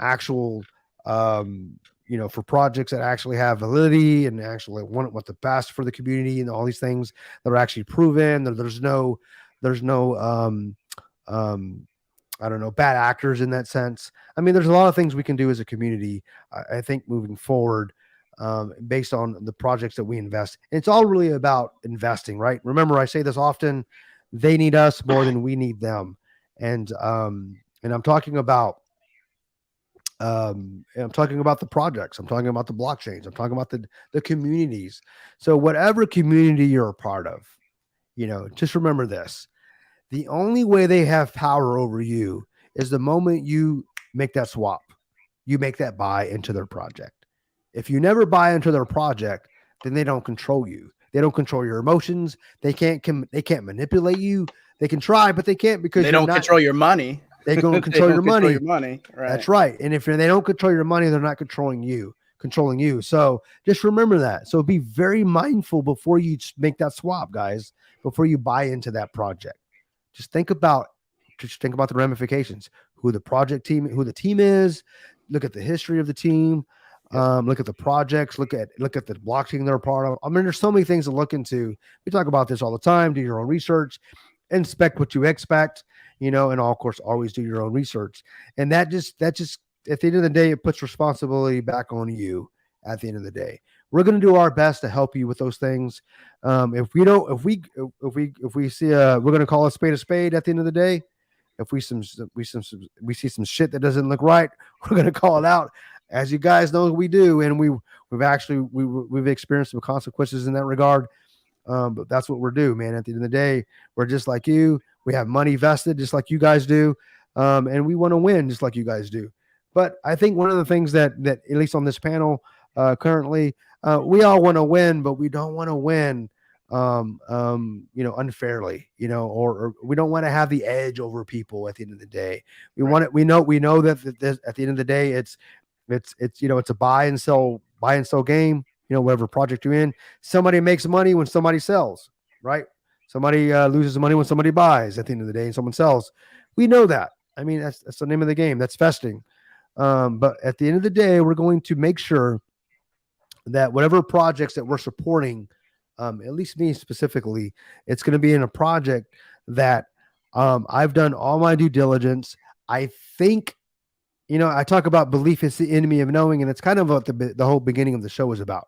projects that actually have validity and actually want the best for the community, and all these things that are actually proven. There's no I don't know, bad actors in that sense. I mean, there's a lot of things we can do as a community, I think, moving forward, based on the projects that we invest. And it's all really about investing, right? Remember, I say this often: they need us more than we need them. And I'm talking about the projects. I'm talking about the blockchains. I'm talking about the communities. So whatever community you're a part of, just remember this: the only way they have power over you is the moment you make that swap, you make that buy into their project. If you never buy into their project, then they don't control you. They don't control your emotions. They can't manipulate you. They can try, but they can't, because they don't control your money. They don't control your money. Right. That's right. And if they don't control your money, they're not controlling you. So just remember that. So be very mindful before you make that swap, guys, before you buy into that project. Just think about the ramifications, who the team is, look at the history of the team, look at the projects, look at the blockchain they're a part of. I mean, there's so many things to look into. We talk about this all the time. Do your own research, inspect what you expect, and of course, always do your own research. And that just at the end of the day, it puts responsibility back on you. At the end of the day, we're going to do our best to help you with those things. If we see we're going to call a spade at the end of the day. If we see some shit that doesn't look right, we're going to call it out, as you guys know we do. And we've experienced some consequences in that regard. But that's what we're doing, man. At the end of the day, we're just like you. We have money vested just like you guys do. and we want to win just like you guys do. But I think one of the things that at least on this panel currently, we all want to win, but we don't want to win unfairly, or we don't want to have the edge over people at the end of the day. We want it. We know that this, at the end of the day, it's a buy and sell game, whatever project you're in. Somebody makes money when somebody sells, right? Somebody loses money when somebody buys at the end of the day and someone sells. We know that. I mean, that's the name of the game. That's vesting. But at the end of the day, we're going to make sure that whatever projects that we're supporting, at least me specifically, it's going to be in a project that I've done all my due diligence. I think, I talk about belief is the enemy of knowing, and it's kind of what the whole beginning of the show is about.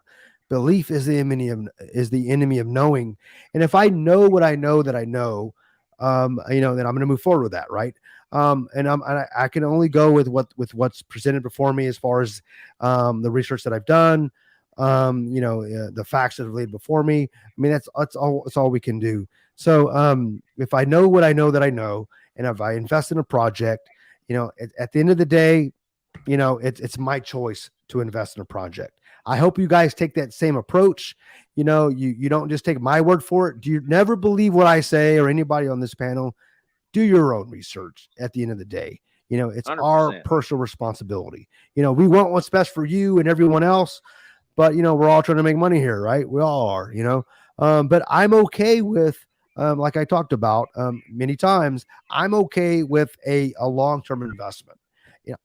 Belief is the enemy of knowing. And if I know what I know that I know, then I'm going to move forward with that, right? And I can only go with what's presented before me as far as the research that I've done, the facts that have laid before me. I mean, that's all we can do. So if I know what I know that I know, and if I invest in a project, at the end of the day, it's my choice to invest in a project. I hope you guys take that same approach. You don't just take my word for it. Do you never believe what I say or anybody on this panel? Do your own research at the end of the day. It's 100%. Our personal responsibility. We want what's best for you and everyone else, but we're all trying to make money here, right? We all are, but I'm okay with, like I talked about many times, I'm okay with a long-term investment.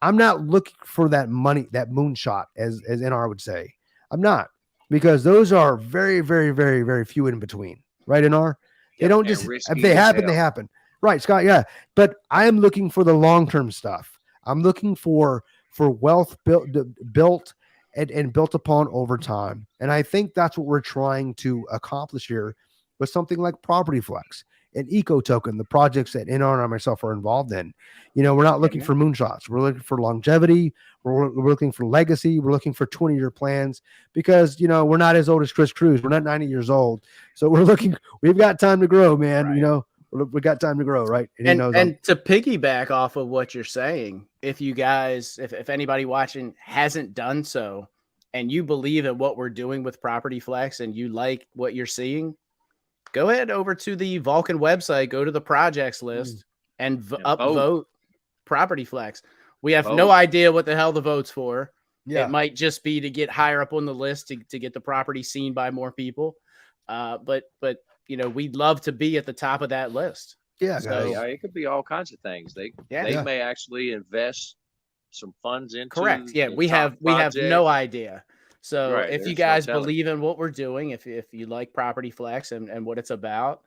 I'm not looking for that money, that moonshot, as NR would say. I'm not, because those are very, very, very, very few in between, right, NR? They don't just, if they happen, they happen. Right, Scott, yeah. But I am looking for the long-term stuff. I'm looking for wealth built and built upon over time. And I think that's what we're trying to accomplish here with something like Property Flex and Eco Token, the projects that NR and I myself are involved in. We're not looking for moonshots. We're looking for longevity. We're looking for legacy. We're looking for 20-year plans because, we're not as old as Chris Cruz. We're not 90 years old. So we've got time to grow, man. Right. We got time to grow, right? And to piggyback off of what you're saying, if you guys, if anybody watching hasn't done so, and you believe in what we're doing with Property Flex and you like what you're seeing, go ahead over to the Vulcan website, go to the projects list, and upvote Property Flex. We have no idea what the hell the vote's for. Yeah. It might just be to get higher up on the list to get the property seen by more people. But we'd love to be at the top of that list. Yeah, so, it could be all kinds of things. They may actually invest some funds into. Correct. Yeah, we have no idea. So if you guys believe in what we're doing, if you like Property Flex and what it's about,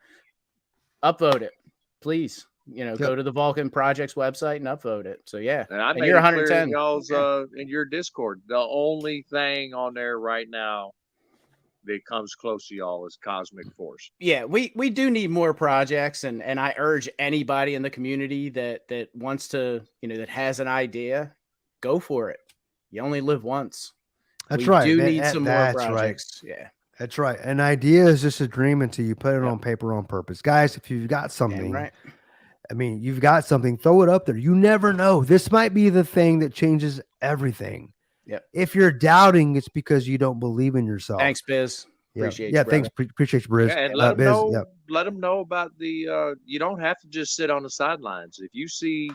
upvote it, please. Go to the Vulcan Projects website and upvote it. So yeah, and you're 110. Y'all's in your Discord. The only thing on there right now that comes close to y'all is Cosmic Force. Yeah, we do need more projects, and I urge anybody in the community that wants to, that has an idea, go for it. You only live once. That's right. We do need some more projects. Right. Yeah. That's right. An idea is just a dream until you put it on paper on purpose. Guys, if you've got something, right. I mean, you've got something, throw it up there. You never know. This might be the thing that changes everything. Yep. If you're doubting, it's because you don't believe in yourself. Thanks, Biz. Appreciate you. Yeah, thanks. Appreciate you, Biz. Yeah, and let them know. Yep. Let them know about the. You don't have to just sit on the sidelines. If you see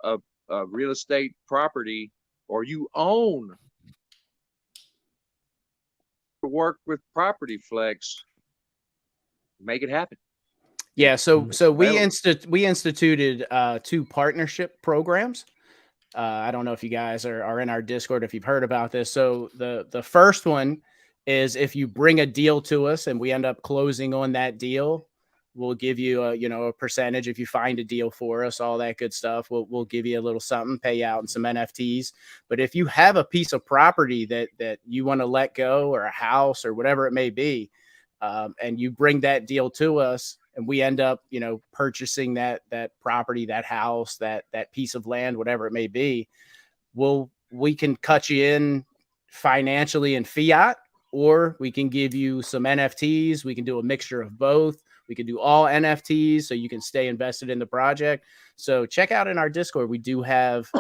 a real estate property or you own, work with Property Flex, make it happen. Yeah. So we instituted 2 partnership programs. I don't know if you guys are in our Discord, if you've heard about this. So the first one is if you bring a deal to us and we end up closing on that deal, we'll give you a percentage. If you find a deal for us, all that good stuff, we'll give you a little something, pay out in some NFTs. But if you have a piece of property that you want to let go, or a house or whatever it may be, and you bring that deal to us, and we end up, purchasing that property, that house, that piece of land, whatever it may be, we can cut you in financially in fiat, or we can give you some NFTs. We can do a mixture of both. We can do all NFTs so you can stay invested in the project. So check out in our Discord. We do have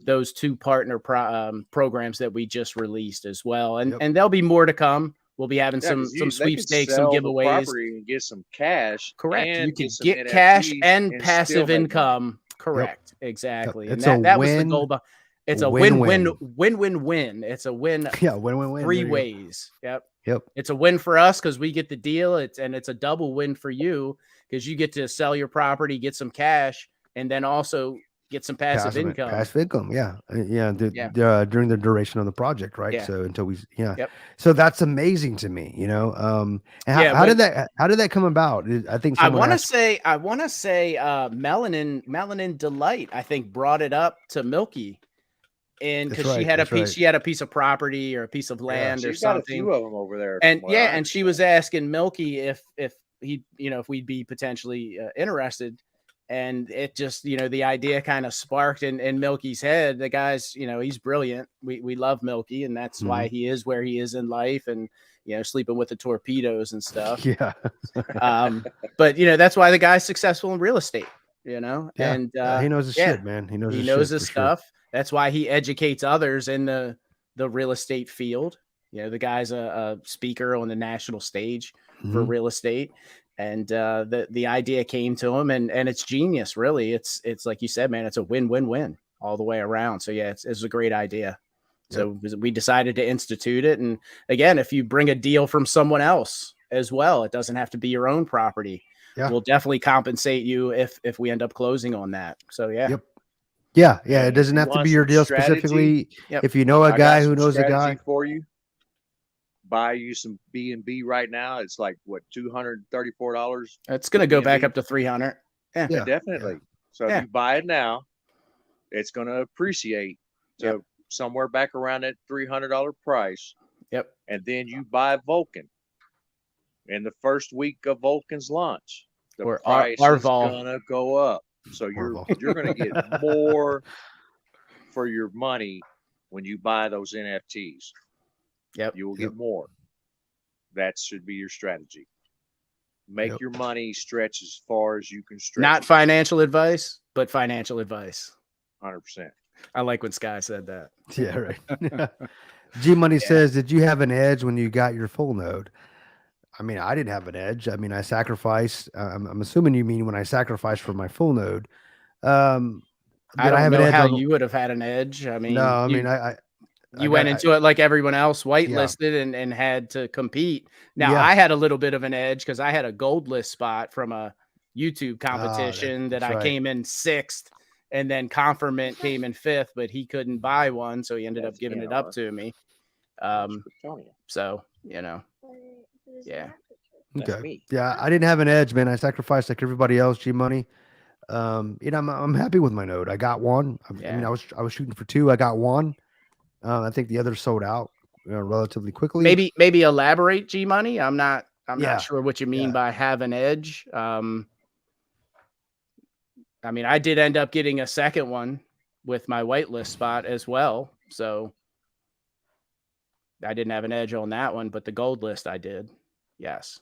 those 2 partner programs that we just released as well. And there'll be more to come. We'll be having some sweepstakes, some giveaways, and get some cash. Correct. And you can get NFTs cash and still passive make income. money. Correct. Yep. Exactly. It's and that was the goal. It's a win-win-win. It's a win. Yeah, win-win-win. 3 ways. Yep. Yep. It's a win for us because we get the deal. It's a double win for you because you get to sell your property, get some cash, and then also get some passive income. Passive income, yeah. During the duration of the project, right? Yeah. So until we, Yep. So that's amazing to me, you know. And how did that come about? I think I want to say Melanin Delight, I think, brought it up to Milky. And because she had a piece of property or a piece of land or something. Got a few of them over there. And and she was asking Milky if he, if we'd be potentially interested. And it just, the idea kind of sparked in Milky's head. The guy's, he's brilliant. We love Milky, and that's why he is where he is in life, and sleeping with the torpedoes and stuff. Yeah. But that's why the guy's successful in real estate. Yeah. And he knows his shit, man. He knows his stuff. Sure. That's why he educates others in the real estate field. The guy's a speaker on the national stage for real estate. And the idea came to him, and it's genius, really. It's like you said, man, it's a win-win-win all the way around. So yeah, it's a great idea. So we decided to institute it. And again, if you bring a deal from someone else as well, it doesn't have to be your own property. Yeah. We'll definitely compensate you if we end up closing on that. So yeah. Yep. Yeah. It doesn't have to be your deal specifically. Yep. If you know a guy who knows a guy for you. Buy you some B&B right now. It's like what, $234. It's going to go back up to $300. Yeah, definitely. So if you buy it now, it's going to appreciate to somewhere back around that $300 price. Yep. And then you buy Vulcan in the first week of Vulcan's launch. The price is going to go up. So you're going to get more for your money when you buy those NFTs. Yep. You will get more. That should be your strategy. Make your money stretch as far as you can stretch. Not financial advice, but financial advice. 100%. I like when Sky said that. Yeah, right. G Money says, did you have an edge when you got your full node? I mean, I didn't have an edge. I mean, I sacrificed. I'm assuming you mean when I sacrificed for my full node. I don't know how you would have had an edge. I mean, you went into it like everyone else, whitelisted and had to compete. Now I had a little bit of an edge because I had a gold list spot from a YouTube competition I came in 6th, and then Confirmant came in 5th, but he couldn't buy one, so he ended up giving it up to me. So yeah. Okay. Yeah, I didn't have an edge, man. I sacrificed like everybody else. G Money. I'm happy with my node. I got one. I mean, I was shooting for 2. I got one. I think the others sold out relatively quickly. Maybe elaborate, G Money. I'm not sure what you mean by have an edge. I mean, I did end up getting a second one with my whitelist spot as well. So I didn't have an edge on that one, but the gold list I did. Yes.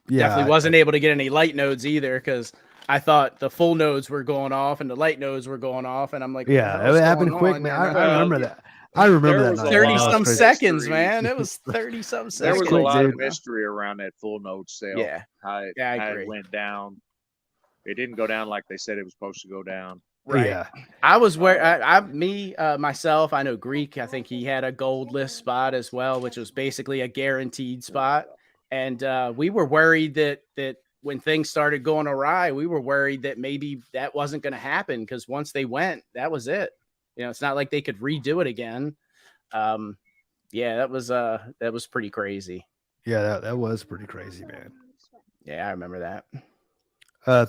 Yeah. Definitely wasn't able to get any light nodes either because I thought the full nodes were going off and the light nodes were going off. And I'm like, it happened quick, man. I remember that. I remember that. 30-some seconds, man. It was 30-some seconds. There was a lot of mystery around that full node sale. Yeah. How it went down. It didn't go down like they said it was supposed to go down. Right. Yeah. I was myself, I know Greek, I think he had a gold list spot as well, which was basically a guaranteed spot. And we were worried that when things started going awry, we were worried that maybe that wasn't going to happen because once they went, that was it. It's not like they could redo it again. That was pretty crazy. Yeah, that was pretty crazy, man. Yeah, I remember that.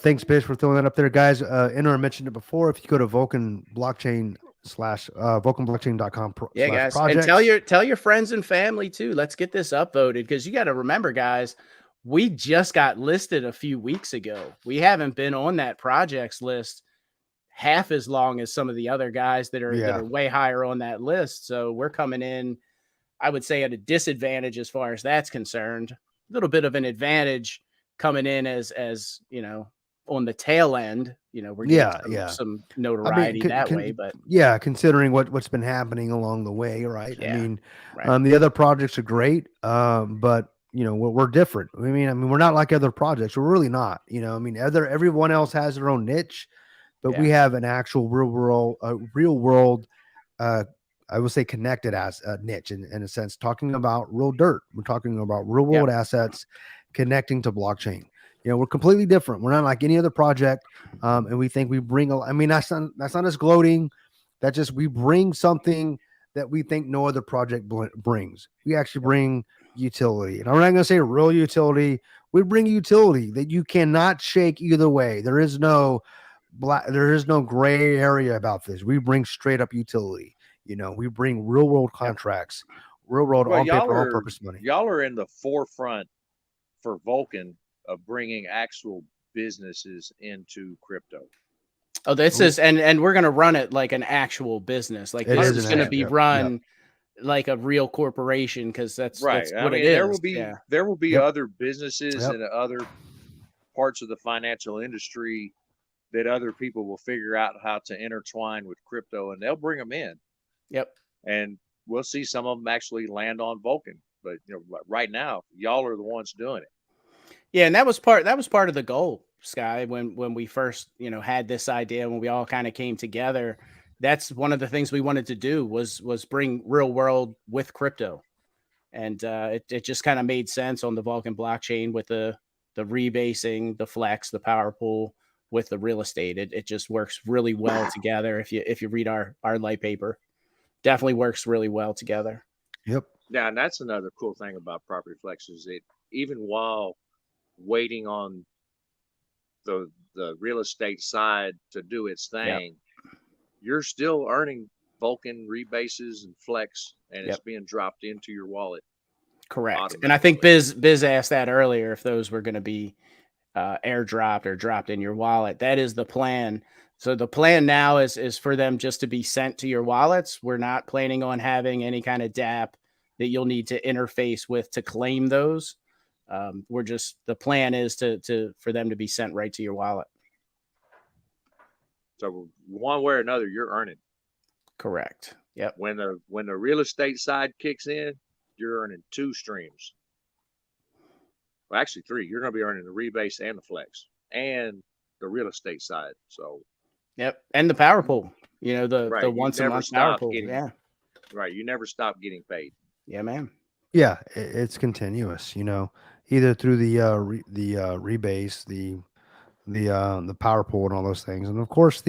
Thanks, Bish, for throwing that up there, guys. Inner mentioned it before. If you go to Vulcan Blockchain vulcanblockchain.com. Yeah, guys, projects. And tell your friends and family too. Let's get this upvoted because you got to remember, guys, we just got listed a few weeks ago. We haven't been on that projects list half as long as some of the other guys that are way higher on that list. So we're coming in, I would say, at a disadvantage as far as that's concerned. A little bit of an advantage coming in as on the tail end, we're getting some notoriety way. But considering what's been happening along the way, right? Yeah, I mean, right. The other projects are great, but we're different. I mean, we're not like other projects. We're really not. Everyone else has their own niche, but we have an actual real world. I would say connected as a niche in a sense, talking about real dirt. We're talking about real world assets connecting to blockchain. We're completely different. We're not like any other project. And we think we bring that's not us gloating. That's just, we bring something that we think no other project brings. We actually bring utility. And I'm not going to say real utility. We bring utility that you cannot shake either way. There is no gray area about this. We bring straight up utility. We bring real world contracts, real world on paper, on purpose money. Y'all are in the forefront for Vulcan of bringing actual businesses into crypto. Oh, this is, and we're going to run it like an actual business. Like this is going to be run like a real corporation, because that's what it is. There will be other businesses and other parts of the financial industry that other people will figure out how to intertwine with crypto, and they'll bring them in. Yep. And we'll see some of them actually land on Vulcan. But right now, y'all are the ones doing it. Yeah, and that was part of the goal, Sky, when we first, had this idea, when we all kind of came together. That's one of the things we wanted to do was bring real world with crypto. And it just kind of made sense on the Vulcan blockchain with the rebasing, the flex, the power pool with the real estate. It just works really well together. If you read our light paper, definitely works really well together. Yep. Yeah, and that's another cool thing about Property Flex is it, even while waiting on the real estate side to do its thing, you're still earning Vulcan rebases and flex, and it's being dropped into your wallet. Correct. And I think Biz asked that earlier, if those were going to be airdropped or dropped in your wallet. That is the plan. So the plan now is for them just to be sent to your wallets. We're not planning on having any kind of DApp that you'll need to interface with to claim those. The plan is for them to be sent right to your wallet. So one way or another, you're earning. Correct. Yep. When the real estate side kicks in, you're earning 2 streams. Well, actually 3. You're going to be earning the rebase and the flex and the real estate side. So. Yep. And the power pool, the once a month power pool. Right. You never stop getting paid. Yeah, man. Yeah. It's continuous, either through the rebase, the power pool and all those things. And of course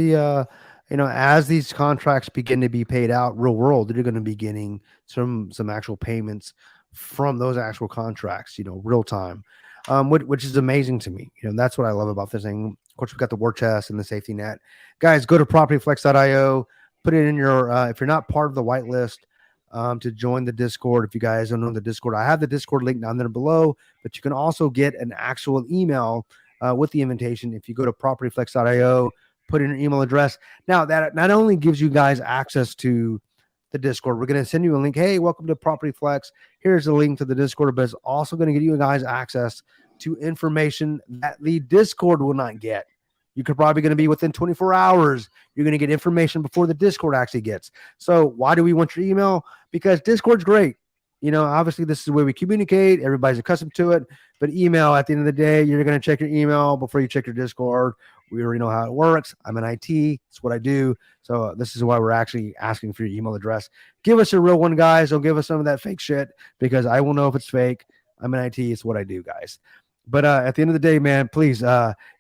as these contracts begin to be paid out real world, they're going to be getting some actual payments from those actual contracts, real time, which is amazing to me. That's what I love about this thing. Of course, we've got the war chest and the safety net. Guys, go to propertyflex.io, put it in your, if you're not part of the whitelist, to join the Discord. If you guys don't know the Discord, I have the Discord link down there below, but you can also get an actual email with the invitation. If you go to propertyflex.io, put in your email address. Now that not only gives you guys access to the Discord, we're going to send you a link. Hey, welcome to Property Flex. Here's the link to the Discord, but it's also going to give you guys access to information that the Discord will not get. You could probably going to be within 24 hours. You're going to get information before the Discord actually gets. So why do we want your email? Because Discord's great. Obviously this is the way we communicate. Everybody's accustomed to it, but email, at the end of the day, you're going to check your email before you check your Discord. We already know how it works. I'm in IT. It's what I do. So this is why we're actually asking for your email address. Give us a real one, guys. Don't give us some of that fake shit, because I will know if it's fake. I'm in IT. It's what I do, guys. But at the end of the day, man, please,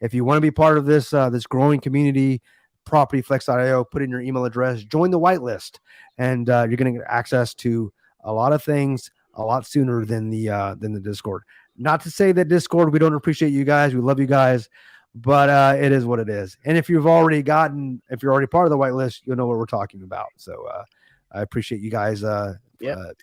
if you want to be part of this this growing community, propertyflex.io, put in your email address, join the whitelist, and you're going to get access to a lot of things a lot sooner than the Discord. Not to say that Discord, we don't appreciate you guys. We love you guys, but it is what it is. And if you're already part of the whitelist, you'll know what we're talking about. So I appreciate you guys.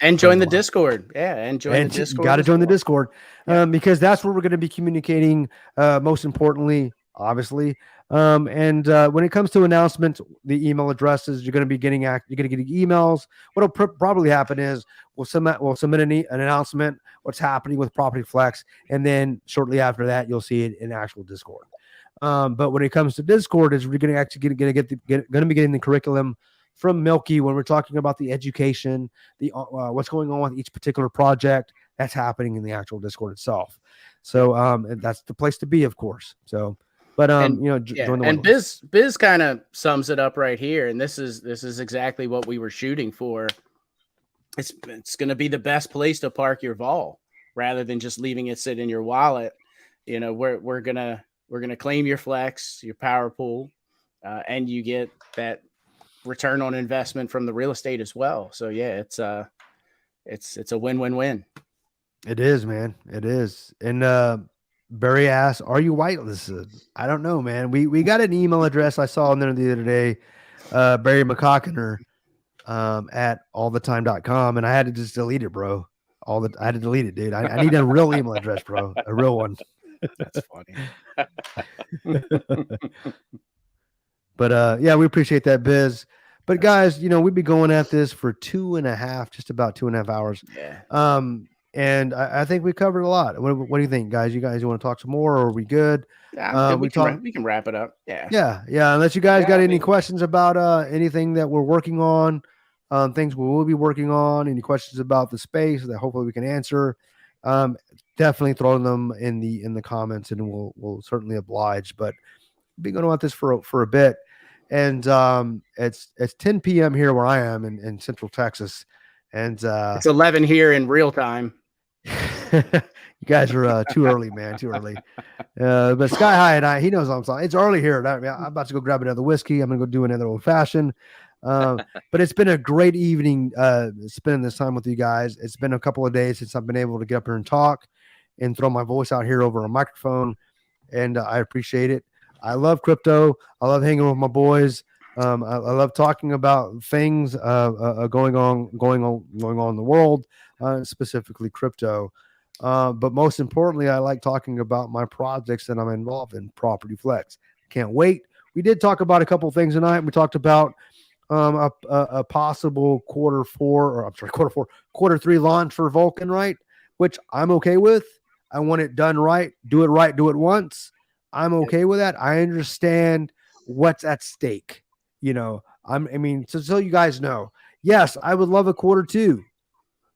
And join the Discord. Yeah, and join the Discord. You got to join the Discord because that's where we're going to be communicating. Most importantly, obviously. And when it comes to announcements, the email addresses, you're going to be getting. You're going to get emails. What'll probably happen is we'll submit an announcement, what's happening with Property Flex, and then shortly after that, you'll see it in actual Discord. But when it comes to Discord, is we're going to actually going to be getting the curriculum from Milky when we're talking about the education, the what's going on with each particular project that's happening in the actual Discord itself. So and that's the place to be, of course. So, but join the and Biz kind of sums it up right here, and this is exactly what we were shooting for. It's going to be the best place to park your vol rather than just leaving it sit in your wallet. You know, we're gonna claim your flex, your power pool, and you get that return on investment from the real estate as well. So yeah, it's a win-win-win. It is, man. It is. And Barry asks, "Are you whitelisted?" I don't know, man. We got an email address I saw in there the other day, Barry McCockiner, at allthetime.com, and I had to just delete it, bro. I had to delete it, dude. I need a real email address, bro. A real one. That's funny. But yeah, we appreciate that, Biz. But guys, we'd be going at this for just about 2.5 hours. Yeah. And I think we covered a lot. What do you think, guys? You guys want to talk some more, or are we good? Yeah, we can wrap it up. Yeah. Unless you guys got any questions about anything that we're working on, things we will be working on, any questions about the space that hopefully we can answer, definitely throw them in the comments, and we'll certainly oblige. But we'll be going on this for a bit, and it's 10 p.m. here where I am in Central Texas, and it's 11 here in real time. You guys are too early, man. Too early. But Sky High he knows what I'm saying. It's early here. I'm about to go grab another whiskey. I'm gonna go do another old fashioned. But it's been a great evening spending this time with you guys. It's been a couple of days since I've been able to get up here and talk and throw my voice out here over a microphone, and I appreciate it. I love crypto. I love hanging with my boys. I love talking about things going on in the world, specifically crypto. But most importantly, I like talking about my projects that I'm involved in, Property Flex. Can't wait. We did talk about a couple of things tonight. We talked about a possible quarter three launch for Vulcan, right? Which I'm okay with. I want it done right. Do it right. Do it once. I'm okay with that. I understand what's at stake. So you guys know, yes, I would love a quarter two.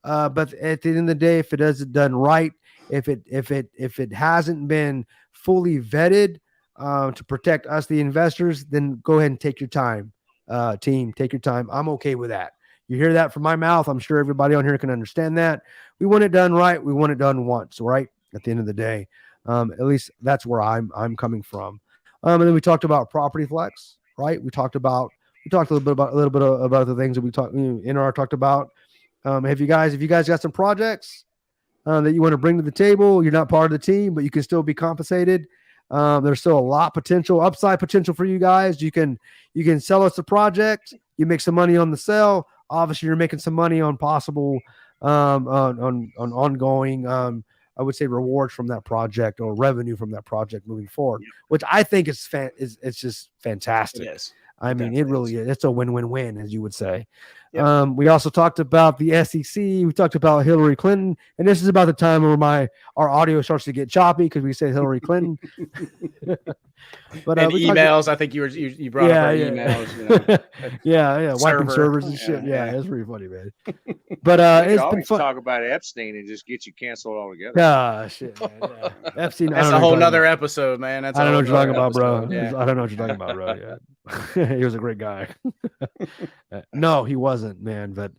But at the end of the day, if it isn't done right, if it hasn't been fully vetted to protect us, the investors, then go ahead and take your time, team. Take your time. I'm okay with that. You hear that from my mouth. I'm sure everybody on here can understand that. We want it done right. We want it done once, right? At the end of the day, at least that's where I'm coming from. And then we talked about Property Flex, right? We talked a little bit about the things that we talked. NR talked about. If you guys got some projects that you want to bring to the table, you're not part of the team, but you can still be compensated. There's still a lot upside potential for you guys. You can sell us a project. You make some money on the sale. Obviously, you're making some money on possible on ongoing. I would say rewards from that project or revenue from that project moving forward, which I think is it's just fantastic. It is. I mean, it really is. It's a win-win-win, as you would say. Yep. We also talked about the SEC. We talked about Hillary Clinton, and this is about the time where our audio starts to get choppy because we say Hillary Clinton. But emails, I think you brought up our emails. Yeah, wiping servers and shit. Yeah, it's pretty funny, man. But it's been fun. Talk about Epstein and just get you canceled altogether. Shit, man. Yeah. Epstein. That's a whole nother episode, man. I don't know what you're talking about, bro. Yeah. I don't know what you're talking about, bro. Yeah. He was a great guy. No, he wasn't, man. But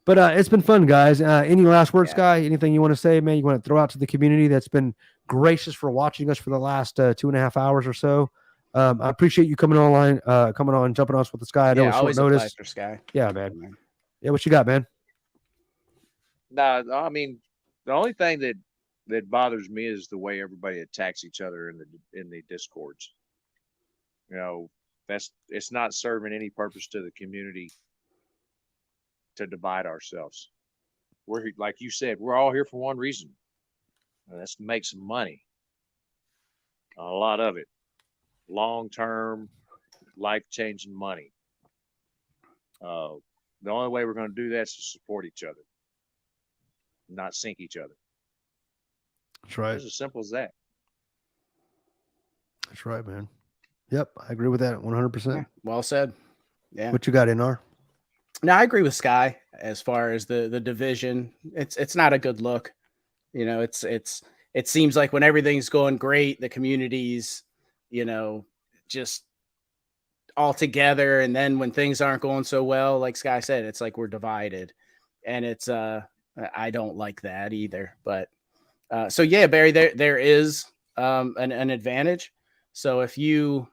it's been fun, guys. Any last words, Sky? Anything you want to say, man? You want to throw out to the community that's been gracious for watching us for the last 2.5 hours or so? I appreciate you coming online, jumping on us with the Sky. I know it's short notice. Pleasure, Sky. Yeah, man. Yeah, what you got, man? No, I mean, the only thing that bothers me is the way everybody attacks each other in the discords. It's not serving any purpose to the community to divide ourselves. We're, like you said, we're all here for one reason, and that's to make some money. A lot of it, long-term, life-changing money. The only way we're going to do that is to support each other, not sink each other. That's right. It's as simple as that. That's right, man. Yep, I agree with that 100%. Yeah, well said. Yeah. What you got, NR? No, I agree with Sky as far as the division. It's not a good look. You know, it seems like when everything's going great, the community's, you know, just all together, and then when things aren't going so well, like Sky said, it's like we're divided, and it's I don't like that either. But so yeah, Barry, there is an advantage. So if you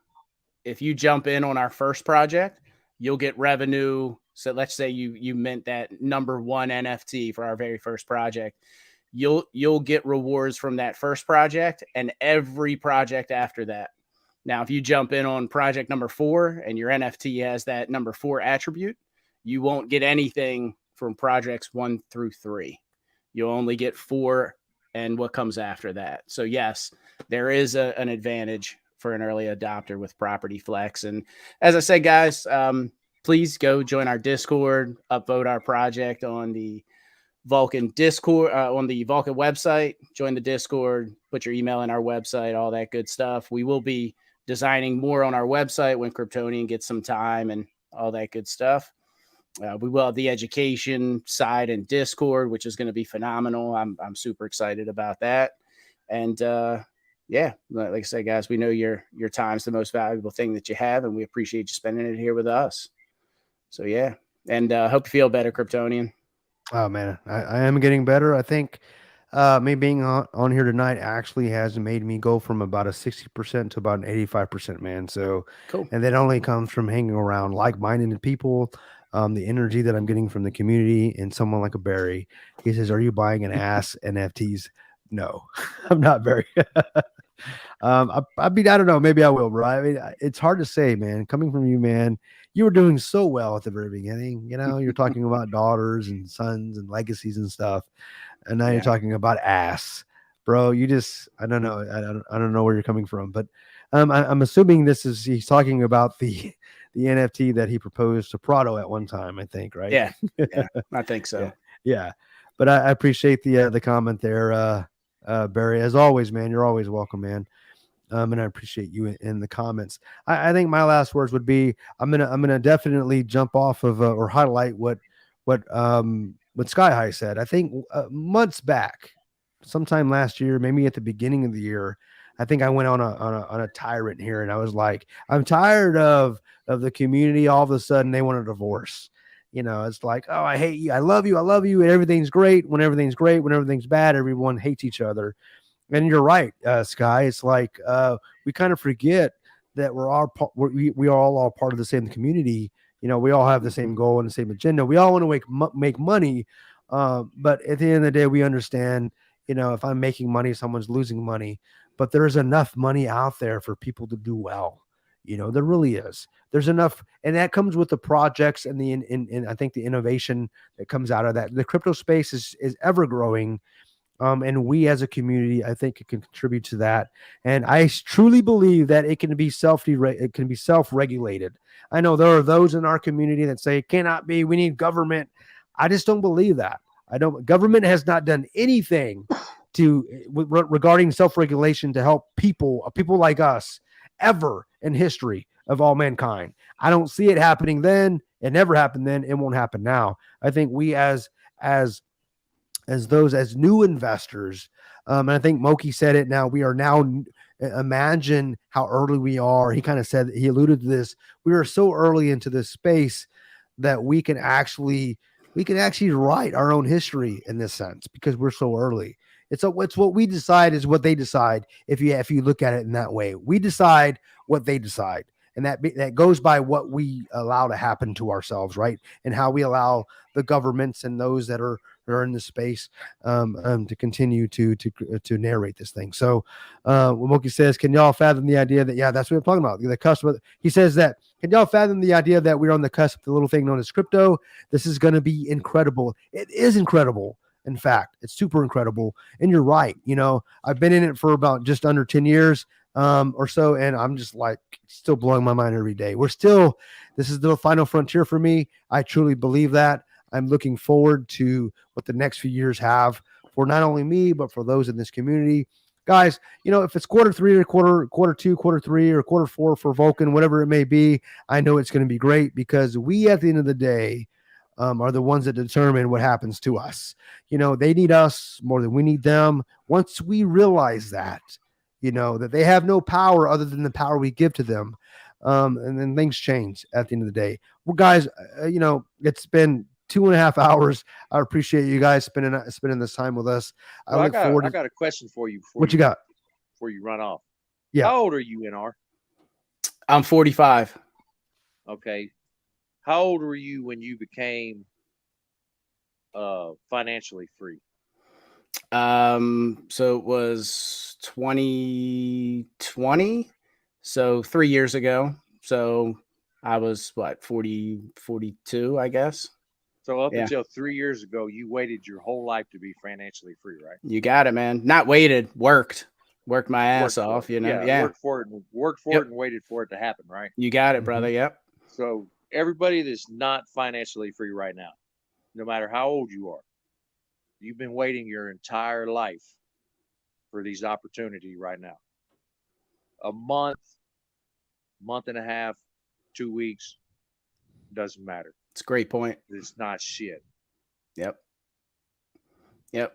jump in on our first project, you'll get revenue. So let's say you mint that number 1 NFT for our very first project. You'll get rewards from that first project and every project after that. Now, if you jump in on project number 4 and your NFT has that number 4 attribute, you won't get anything from projects 1 through 3. You'll only get 4 and what comes after that. So yes, there is an advantage for an early adopter with Property Flex. And as I said, guys, please go join our Discord, upvote our project on the Vulcan Discord, on the Vulcan website, join the Discord, put your email in our website, all that good stuff. We will be designing more on our website when Kryptonian gets some time and all that good stuff. We will have the education side in Discord, which is going to be phenomenal. I'm super excited about that. And yeah, like I said, guys, we know your time's the most valuable thing that you have, and we appreciate you spending it here with us. So yeah, and hope you feel better, Kryptonian. Oh man, I am getting better. I think me being on here tonight actually has made me go from about a 60% to about an 85%, man. So cool. And that only comes from hanging around like-minded people. The energy that I'm getting from the community, and someone like a Barry. He says, "Are you buying an ass NFTs?" No, I'm not, Barry. I mean, I don't know. Maybe I will, bro. I mean, it's hard to say, man. Coming from you, man, you were doing so well at the very beginning. You know, you're talking about daughters and sons and legacies and stuff, and now you're talking about ass, bro. You just, I don't know. I don't know where you're coming from, but I'm assuming he's talking about the NFT that he proposed to Prado at one time, I think, right? Yeah, I think so. Yeah. But I appreciate the comment there, Barry. As always, man, you're always welcome, man. And I appreciate you in the comments. I think my last words would be I'm gonna definitely jump off of or highlight what Sky High said. I think months back, sometime last year, maybe at the beginning of the year, I think I went on a tyrant here, and I was like, I'm tired of the community. All of a sudden, they want a divorce. You know, it's like, oh, I hate you, I love you, and everything's great. When everything's great, when everything's bad, everyone hates each other. And you're right, Sky. It's like we kind of forget that we are all part of the same community. You know, we all have the same goal and the same agenda. We all want to make money, but at the end of the day, we understand. You know, if I'm making money, someone's losing money. But there's enough money out there for people to do well. You know, there really is. There's enough, and that comes with the projects and I think the innovation that comes out of that. The crypto space is ever growing, and we as a community, I think, can contribute to that. And I truly believe that it can be self-regulated. I know there are those in our community that say it cannot be. We need government. I just don't believe that. Government has not done anything regarding self-regulation to help people like us ever in history of all mankind. I don't see it happening then. It never happened then. It won't happen now. I think we as new investors, and I think Moki said it now, we are now, imagine how early we are. He kind of said, he alluded to this. We are so early into this space that we can actually write our own history in this sense because we're so early. It's what we decide is what they decide. If you look at it in that way, we decide what they decide, and that goes by what we allow to happen to ourselves, right? And how we allow the governments and those that are in the space to continue to narrate this thing. So, Moki says, "Can y'all fathom the idea that that's what I'm talking about? The customer." He says that, "Can y'all fathom the idea that we're on the cusp of the little thing known as crypto? This is going to be incredible. It is incredible." In fact, it's super incredible. And you're right. You know, I've been in it for about just under 10 years or so. And I'm just like still blowing my mind every day. This is the final frontier for me. I truly believe that. I'm looking forward to what the next few years have for not only me, but for those in this community. guys, if it's quarter 3 or quarter 2, quarter 3 or quarter 4 for Vulcan, whatever it may be, I know it's going to be great because we, at the end of the day, are the ones that determine what happens to us. They need us more than we need them. Once we realize that, that they have no power other than the power we give to them. And then things change at the end of the day. Well, guys, it's been 2.5 hours. I appreciate you guys spending this time with us. I got a question for you. What you got? Before you run off. Yeah. How old are you, NR? I'm 45. Okay. How old were you when you became financially free? So it was 2020. So 3 years ago. So I was 42, I guess. So up until 3 years ago, you waited your whole life to be financially free, right? You got it, man. Not waited, worked my ass off, Yeah. Worked for it and waited for it to happen, right? You got it, brother. Yep. So everybody that's not financially free right now, no matter how old you are, you've been waiting your entire life for these opportunities right now. A month and a half, 2 weeks, doesn't matter. It's a great point. It's not shit. Yep.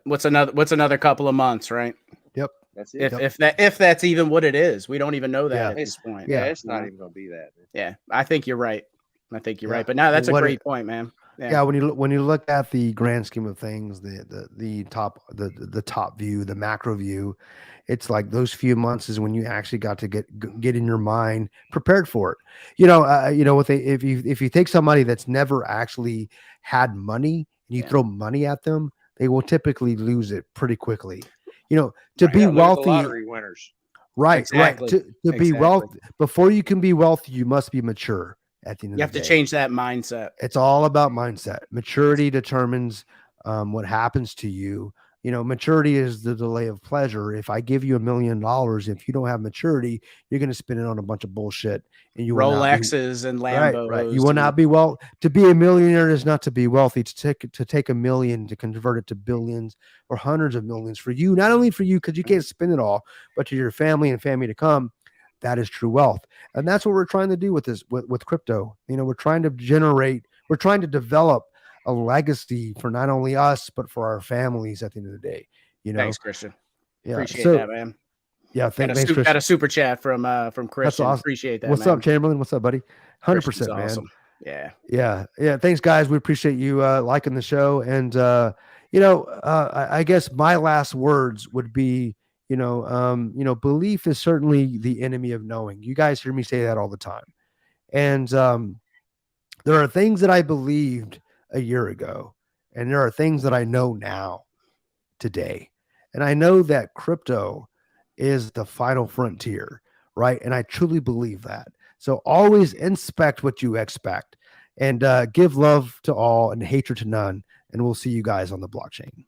What's another couple of months, right? Yep. That's it. If that's even what it is, we don't even know that at this point. Yeah, it's not even going to be that. Yeah, I think you're right. Right. But no, that's a great point, man. Yeah. When you look at the grand scheme of things, the top view, the macro view, it's like those few months is when you actually got to get in your mind prepared for it. If you take somebody that's never actually had money and you throw money at them, they will typically lose it pretty quickly. To be wealthy, lottery winners. Right. Exactly. Right. To be wealthy, before you can be wealthy, you must be mature. At the end of you have the to day. change that mindset. It's all about mindset. Maturity determines what happens to you. Maturity is the delay of pleasure. If I give you $1 million, if you don't have maturity, you're going to spend it on a bunch of bullshit. And you Rolexes and Lambos. Right. You will not be to be a millionaire is not to be wealthy. To take $1 million to convert it to billions or hundreds of millions for you, not only for you because you can't spend it all, but to your family and family to come. That is true wealth. And that's what we're trying to do with this, with crypto. We're trying to develop a legacy for not only us, but for our families at the end of the day. Thanks, Christian. Yeah. Appreciate that, man. Yeah. Thanks, Christian. Got a super chat from Christian. That's awesome. Appreciate that. What's up, Chamberlain? What's up, buddy? 100%, man. Awesome. Yeah. Yeah. Thanks, guys. We appreciate you liking the show. And, I guess my last words would be, belief is certainly the enemy of knowing. You guys hear me say that all the time. And there are things that I believed a year ago, and there are things that I know now today. And I know that crypto is the final frontier, right? And I truly believe that. So always inspect what you expect and give love to all and hatred to none. And we'll see you guys on the blockchain.